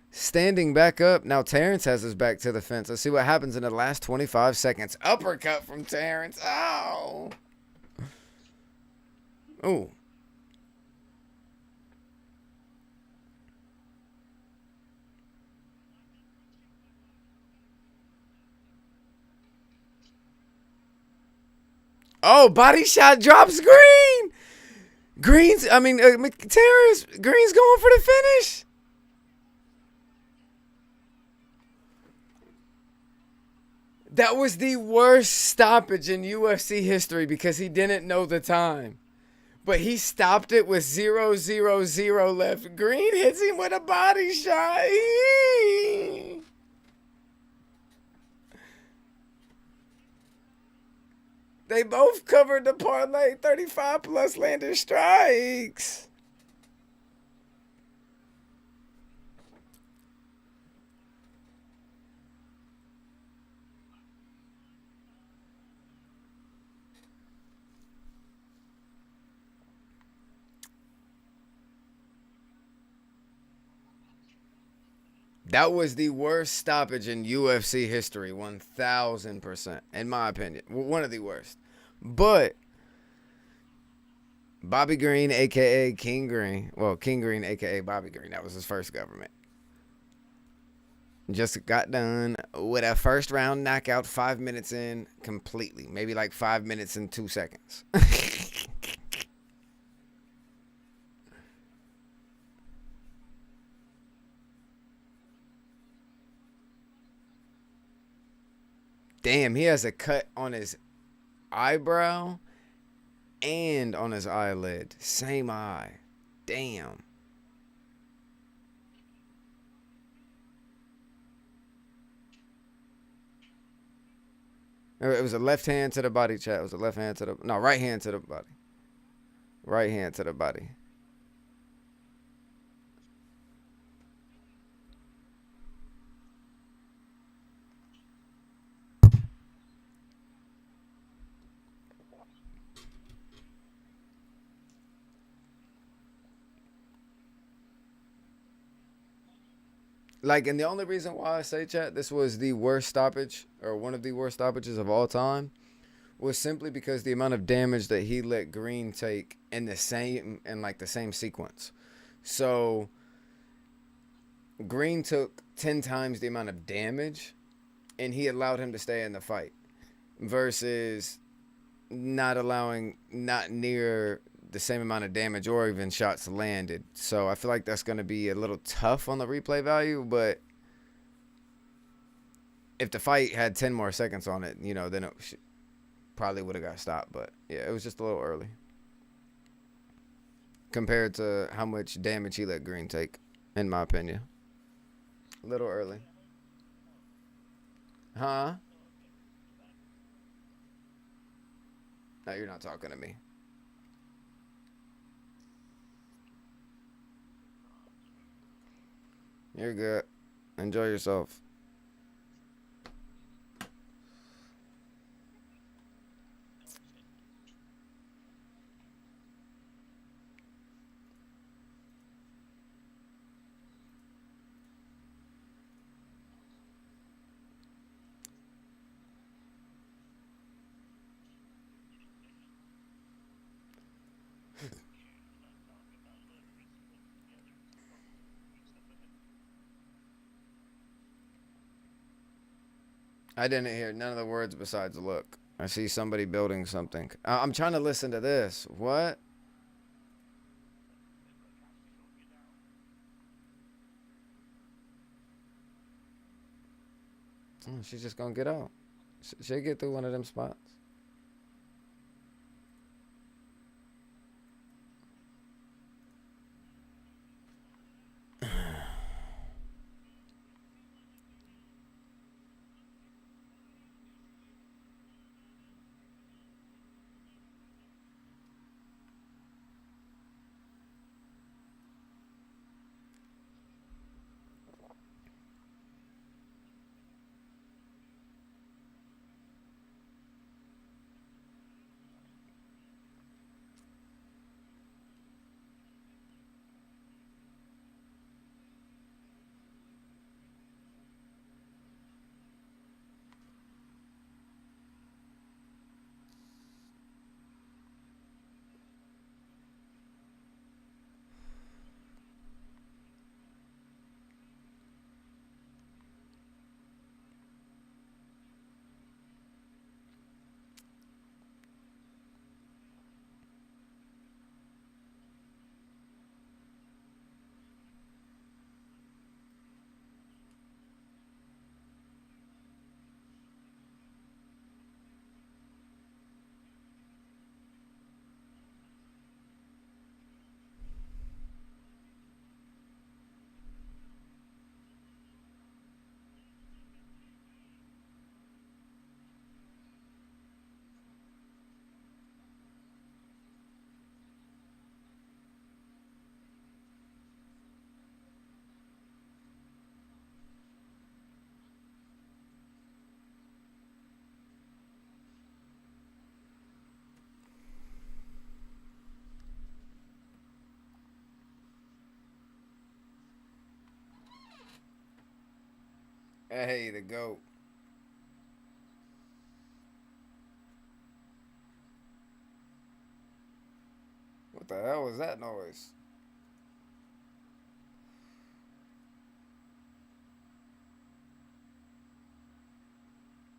Standing back up. Now Terrence has his back to the fence. Let's see what happens in the last 25 seconds. Uppercut from Terrence. Oh. Ooh. Oh, body shot drops Green. Terrence, Green's going for the finish. That was the worst stoppage in UFC history because he didn't know the time. But he stopped it with 0-0-0 left. Green hits him with a body shot. They both covered the parlay. 35 plus landed strikes. That was the worst stoppage in UFC history, 1,000%, in my opinion. One of the worst. But Bobby Green, aka King Green, well, King Green, aka Bobby Green, that was his first government, just got done with a first round knockout 5 minutes in completely. Maybe like 5 minutes and 2 seconds. Damn, he has a cut on his eyebrow and on his eyelid. Same eye. Damn. It was a left hand to the body, chat. It was a left hand to the... No, right hand to the body. Right hand to the body. Like, and the only reason why I say, chat, this was the worst stoppage, or one of the worst stoppages of all time, was simply because the amount of damage that he let Green take in the same sequence. So Green took 10 times the amount of damage, and he allowed him to stay in the fight, versus not near the same amount of damage or even shots landed. So I feel like that's going to be a little tough on the replay value, but if the fight had 10 more seconds on it, then it probably would have got stopped. But yeah, it was just a little early compared to how much damage he let Green take, in my opinion. A little early. Huh? No, you're not talking to me. You're good. Enjoy yourself. I didn't hear none of the words besides look. I see somebody building something. I'm trying to listen to this. What? She's just gonna get out. She'll get through one of them spots. Hey, the goat. What the hell was that noise?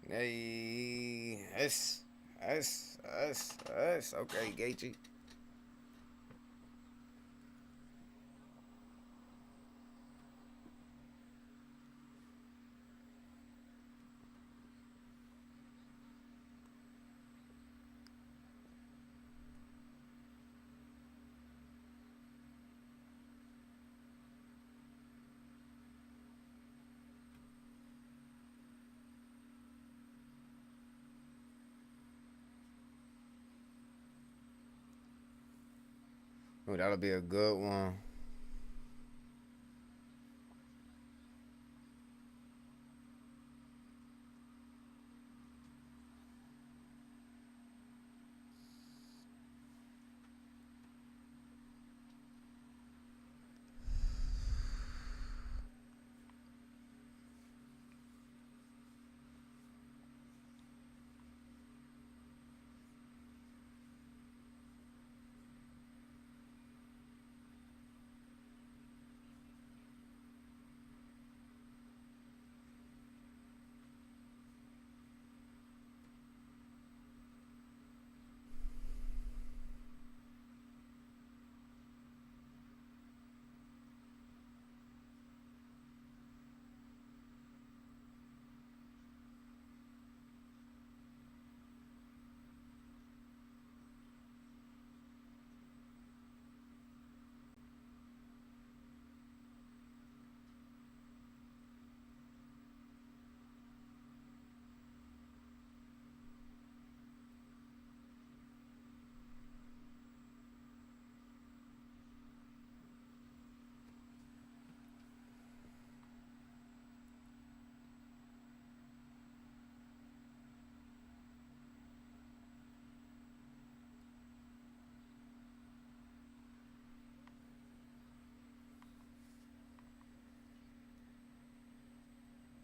Hey, S. Okay, Gaethje. Oh, that'll be a good one.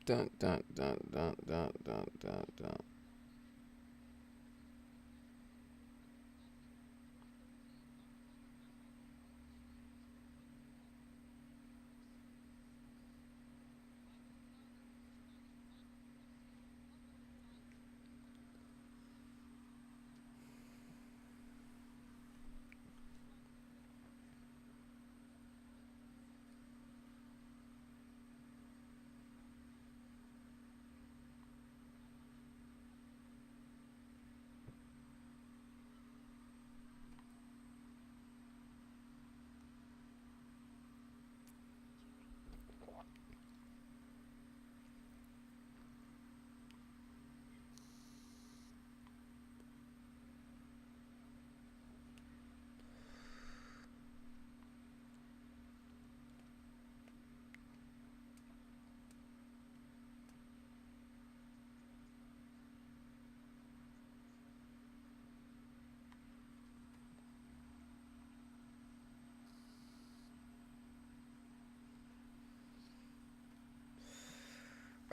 Dun dun dun dun dun dun dun dun.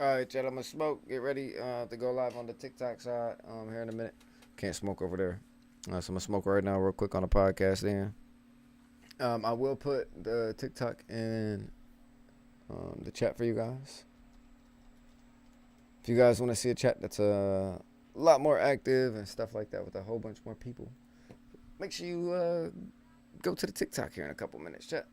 All right, Chad, I'm gonna smoke. Get ready to go live on the TikTok side here in a minute. Can't smoke over there. So I'm gonna smoke right now, real quick on the podcast. Then I will put the TikTok in the chat for you guys. If you guys want to see a chat that's a lot more active and stuff like that with a whole bunch more people, make sure you go to the TikTok here in a couple minutes, chat.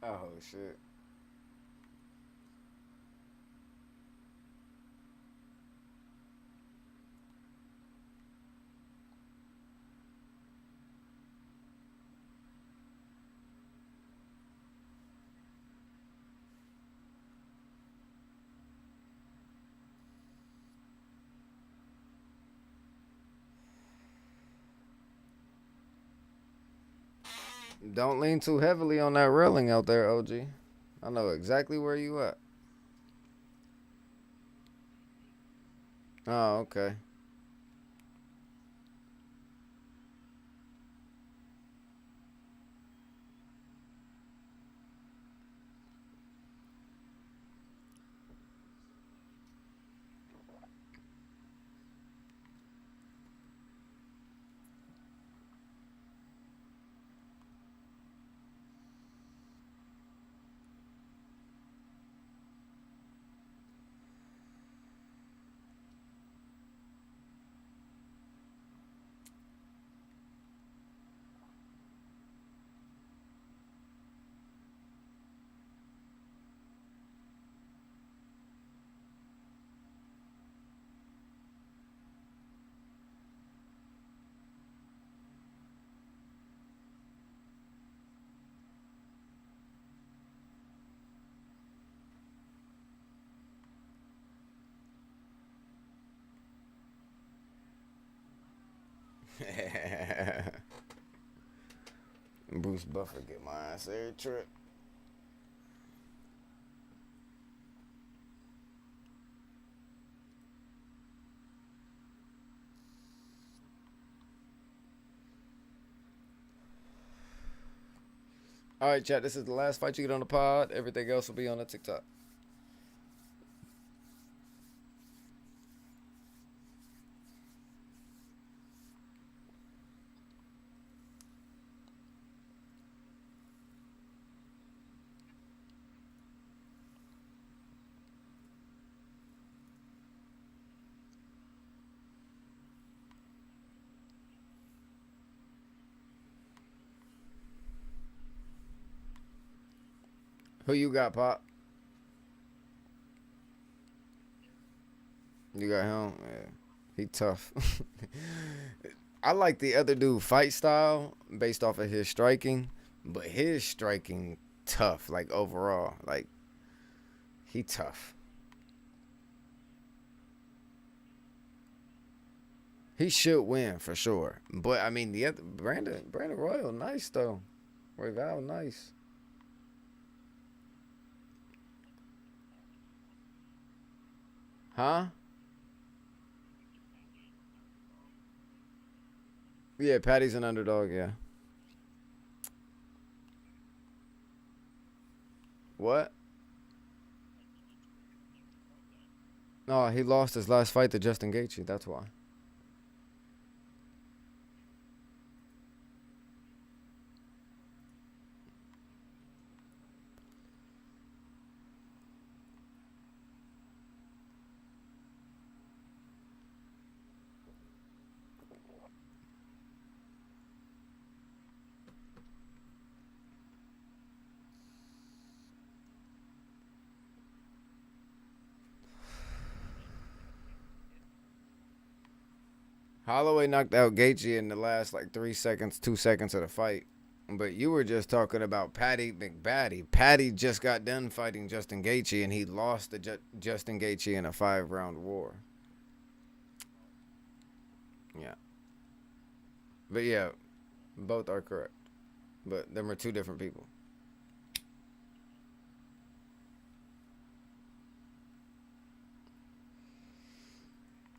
Oh shit. Don't lean too heavily on that railing out there, OG. I know exactly where you at. Oh, okay. Bruce Buffer get my ass every trip. All right, chat. This is the last fight you get on the pod. Everything else will be on the TikTok. Who you got, Pop? You got him? Yeah. He tough. I like the other dude fight style based off of his striking, but his striking tough, like overall. Like he tough. He should win for sure. But I mean the other Brandon Royal, nice though. Royval, nice. Huh? Yeah, Patty's an underdog, yeah. What? No, he lost his last fight to Justin Gaethje, that's why. Holloway knocked out Gaethje in the last like 3 seconds, 2 seconds of the fight. But you were just talking about Patty McBatty. Patty just got done fighting Justin Gaethje, and he lost to Justin Gaethje in a 5 round war. Yeah, but yeah, both are correct. But them are two different people.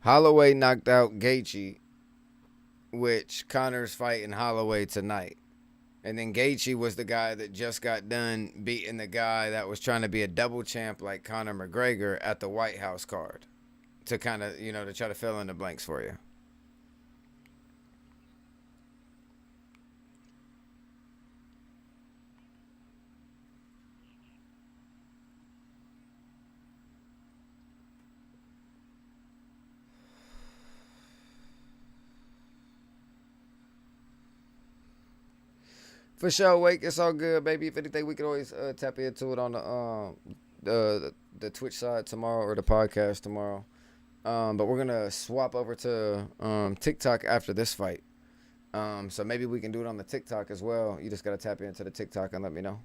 Holloway knocked out Gaethje, which Connor's fighting Holloway tonight. And then Gaethje was the guy that just got done beating the guy that was trying to be a double champ like Conor McGregor at the White House card to kind of, to try to fill in the blanks for you. For sure, Wake. It's all good, baby. If anything, we can always tap into it on the Twitch side tomorrow or the podcast tomorrow. But we're gonna swap over to TikTok after this fight. So maybe we can do it on the TikTok as well. You just gotta tap into the TikTok and let me know.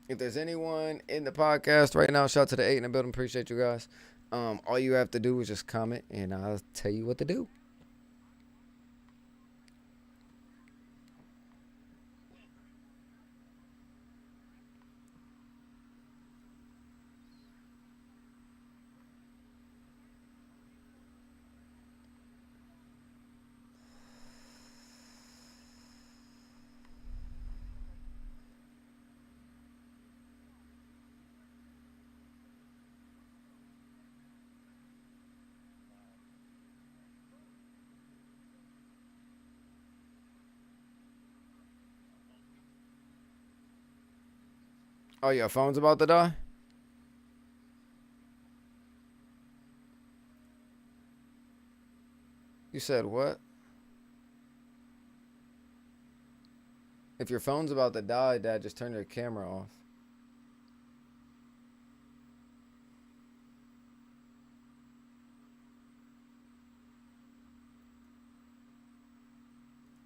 If there's anyone in the podcast right now, shout out to the 8 in the building. Appreciate you guys. All you have to do is just comment, and I'll tell you what to do. Oh, your phone's about to die? You said what? If your phone's about to die, Dad, just turn your camera off.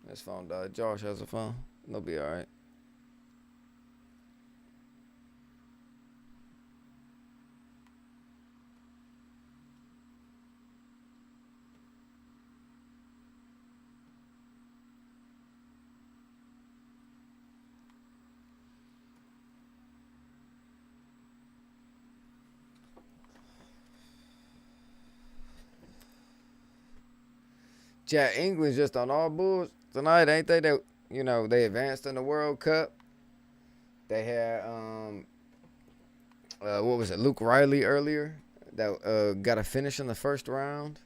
His phone died. Josh has a phone. They'll be alright. Jack England's just on all bulls tonight, ain't they? They advanced in the World Cup. They had what was it, Luke Riley earlier that got a finish in the first round.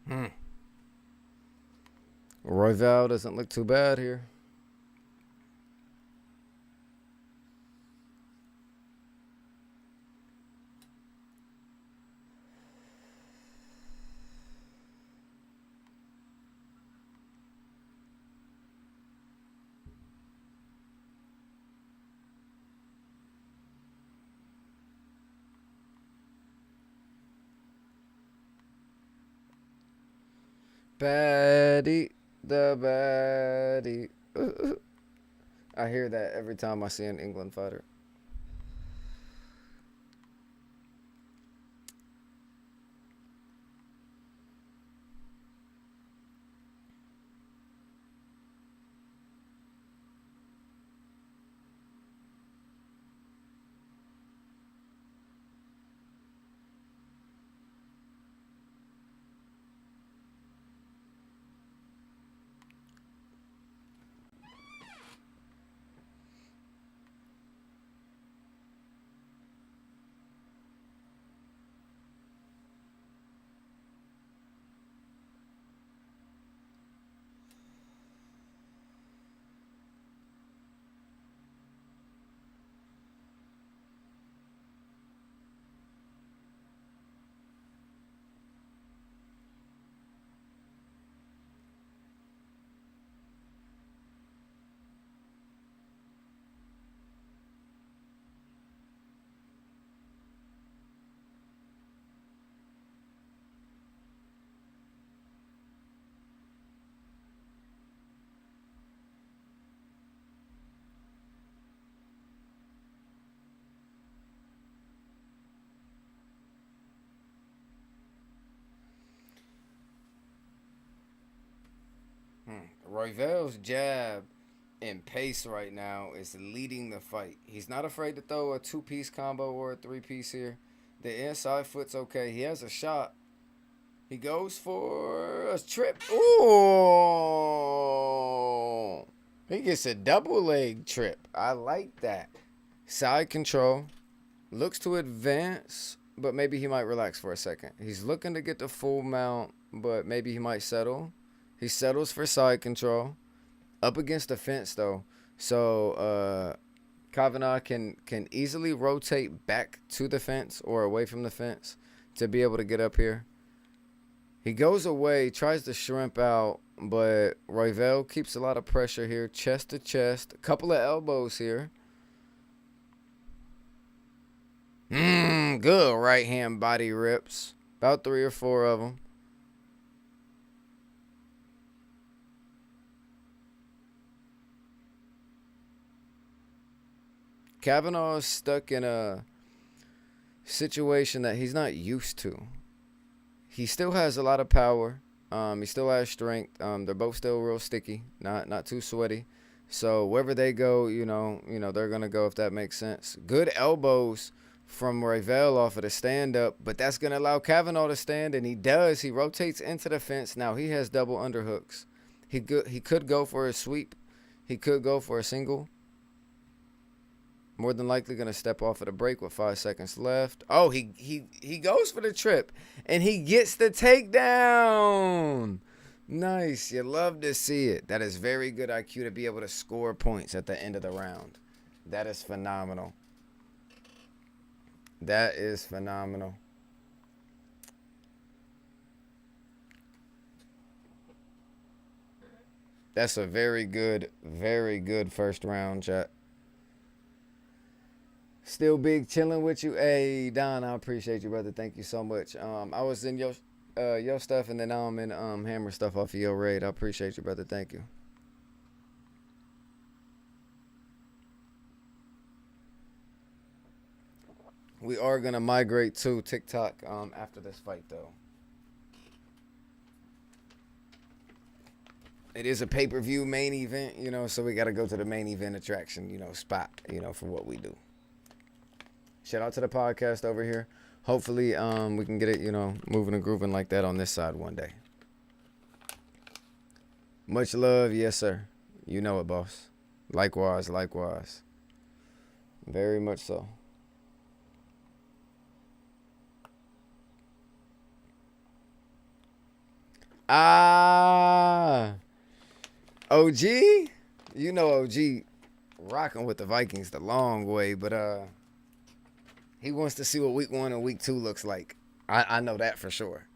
Hmm. Royval doesn't look too bad here. Baddie, the baddie. I hear that every time I see an England fighter. Royval's jab and pace right now is leading the fight. He's not afraid to throw a two-piece combo or a three-piece here. The inside foot's okay. He has a shot. He goes for a trip. Ooh. He gets a double leg trip. I like that. Side control. Looks to advance, but maybe he might relax for a second. He's looking to get the full mount, but maybe he might settle. He settles for side control. Up against the fence, though. So, Kavanaugh can easily rotate back to the fence or away from the fence to be able to get up here. He goes away, tries to shrimp out, but Royval keeps a lot of pressure here, chest to chest. A couple of elbows here. Good right hand body rips. About 3 or 4 of them. Kavanaugh is stuck in a situation that he's not used to. He still has a lot of power. He still has strength. They're both still real sticky, not too sweaty. So wherever they go, you know, they're gonna go if that makes sense. Good elbows from Royval off of the stand up, but that's gonna allow Kavanaugh to stand, and he does. He rotates into the fence. Now he has double underhooks. He could go for a sweep. He could go for a single. More than likely going to step off of the break with 5 seconds left. Oh, he goes for the trip, and he gets the takedown. Nice. You love to see it. That is very good IQ to be able to score points at the end of the round. That is phenomenal. That is phenomenal. That's a very good first round, chat. Still big chilling with you. Hey, Don, I appreciate you, brother. Thank you so much. I was in your stuff, and then now I'm in Hammer stuff off of your raid. I appreciate you, brother. Thank you. We are gonna migrate to TikTok after this fight, though. It is a pay-per-view main event, so we gotta go to the main event attraction, spot, for what we do. Shout out to the podcast over here. Hopefully, we can get it, moving and grooving like that on this side one day. Much love, yes, sir. You know it, boss. Likewise. Very much so. Ah, OG? You know OG rocking with the Vikings the long way, but he wants to see what week 1 and week 2 looks like. I know that for sure.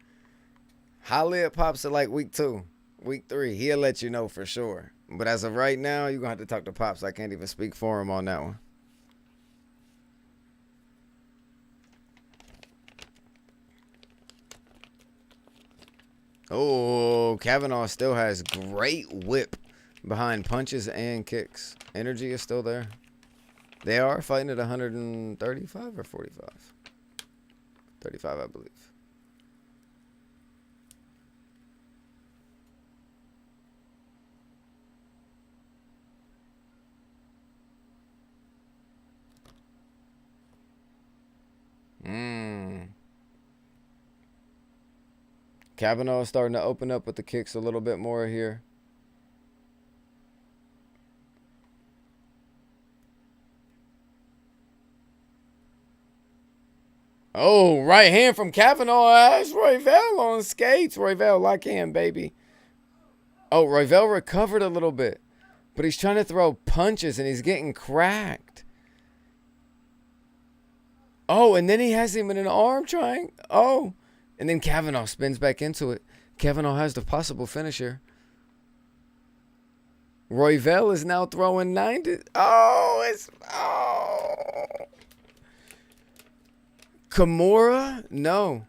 Holla at Pops at like week 2, week 3. He'll let you know for sure. But as of right now, you're going to have to talk to Pops. I can't even speak for him on that one. Oh, Kavanaugh still has great whip behind punches and kicks. Energy is still there. They are fighting at 135 or 45. 35, I believe. Kavanaugh is starting to open up with the kicks a little bit more here. Oh, right hand from Kavanaugh. That's Royval on skates. Royval lock hand, baby. Oh, Royval recovered a little bit. But he's trying to throw punches and he's getting cracked. Oh, and then he has him in an arm trying. Oh, and then Kavanaugh spins back into it. Kavanaugh has the possible finisher. Royval is now throwing 90. Kimura? No.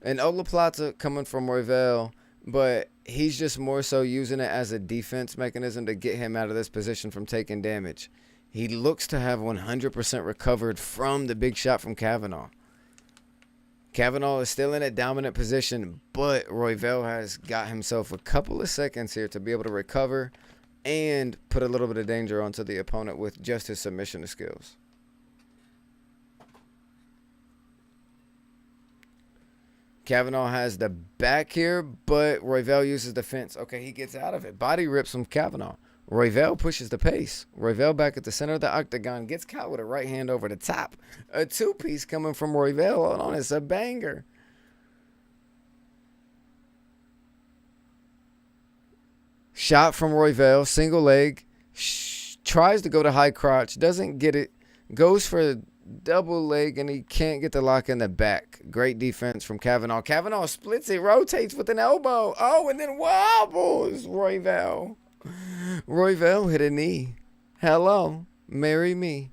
And Olaplata coming from Royval, but he's just more so using it as a defense mechanism to get him out of this position from taking damage. He looks to have 100% recovered from the big shot from Kavanaugh. Kavanaugh is still in a dominant position, but Royval has got himself a couple of seconds here to be able to recover and put a little bit of danger onto the opponent with just his submission skills. Kavanaugh has the back here, but Royval uses the fence. Okay, he gets out of it. Body rips from Kavanaugh. Royval pushes the pace. Royval back at the center of the octagon. Gets caught with a right hand over the top. A two-piece coming from Royval. Hold on, it's a banger. Shot from Royval. Single leg. Tries to go to high crotch. Doesn't get it. Goes for double leg, and he can't get the lock in the back. Great defense from Kavanaugh. Kavanaugh splits it. Rotates with an elbow. Oh, and then wobbles Royval. Royval hit a knee. Hello, marry me.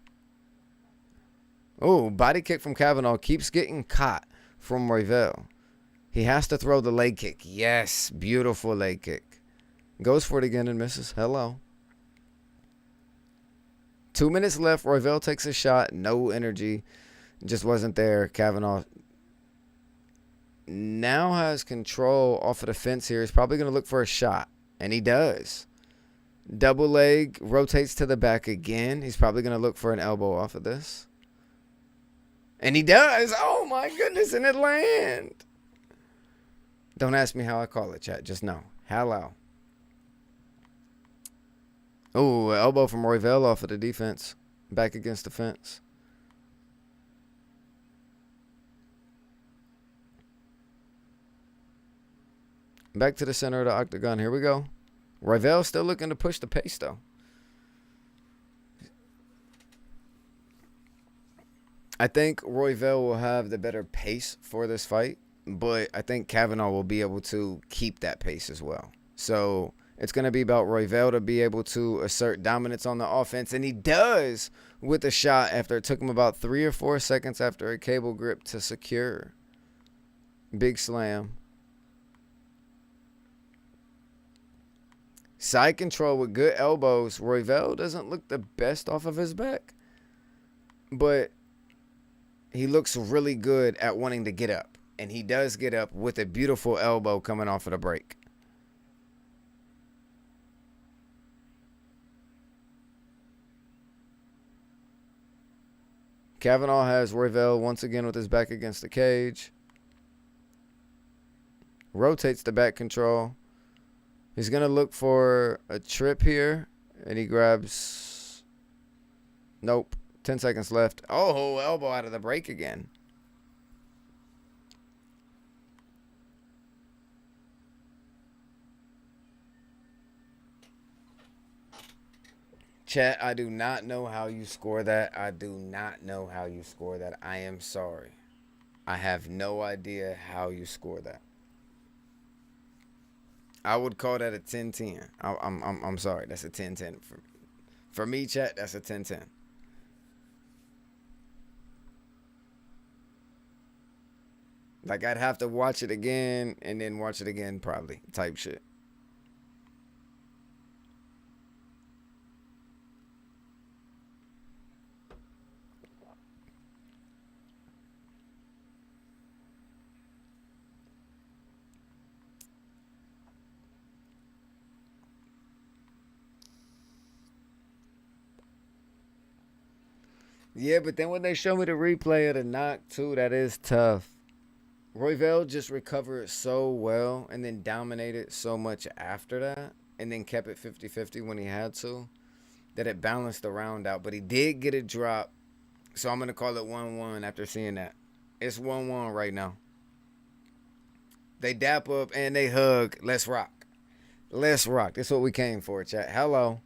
Oh, body kick from Kavanaugh. Keeps getting caught from Royval. He has to throw the leg kick. Yes, beautiful leg kick. Goes for it again and misses. Hello. 2 minutes left. Royval takes a shot. No energy. Just wasn't there. Kavanaugh now has control off of the fence here. He's probably going to look for a shot. And he does. Double leg, rotates to the back again. He's probably going to look for an elbow off of this. And he does. Oh, my goodness. And it lands. Don't ask me how I call it, chat. Just know. Hello. Oh, elbow from Royval off of the defense. Back against the fence. Back to the center of the octagon. Here we go. Royval still looking to push the pace, though. I think Royval will have the better pace for this fight, but I think Kavanaugh will be able to keep that pace as well. So it's going to be about Royval to be able to assert dominance on the offense, and he does with a shot after it took him about 3 or 4 seconds after a cable grip to secure. Big slam. Side control with good elbows. Royval doesn't look the best off of his back, but he looks really good at wanting to get up. And he does get up with a beautiful elbow coming off of the break. Kavanaugh has Royval once again with his back against the cage. Rotates the back control. He's going to look for a trip here, and he grabs... Nope. 10 seconds left. Oh, elbow out of the break again. Chat, I do not know how you score that. I do not know how you score that. I am sorry. I have no idea how you score that. I would call that a 10-10. I'm sorry. That's a 10-10. For me, chat, that's a 10-10. Like, I'd have to watch it again and then watch it again probably type shit. Yeah, but then when they show me the replay of the knock, too, that is tough. Royval just recovered so well and then dominated so much after that and then kept it 50-50 when he had to that it balanced the round out. But he did get a drop, so I'm going to call it 1-1 after seeing that. It's 1-1 right now. They dap up and they hug. Let's rock. Let's rock. That's what we came for, chat. Hello.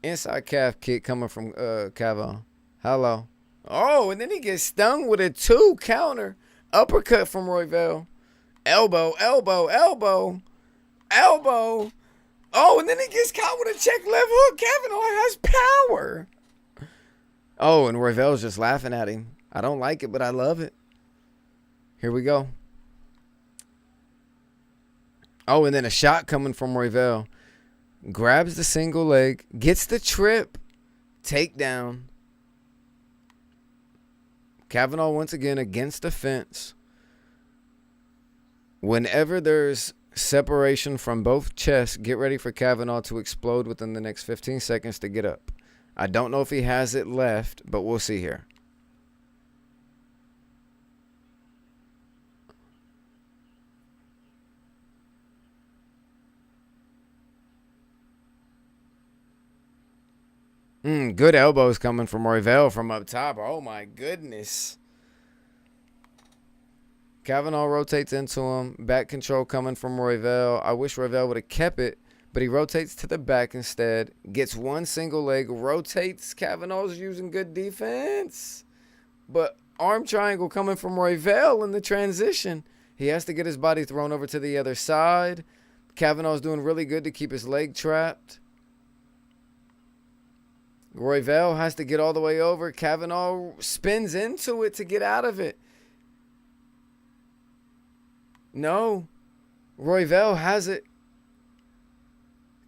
Inside calf kick coming from Cavon. Hello. Oh, and then he gets stung with a 2 counter. Uppercut from Royval. Elbow, elbow, elbow. Elbow. Oh, and then he gets caught with a check left hook. Kavanaugh has power. Oh, and Royval's just laughing at him. I don't like it, but I love it. Here we go. Oh, and then a shot coming from Royval. Grabs the single leg. Gets the trip. Takedown. Kavanaugh once again against the fence. Whenever there's separation from both chests, get ready for Kavanaugh to explode within the next 15 seconds to get up. I don't know if he has it left, but we'll see here. Good elbows coming from Royval from up top. Oh, my goodness. Kavanaugh rotates into him. Back control coming from Royval. I wish Royval would have kept it, but he rotates to the back instead. Gets one single leg. Rotates. Kavanaugh's using good defense. But arm triangle coming from Royval in the transition. He has to get his body thrown over to the other side. Kavanaugh's doing really good to keep his leg trapped. Royval has to get all the way over. Kavanaugh spins into it to get out of it. No. Royval has it.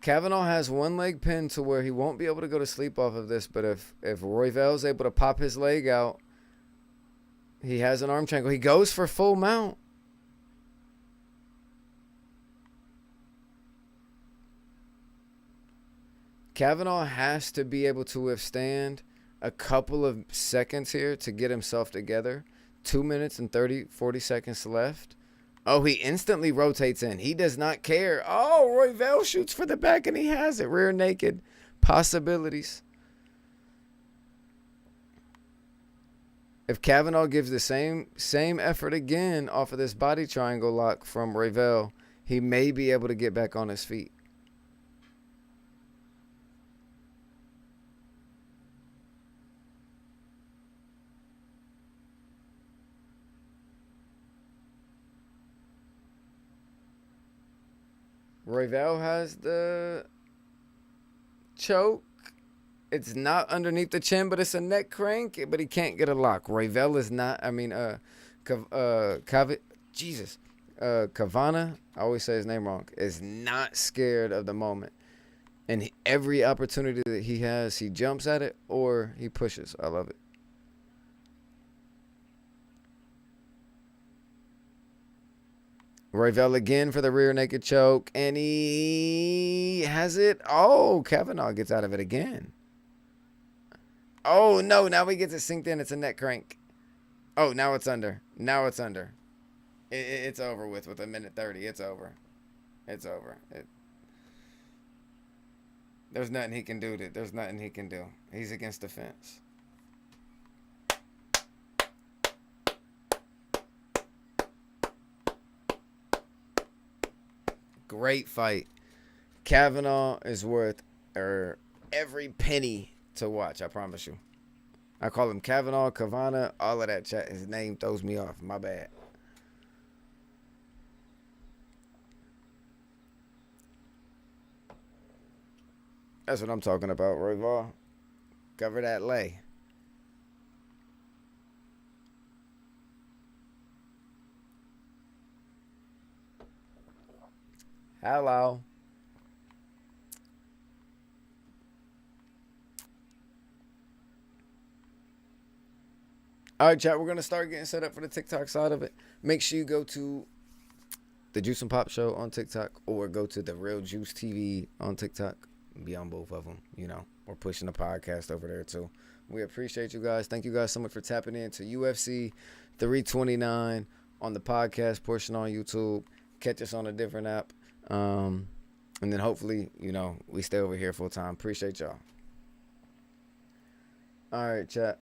Kavanaugh has one leg pinned to where he won't be able to go to sleep off of this. But if Royval's able to pop his leg out, he has an arm triangle. He goes for full mount. Kavanaugh has to be able to withstand a couple of seconds here to get himself together. 2 minutes and 40 seconds left. Oh, he instantly rotates in. He does not care. Oh, Royval shoots for the back and he has it. Rear naked. Possibilities. If Kavanaugh gives the same effort again off of this body triangle lock from Royval, he may be able to get back on his feet. Royval has the choke. It's not underneath the chin, but it's a neck crank. But he can't get a lock. Royval is not. Kavana. I always say his name wrong. Is not scared of the moment, and every opportunity that he has, he jumps at it or he pushes. I love it. Royval again for the rear naked choke, and he has it. Oh, Kavanaugh gets out of it again. Oh, no, now he gets it synced in. It's a neck crank. Oh, now it's under. Now it's under. It's over with a minute 30. It's over. It's over. There's nothing he can do. There's nothing he can do. He's against the fence. Great fight. Kavanaugh is worth every penny to watch. I promise you. I call him Kavanaugh, Kavana, all of that chat. His name throws me off. My bad. That's what I'm talking about, Royval. Cover that lay. Hello. All right, chat. We're going to start getting set up for the TikTok side of it. Make sure you go to the Juice and Pop Show on TikTok or go to the Real Juice TV on TikTok. Be on both of them, you know. We're pushing the podcast over there too. We appreciate you guys. Thank you guys so much for tapping into UFC 329 on the podcast portion on YouTube. Catch us on a different app. And then hopefully, we stay over here full time. Appreciate y'all. All right, chat.